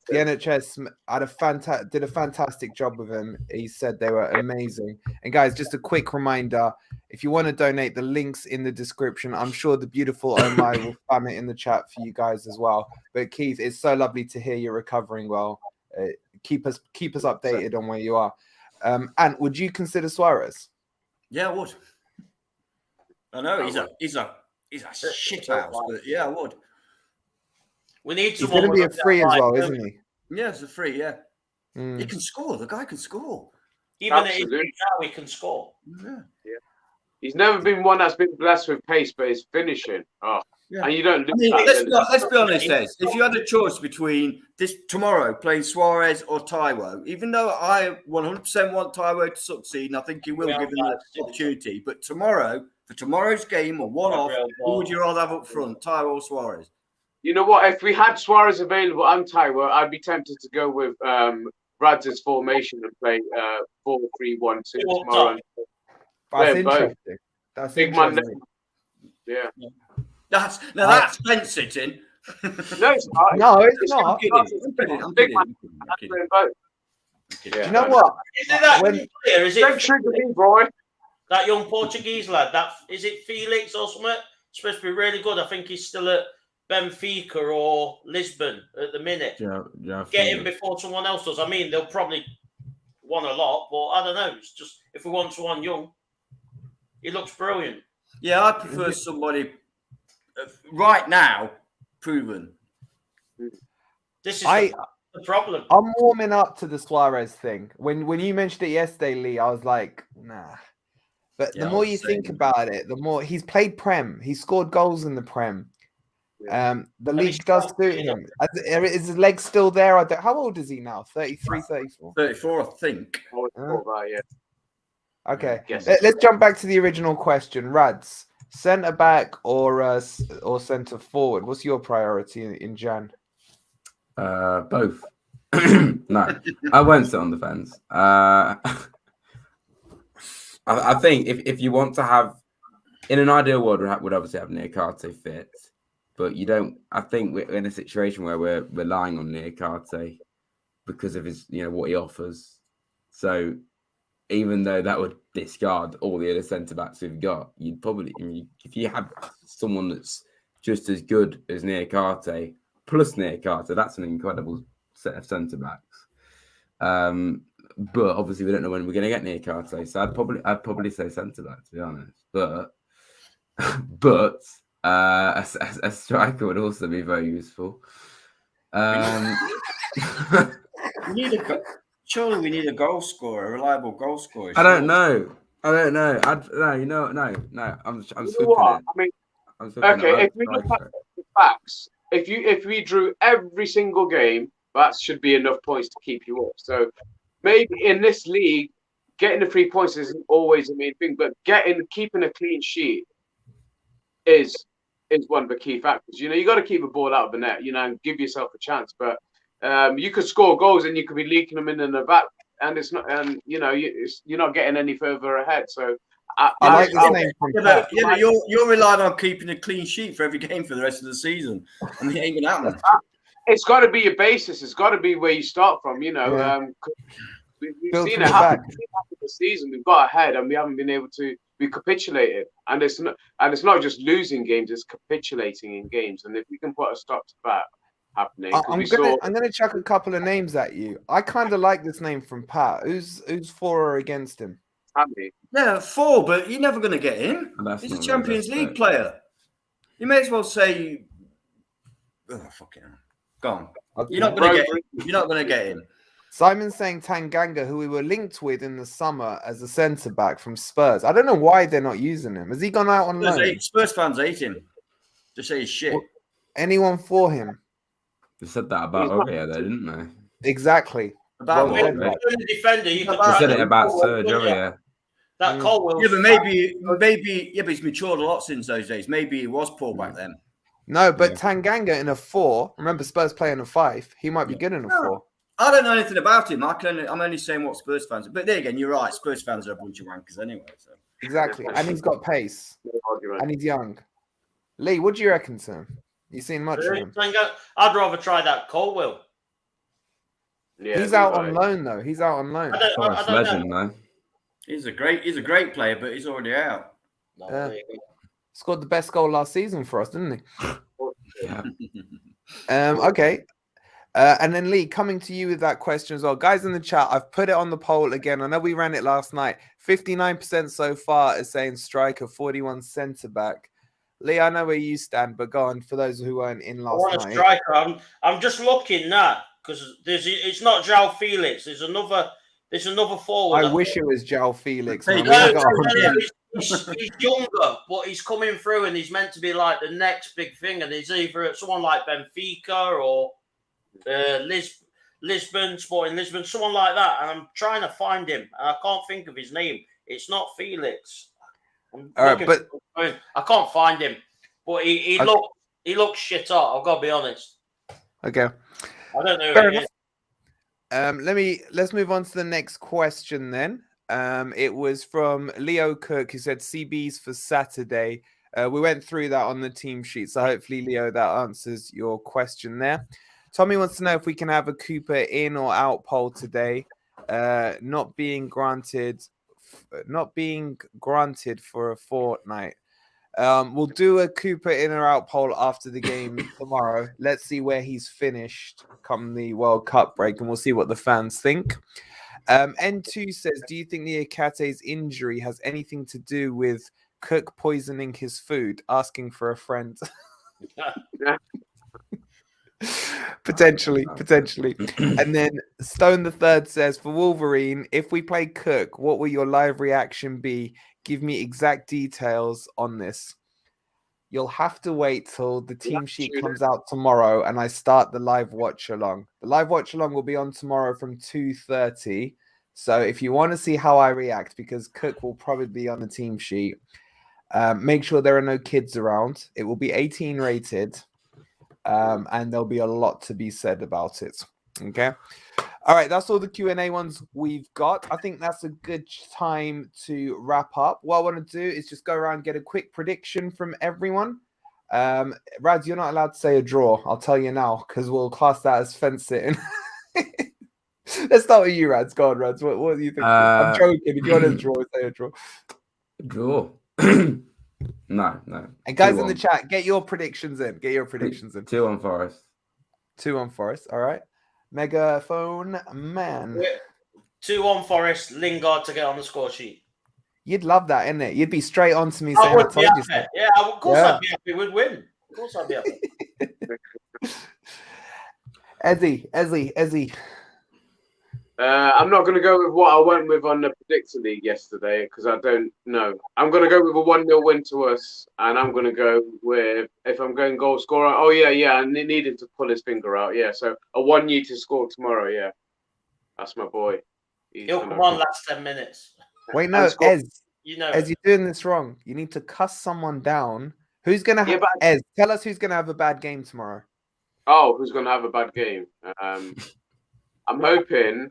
The NHS did a fantastic job with him. He said they were amazing. And guys, just a quick reminder, if you want to donate, the link's in the description. I'm sure the beautiful Omai will spam it in the chat for you guys as well. But Keith, it's so lovely to hear you're recovering well. Keep us updated on where you are. And would you consider Suarez? Yeah, I would. I know he's a shit house, but yeah, I would. We need He's going to be a free as well, isn't he? Yeah, it's a free. Yeah, he can score. The guy can score. Even if now he can score. Yeah. He's never been one that's been blessed with pace, but his finishing. Oh, yeah. And you don't. Let's be honest, Des. If you had a choice between this tomorrow playing Suarez or Taiwo, even though I 100% want Taiwo to succeed, and I think he will give him the opportunity, but tomorrow for tomorrow's game or one-off, who would you rather have up front, Taiwo or Suarez? You know what? If we had Suarez available and Taiwo, I'd be tempted to go with Rad's formation and play 4-3-1-2 tomorrow. That's interesting. That's big interesting. Yeah. That's fence sitting. No, it's not. No, it's not. I'm kidding. Do you know what? Is it Don't trigger me, boy. That young Portuguese lad? Is it Felix or something? Supposed to be really good. I think he's still at Benfica or Lisbon at the minute. Yeah, get him before someone else does. I mean, they'll probably want a lot, but I don't know. It's just if we want someone young, he looks brilliant. Yeah, I prefer somebody right now proven. This is the problem. I'm warming up to the Suarez thing. When you mentioned it yesterday, Lee, I was like, nah. But the more you think about it, the more he's played Prem. He scored goals in the Prem. The league does suit him. Is his leg still there? How old is he now? 33, 34? 34, I think. Okay. Yes. Let's jump back to the original question. Rads, centre back or centre forward? What's your priority in Jan? Both. No, I won't sit on the fence. I think if you want to have, in an ideal world, we'd obviously have Niakhate fit. But you don't. I think we're in a situation where we're relying on Niakhate because of his, what he offers. So even though that would discard all the other centre backs we've got, you'd probably, if you have someone that's just as good as Niakhate plus Niakhate, that's an incredible set of centre backs. But obviously we don't know when we're going to get Niakhate, so I'd probably say centre back, to be honest. But. A striker would also be very useful. Surely we need a goal scorer, a reliable goal scorer. I don't know. No. I'm sweeping it. I mean, if we look at the facts, if we drew every single game, that should be enough points to keep you up. So maybe in this league, getting the 3 points isn't always the main thing, but keeping a clean sheet is one of the key factors. You got to keep the ball out of the net, and give yourself a chance. But you could score goals and you could be leaking them in the back, and it's not, and you're not getting any further ahead. So I like this name. But you're relying on keeping a clean sheet for every game for the rest of the season, and it ain't gonna happen. It's got to be your basis. It's got to be where you start from. We've seen it happen this season. We've got ahead and we haven't been able to. We capitulated, and it's not just losing games; it's capitulating in games. And if we can put a stop to that happening, I'm gonna chuck a couple of names at you. I kind of like this name from Pat. Who's for or against him? Andy. Yeah, 4, but you're never gonna get him. He's a Champions League player. You may as well say, fucking hell. Go on. Okay. You're not gonna get him. Simon's saying Tanganga, who we were linked with in the summer as a centre back from Spurs. I don't know why they're not using him. Has he gone out on loan? Spurs fans hate him. They say he's shit. Anyone for him? They said that about Aurier, though, didn't they? Exactly. About the defender, you could said it about Serge Aurier. That Colwell. Yeah, but maybe, but he's matured a lot since those days. Maybe he was poor back then. No, but Tanganga in a 4. Remember, Spurs play in a 5. He might be good in a 4. I don't know anything about him. I'm only saying what Spurs fans. But there again, you're right. Spurs fans are a bunch of wankers anyway. So. Exactly, and he's got pace, and he's young. Lee, what do you reckon, Sam? You seen much of him? I'd rather try that Colwell. Yeah, he's out on loan though. He's out on loan. I don't know. He's a great player, but he's already out. Scored the best goal last season for us, didn't he? Yeah. Okay. And then Lee, coming to you with that question as well. Guys in the chat, I've put it on the poll again. I know we ran it last night. 59% so far is saying striker, 41 centre-back. Lee, I know where you stand, but go on for those who weren't in last night. I want a striker. I'm just looking now because it's not João Felix. There's another forward. I wish it was João Felix. He's younger, but he's coming through and he's meant to be like the next big thing. And he's either someone like Benfica or Sporting Lisbon, someone like that. And I'm trying to find him, and I can't think of his name. It's not Felix. All right, but I can't find him. But he looks shit up. I've got to be honest. Okay, I don't know who it is. Let's move on to the next question then. It was from Leo Cook, who said CBs for Saturday. We went through that on the team sheet, so hopefully, Leo, that answers your question there. Tommy wants to know if we can have a Cooper in or out poll today. Not being granted for a fortnight. We'll do a Cooper in or out poll after the game tomorrow. Let's see where he's finished come the World Cup break, and we'll see what the fans think. N2 says, do you think Niakhate's injury has anything to do with Cook poisoning his food? Asking for a friend. Potentially. And then Stone the Third says, for Wolverine, if we play Cook, what will your live reaction be? Give me exact details on this. You'll have to wait till the team sheet comes out tomorrow and I start the live watch along. The live watch along will be on tomorrow from 2:30. So if you want to see how I react, because Cook will probably be on the team sheet, make sure there are no kids around. It will be 18 rated. And there'll be a lot to be said about it. Okay. All right. That's all the Q&A ones we've got. I think that's a good time to wrap up. What I want to do is just go around and get a quick prediction from everyone. Rad, you're not allowed to say a draw. I'll tell you now, because we'll class that as fence sitting. Let's start with you, Rads. Go on, Rads. What do you think? I'm joking. If you want to draw, say a draw. Draw. No. And guys in the chat, get your predictions in. 2-1 Forest. 2-1 Forest. All right. Megaphone man. 2-1 Forest. Lingard to get on the score sheet. You'd love that, innit? it? You'd be straight on to me saying, I told you so. Yeah, of course I'd be happy. We'd win. Of course I'd be happy. Ezzy. I'm not going to go with what I went with on the Predictor League yesterday because I don't know. I'm going to go with a 1-0 win to us, and I'm going to go with, if I'm going goal scorer, I needed to pull his finger out. Yeah, so a 1-0 to score tomorrow. Yeah, that's my boy. He'll come on last 10 minutes. Wait, no, Ez, you're doing this wrong. You need to cuss someone down. Who's going to have, Ez, tell us who's going to have a bad game tomorrow. Oh, who's going to have a bad game? I'm hoping...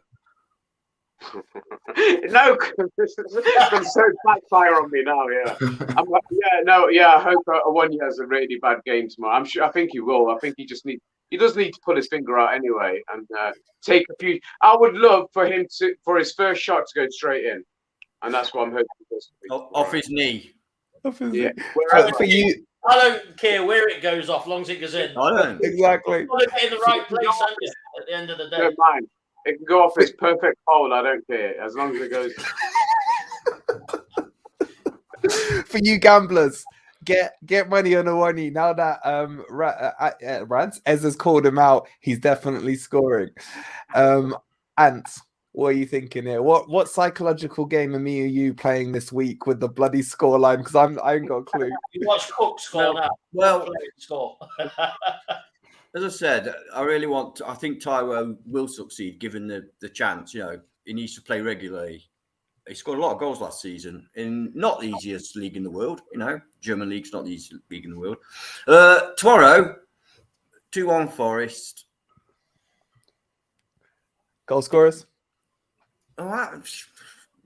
No, this is so backfire on me now. Yeah, I hope Awoniyi has a really bad game tomorrow. I think he will. I think he does need to pull his finger out anyway and take a few. I would love for him for his first shot to go straight in, and that's what I'm hoping. Off his knee. Yeah. For you, I don't care where it goes off, long as it goes in. I don't exactly. You've got to get in the right place at the end of the day. Don't mind. It can go off its perfect hole. I don't care as long as it goes. For you gamblers, get money on Awoniyi. Now that Rants Ez has called him out, he's definitely scoring. Ant, what are you thinking here? What psychological game are me or you playing this week with the bloody scoreline? Because I ain't got a clue. You watch Cook score now. Well, score. as I said, I think Taiwo will succeed given the chance. He needs to play regularly. He scored a lot of goals last season in not the easiest league in the world. German league's not the easiest league in the world. Tomorrow, 2-1 Forest. Goal scorers? Oh,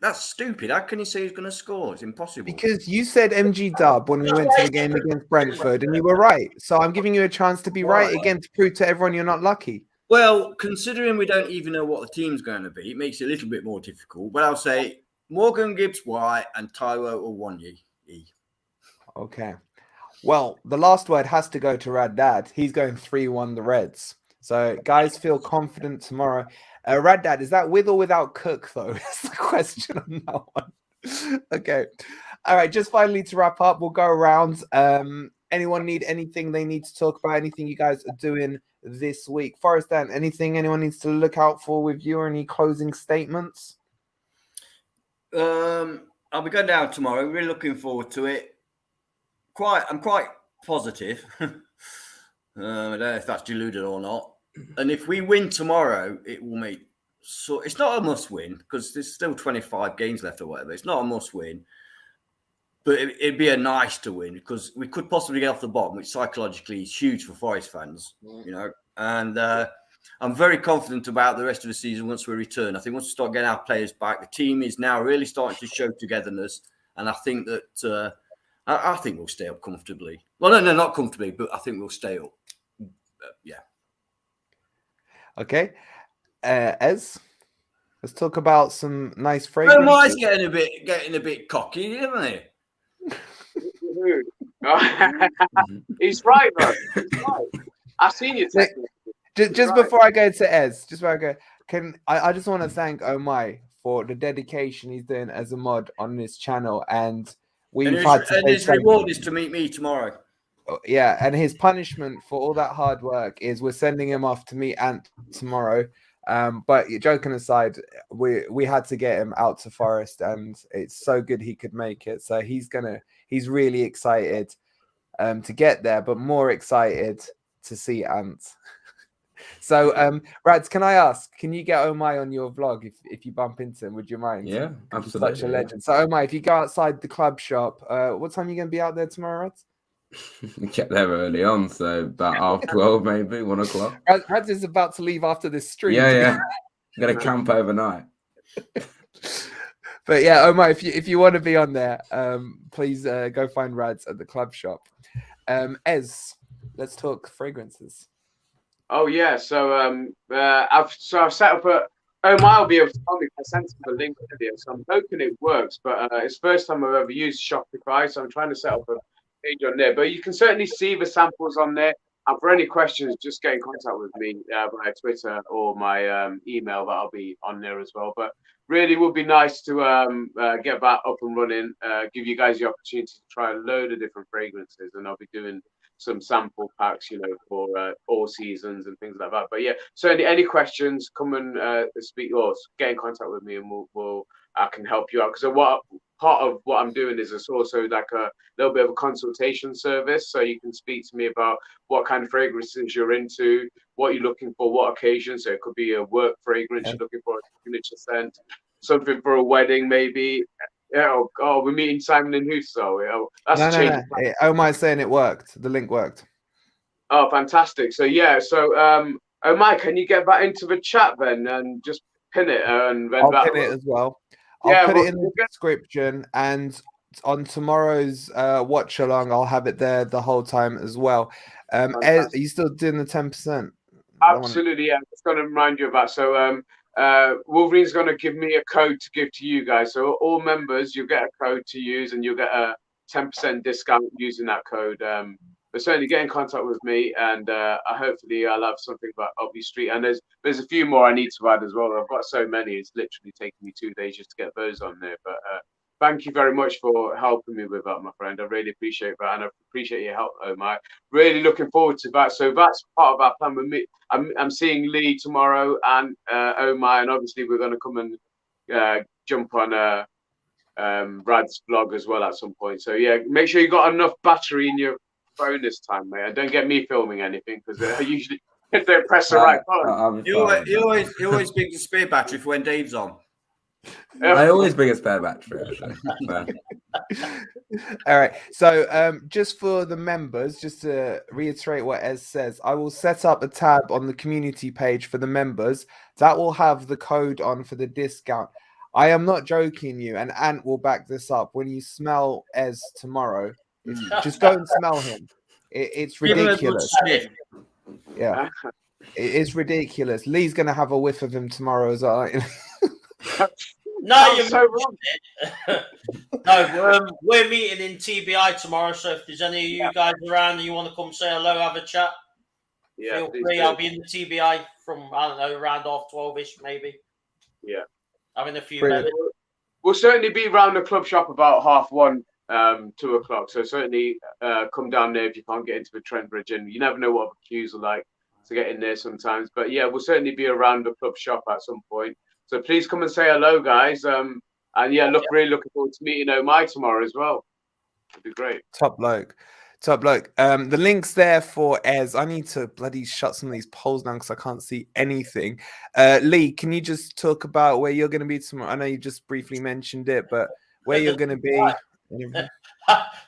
that's stupid. How can you say he's going to score? It's impossible. Because you said MG Dub when we went to the game against Brentford, and you were right. So I'm giving you a chance to be right again to prove to everyone you're not lucky. Well, considering we don't even know what the team's going to be, it makes it a little bit more difficult. But I'll say Morgan Gibbs-White and Taiwo Awoniyi. Okay. Well, the last word has to go to Rad Dad. He's going 3-1 the Reds. So guys feel confident tomorrow. Rad Dad, is that with or without Cook, though? That's the question on that one. Okay. All right. Just finally to wrap up, we'll go around. Anyone need anything they need to talk about? Anything you guys are doing this week? Forrest Dan, anything anyone needs to look out for with you or any closing statements? I'll be going down tomorrow. Really looking forward to it. I'm quite positive. I don't know if that's deluded or not. And if we win tomorrow, it will make it's not a must win because there's still 25 games left or whatever. It's not a must win, but it'd be a nice to win because we could possibly get off the bottom, which psychologically is huge for Forest fans, And I'm very confident about the rest of the season once we return. I think once we start getting our players back, the team is now really starting to show togetherness, and I think that I think we'll stay up comfortably. Well, no, not comfortably, but I think we'll stay up. Yeah. Okay. Ez, let's talk about some nice fragrances. Mai's getting a bit cocky, isn't he? He's right, though. He's right. I've seen you. Just before I go to Ez, I just want to thank Omai for the dedication he's doing as a mod on this channel, and his reward is to meet me tomorrow. Yeah, and his punishment for all that hard work is we're sending him off to meet Ant tomorrow. But joking aside, we had to get him out to Forest, and it's so good he could make it. So he's really excited to get there, but more excited to see Ant. So Rads, can I ask, can you get Omai on your vlog if you bump into him? Would you mind? Yeah, absolutely. He's such a legend. So Omai, if you go outside the club shop, what time are you going to be out there tomorrow, Rads? Get there early on, so about 12, maybe 1 o'clock. Rads is about to leave after this stream. Yeah. I'm gonna camp overnight. But yeah, Omar, if you want to be on there, please go find Rads at the club shop. Ez, let's talk fragrances. Oh yeah, so I've set up Omar will be able to tell me if I sent him a link video, so I'm hoping it works. But it's the first time I've ever used Shopify, so I'm trying to set up a page on there, but you can certainly see the samples on there. And for any questions, just get in contact with me via Twitter or my email that I'll be on there as well. But really would be nice to get that up and running, give you guys the opportunity to try a load of different fragrances, and I'll be doing some sample packs, for all seasons and things like that. But yeah, certainly any questions, come and speak or get in contact with me, and I can help you out. Because part of what I'm doing is it's also like a little bit of a consultation service. So you can speak to me about what kind of fragrances you're into, what you're looking for, what occasion. So it could be a work fragrance, you're looking for a signature scent, something for a wedding maybe. Oh, we're meeting Simon and Huth, so that's a change. No. Omar's saying it worked. The link worked. Oh, fantastic. So yeah, Omar, can you get that into the chat then and just pin it? And I'll pin it as well. I'll put it in the description, and on tomorrow's watch along, I'll have it there the whole time as well. Are you still doing the 10%? Absolutely, yeah. I'm just going to remind you of that. So Wolverine's going to give me a code to give to you guys. So all members, you'll get a code to use, and you'll get a 10% discount using that code. But certainly get in contact with me, and hopefully I'll have something about up your street. And there's a few more I need to add as well. I've got so many; it's literally taking me 2 days just to get those on there. But thank you very much for helping me with that, my friend. I really appreciate that, and I appreciate your help, Omar. Really looking forward to that. So that's part of our plan with me. I'm seeing Lee tomorrow and Omar, and obviously we're going to come and jump on Rad's vlog as well at some point. So yeah, make sure you got enough battery in your phone this time, mate. And don't get me filming anything, because I usually don't press the right button. You always bring the spare battery for when Dave's on. I always bring a spare battery, actually. So. All right. So just for the members, just to reiterate what Ez says, I will set up a tab on the community page for the members that will have the code on for the discount. I am not joking you, and Ant will back this up. When you smell Ez tomorrow, just go and smell him. It's Give him a good ridiculous. sniff. Yeah, it's ridiculous. Lee's gonna have a whiff of him tomorrow as well. No, you're so wrong. No, we're meeting in TBI tomorrow. So if there's any of you guys around and you want to come say hello, have a chat, feel free. I'll be in the TBI from, I don't know, around 12:ish maybe. Yeah, having a few Brilliant. minutes. We'll certainly be around the club shop about 1:30, 2 o'clock. So certainly come down there if you can't get into the Trent Bridge, and you never know what the queues are like to get in there sometimes. But yeah, we'll certainly be around the club shop at some point. So please come and say hello, guys. And yeah, really looking forward to meeting Omai tomorrow as well. It'd be great. Top bloke. The link's there for Ez. I need to bloody shut some of these polls down because I can't see anything. Lee, can you just talk about where you're going to be tomorrow? I know you just briefly mentioned it, but where you're going to be? We're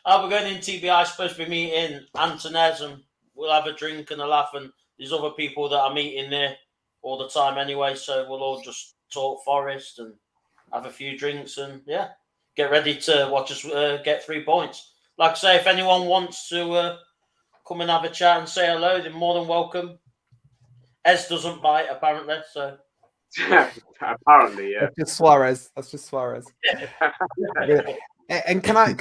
going in TBI. Supposed to be meeting Antonez, and we'll have a drink and a laugh. And there's other people that are meeting there all the time anyway, so we'll all just talk Forest and have a few drinks and get ready to watch us get 3 points. Like I say, if anyone wants to come and have a chat and say hello, they're more than welcome. Ez doesn't bite, apparently. So apparently, yeah. That's just Suarez. And can I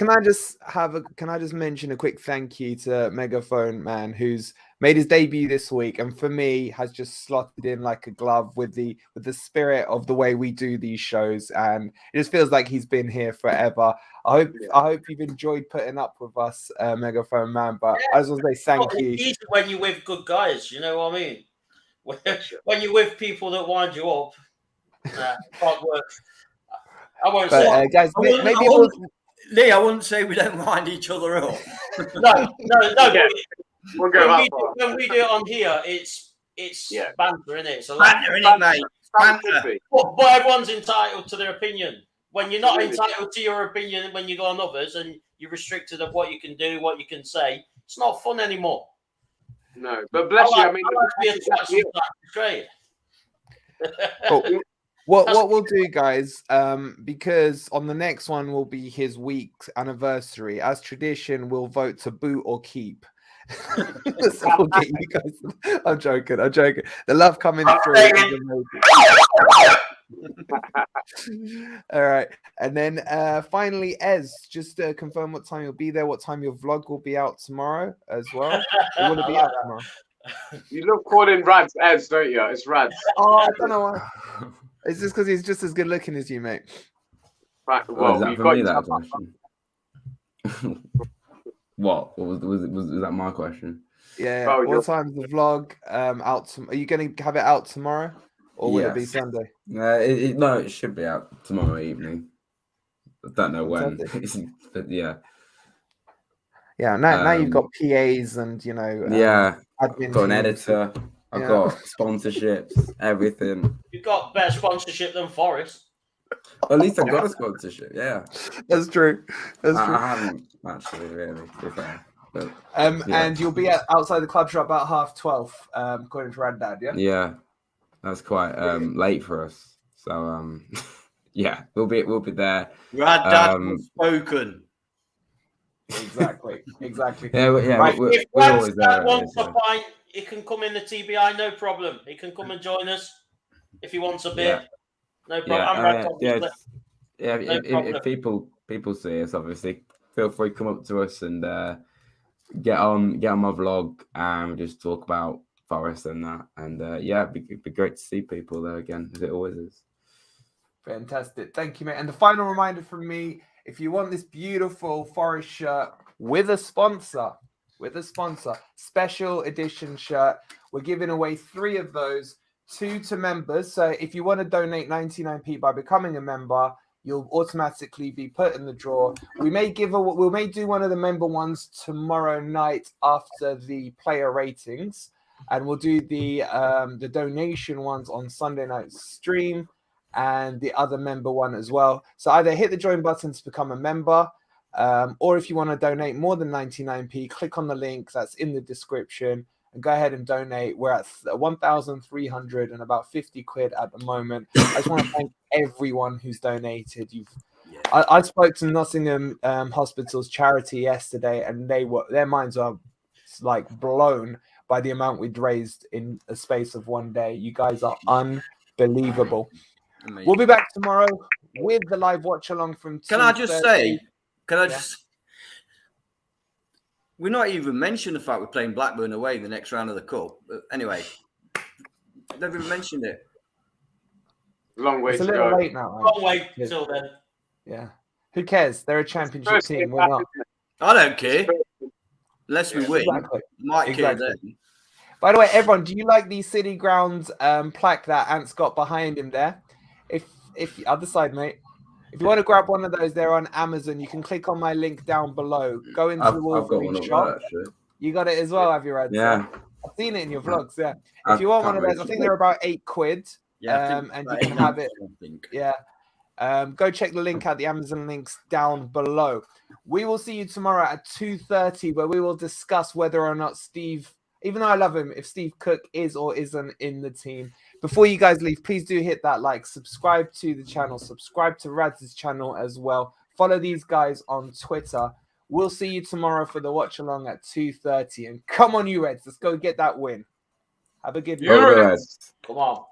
just mention a quick thank you to Megaphone Man, who's made his debut this week, and for me has just slotted in like a glove with the spirit of the way we do these shows, and it just feels like he's been here forever. I hope you've enjoyed putting up with us, Megaphone Man. But I just want to say thank you. It's easy when you're with good guys, you know what I mean? When you're with people that wind you up, it can't work. I won't say, guys, Lee, I wouldn't say we don't wind each other up. No. Yeah. We'll go when we do it on here, it's banter, isn't it? It's a Banter, innit, mate? Banter. But everyone's entitled to their opinion. When you're not entitled to your opinion when you go on others and you're restricted of what you can do, what you can say, it's not fun anymore. No, but bless you. I mean, it's great. Cool. What we'll do, guys, because on the next one will be his week's anniversary. As tradition, we'll vote to boot or keep. So we'll get you guys. I'm joking. The love coming through is amazing. All right, and then finally, Ez, just to confirm what time you'll be there, what time your vlog will be out tomorrow as well. It will be out tomorrow. You love calling Rads Ez, don't you? It's Rads. Oh, I don't know why. It's just because he's just as good looking as you, mate. Right. Well, is that for me, that question? What was that my question? Yeah. Oh, what time's the vlog out? Are you going to have it out tomorrow, or will it be Sunday? No, it should be out tomorrow evening. I don't know when. But yeah. Yeah. Now you've got PAs and admin. I've got an editor. I've got sponsorships, everything. You've got better sponsorship than Forest. At least I've got a sponsorship, yeah. That's true. I haven't actually, really, to be fair. But, and you'll be outside the club shop about 12:30, according to Rad Dad, yeah? Yeah, that's quite late for us. So, yeah, we'll be there. Rad Dad has spoken. Exactly. Yeah, Right. we're always there. Wants a pint, he can come in the TBI, no problem. He can come and join us if he wants a beer. No problem. If people see us, obviously, feel free to come up to us and get on my vlog and just talk about Forest and that. And it'd be great to see people there again, as it always is. Fantastic. Thank you, mate. And the final reminder from me, if you want this beautiful Forest shirt with a sponsor, special edition shirt, we're giving away 3 of those, 2 to members. So if you want to donate 99p by becoming a member, you'll automatically be put in the draw. We may do one of the member ones tomorrow night after the player ratings, and we'll do the donation ones on Sunday night stream. and the other member one as well. So either hit the join button to become a member, or if you want to donate more than 99p, click on the link that's in the description and go ahead and donate. We're at 1,300 and about 50 quid at the moment. I just want to thank everyone who's donated. I spoke to Nottingham Hospital's charity yesterday, and their minds are like blown by the amount we'd raised in a space of one day. You guys are unbelievable. Amazing. We'll be back tomorrow with the live watch along from 2:30. Can I just we're not even mentioned the fact we're playing Blackburn away in the next round of the cup. But anyway, never even mentioned it. Long way to go. Little late now. Long way till then. Yeah. Who cares? They're a championship team. We're not. I don't care. Unless we win. Exactly. Might care then. By the way, everyone, do you like the City Grounds plaque that Ant's got behind him there? If other side, mate. If you want to grab one of those, they're on Amazon. You can click on my link down below. Go into the Wolverine shop. You got it as well, have you, Rad? Yeah. I've seen it in your vlogs, yeah. If you want one of those, I think they're about £8. Yeah, and you can have it. Yeah. Go check the link out, the Amazon links down below. We will see you tomorrow at 2:30, where we will discuss whether or not Steve, even though I love him, if Steve Cook is or isn't in the team. Before you guys leave, please do hit that like, subscribe to the channel, subscribe to Rad's channel as well. Follow these guys on Twitter. We'll see you tomorrow for the watch along at 2:30. And come on, you Reds, let's go get that win. Have a good night. Come on.